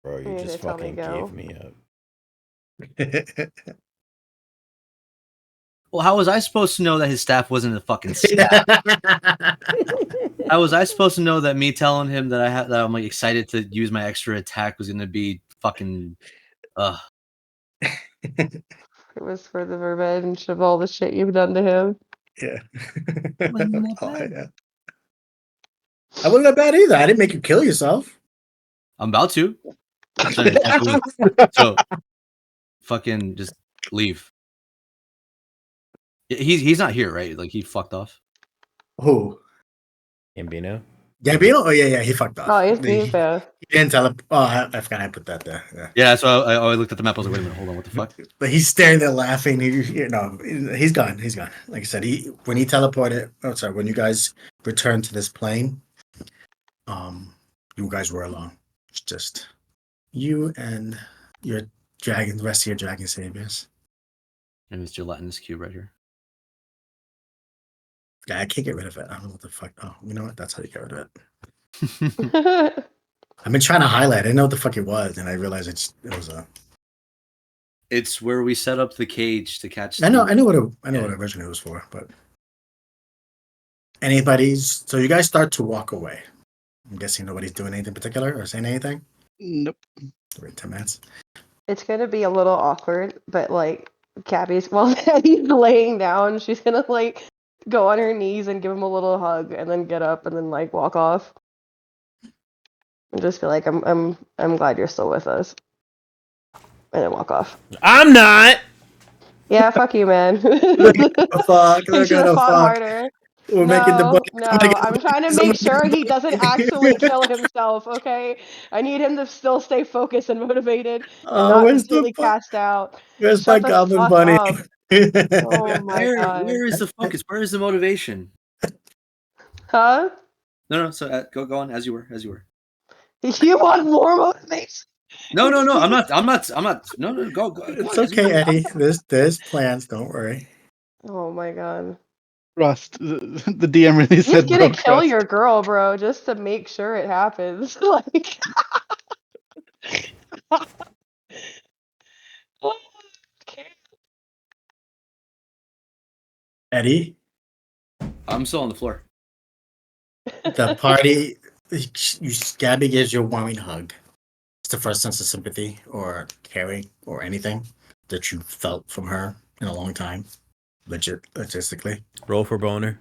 Bro, you You just should tell me fucking go. gave me up. Well, how was I supposed to know that his staff wasn't a fucking staff? How was I supposed to know that me telling him that I'm like excited to use my extra attack was gonna be fucking It was for the revenge of all the shit you've done to him. Yeah. Wasn't that Oh, bad. yeah. I wasn't that bad either. I didn't make you kill yourself. I'm about to. So fucking just leave. He's not here, right? Like he fucked off. Who? Gambino? Gambino? Oh, yeah, he fucked off. Oh, He he's bad. didn't tell him. Oh, I forgot I put that there. Yeah. Yeah, so I looked at the map. I was like, wait a minute, hold on, what the fuck? But he's staring there laughing. He's gone. He's gone. Like I said, when he teleported. Oh, sorry. When you guys returned to this plane, you guys were alone. It's just you and your dragon. The rest of your dragon saviors. And it's gelatinous cube right here. Yeah, I can't get rid of it. I don't know what the fuck. Oh, you know what? That's how you get rid of it. I've been trying to highlight. I didn't know what the fuck it was, and I realized it was a. It's where we set up the cage to catch. I know what it originally was for, but so you guys start to walk away. I'm guessing nobody's doing anything particular or saying anything. Nope. Wait 10 minutes. It's gonna be a little awkward, but like Gabby's while Eddie's laying down, she's gonna like go on her knees and give him a little hug, and then get up and then like walk off, and just be like, I'm glad you're still with us," and then walk off. I'm not! Yeah, fuck you, man. Fuck. You should have fought harder. We're making the No, book. no, I'm trying to make sure he doesn't actually kill himself, okay? I need him to still stay focused and motivated and not Where's completely cast out. Where's my Shut the goblin fuck bunny? up. Oh my god. Where is the focus? Where is the motivation? Huh? No. So go on as you were. You want more motivation? No. I'm not. No. Go. It's okay, Eddie. There's plans. Don't worry. Oh my god. Rust. The DM really He's said, gonna "Bro, kill trust." your girl, bro, just to make sure it happens. Like okay. Eddie, I'm still on the floor. the party. Gabby gives you a warming hug. It's the first sense of sympathy or caring or anything that you felt from her in a long time. Logistically. Roll for boner.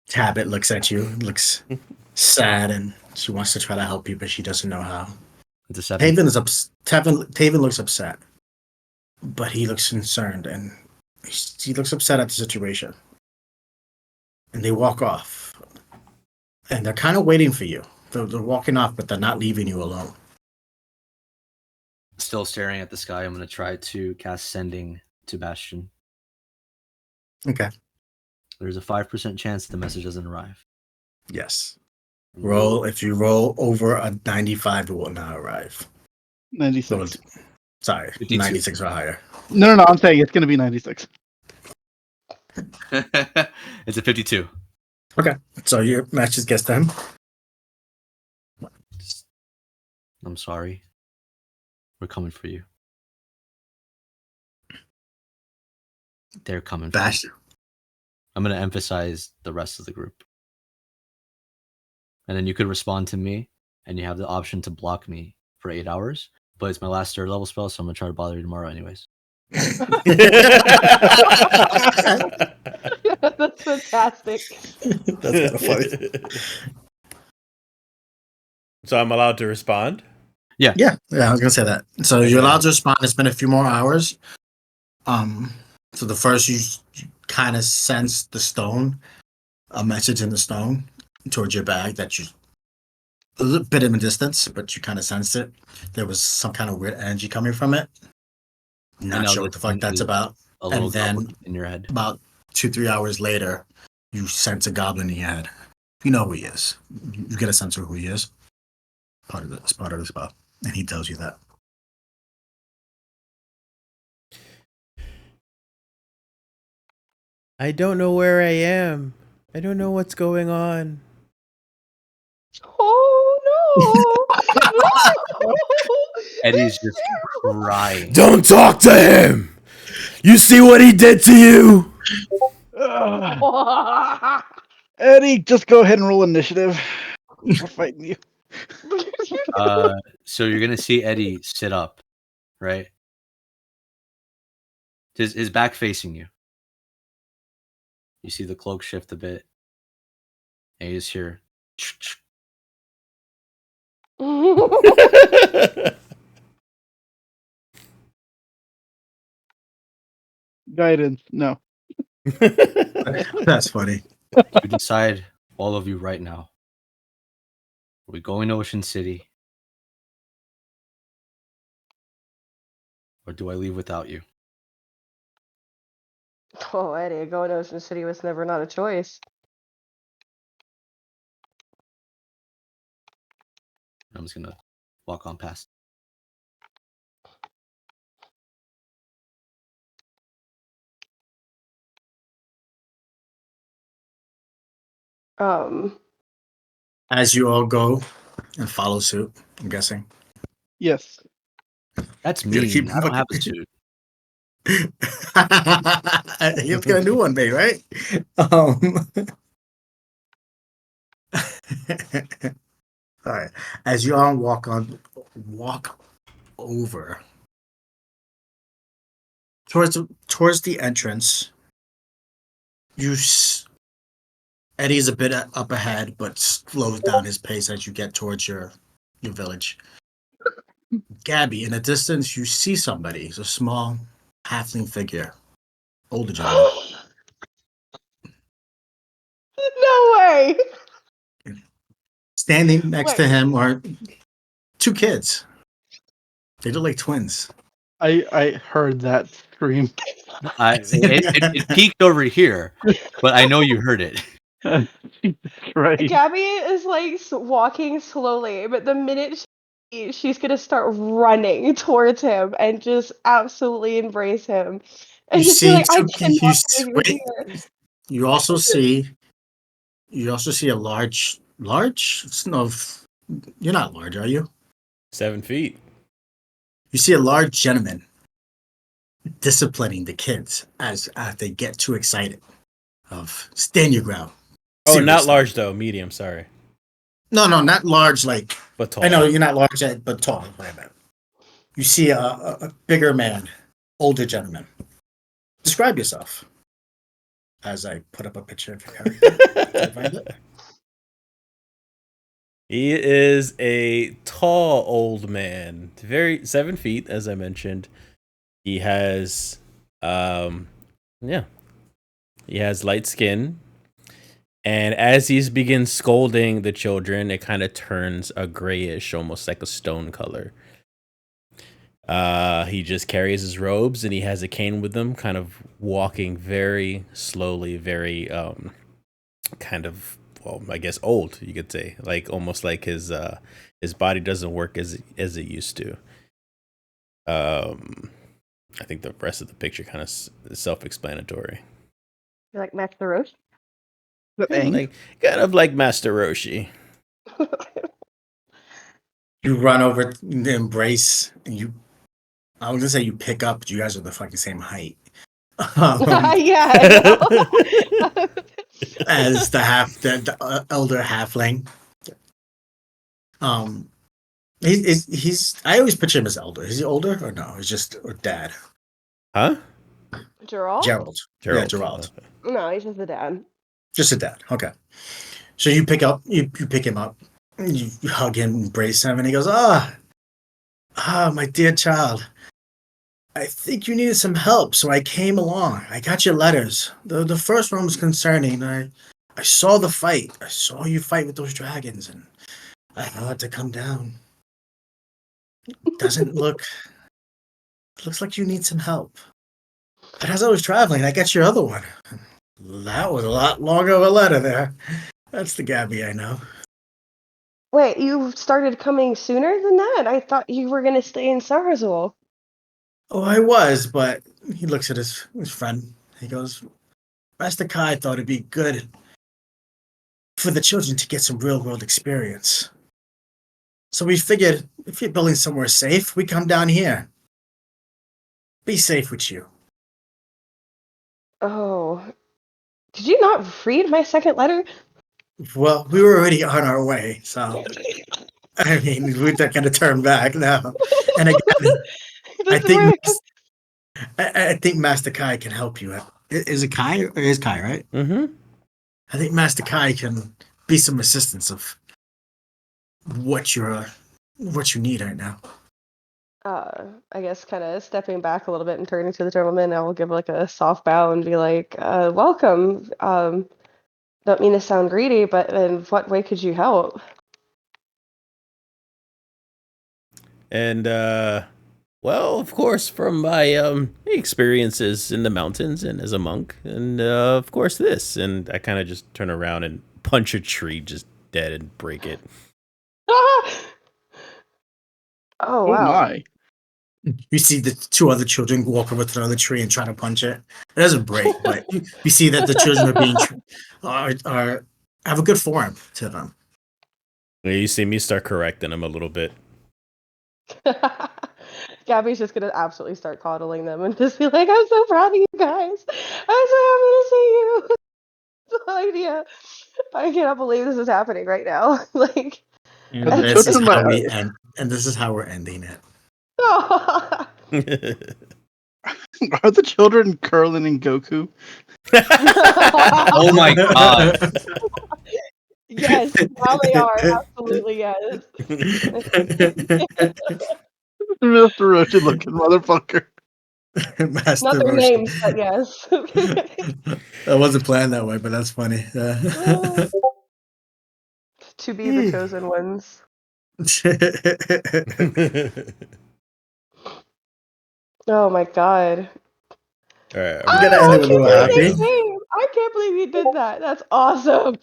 Tabit looks at you, looks sad, and she wants to try to help you, but she doesn't know how. It's a 7. Taven looks upset, but he looks concerned, and he looks upset at the situation. And they walk off, and they're kind of waiting for you. They're walking off, but they're not leaving you alone. Still staring at the sky. I'm gonna try to cast Sending to Bastion. Okay. There's a 5% chance the message doesn't arrive. Yes. If you roll over a 95, it will not arrive. 96. Sorry, 52. 96 or higher. No. I'm saying it's gonna be 96. It's a 52. Okay, so your match just gets them. I'm sorry. We're coming for you. They're coming for Bash. you. I'm going to emphasize the rest of the group. And then you could respond to me, and you have the option to block me for 8 hours. But it's my last 3rd level spell, so I'm going to try to bother you tomorrow anyways. That's fantastic. That's kind of funny. So I'm allowed to respond? Yeah. Yeah, I was gonna say that. So Okay. you're allowed to respond. It's been a few more hours. So the first you kind of sense the stone, a message in the stone towards your bag that you a little bit in the distance, but you kind of sensed it. There was some kind of weird energy coming from it. And Not now sure what this the fuck thing that's is about. a little And then goblin in your head. about 2-3 hours later, you sense a goblin in your head. You know who he is. You get a sense of who he is. Part of the spell, and he tells you that. I don't know where I am. I don't know what's going on. Oh no! Eddie's just crying. Don't talk to him! You see what he did to you? Eddie, just go ahead and roll initiative. We're fighting you. So you're gonna see Eddie sit up, right? His back facing you. You see the cloak shift a bit. And you just hear Guidance, no. That's funny. you decide, all of you right now. Are we going to Ocean City? Or do I leave without you? Oh, Eddie, going to Ocean City was never not a choice. I'm just gonna walk on past. As you all go and follow suit, I'm guessing. Yes. That's You gotta mean. keep I don't have a suit. You have to get a new one, babe, right? Um, all right. As you all walk over towards the entrance, Eddie's a bit up ahead, but slows down his pace as you get towards your village. Gabby, in the distance, you see somebody. It's a small halfling figure, older gentleman. No way! Standing next to Wait. him are two kids. They look like twins. I heard that scream. It peaked over here, but I know you heard it. Jesus Christ. Gabby is like walking slowly, but the minute she's gonna start running towards him and just absolutely embrace him, and You just be see like, "I two. cannot believe you're Wait. here." You also see a large. No, you're not large, are you? 7 feet. You see a large gentleman disciplining the kids as they get too excited. Of stand your ground. Oh, not Seriously. large though. Medium. Sorry, No, not large. Like but tall. I know you're not large, but tall. You see a bigger man, older gentleman. Describe yourself. As I put up a picture of your character. Can you find it? He is a tall old man, very 7 feet, as I mentioned. He has, yeah, he has light skin, and as he begins scolding the children, it kind of turns a grayish, almost like a stone color. He just carries his robes, and he has a cane with him, kind of walking very slowly, very kind of, well, I guess old, you could say, like almost like his body doesn't work as it used to. I think the rest of the picture kind of is self-explanatory. You're like Max the Roach. Kind of like Master Roshi. You run over the embrace, and I was gonna say you pick up, but you guys are the fucking same height. Yeah, I know. As the elder halfling. He's I always picture him as elder. Is he older or no? He's just or dad. Huh? Gerald? Gerald. Yeah, Gerald. No, he's just the dad. Just a dad. Okay. So you pick him up, you hug him, embrace him, and he goes, my dear child. I think you needed some help, so I came along. I got your letters. The first one was concerning. I saw the fight. I saw you fight with those dragons, and I had to come down. Doesn't look. Looks like you need some help. But as I was traveling, I got your other one. That was a lot longer of a letter there. That's the Gabby I know. Wait, you started coming sooner than that? I thought you were gonna stay in Sarazul. Oh, I was, but he looks at his friend. He goes, Master Kai thought it'd be good for the children to get some real world experience. So we figured if you're building somewhere safe, we come down here. Be safe with you. Oh. Did you not read my second letter? Well, we were already on our way, so I mean, we're not going to turn back now. And again, I think I think Master Kai can help you. Is it Kai or is Kai, right? Mm-hmm. I think Master Kai can be some assistance of what you need right now. I guess kind of stepping back a little bit and turning to the gentleman, I will give like a soft bow and be like, welcome. Don't mean to sound greedy, but in what way could you help? And well, of course, from my experiences in the mountains and as a monk, and of course this. And I kind of just turn around and punch a tree just dead and break it. Oh, Oh wow. my. You see the two other children walk over to the other tree and try to punch it. It doesn't break, but you see that the children are being are have a good form to them. You see me start correcting him a little bit. Gabby's just gonna absolutely start coddling them and just be like, I'm so proud of you guys. I'm so happy to see you. No idea. I cannot believe this is happening right now. Like, And Are the this is children how my- we end. And this is how we're ending it. oh, Are the children Curlin and Goku? Oh my god. yes, now they are. Absolutely, yes. Mr. Roshi looking motherfucker. Master Not their Roshi. names, but yes. That wasn't planned that way, but that's funny. To be the chosen ones. Oh my god. All right, We gotta end it with a little I happy. can't believe you did that. That's awesome.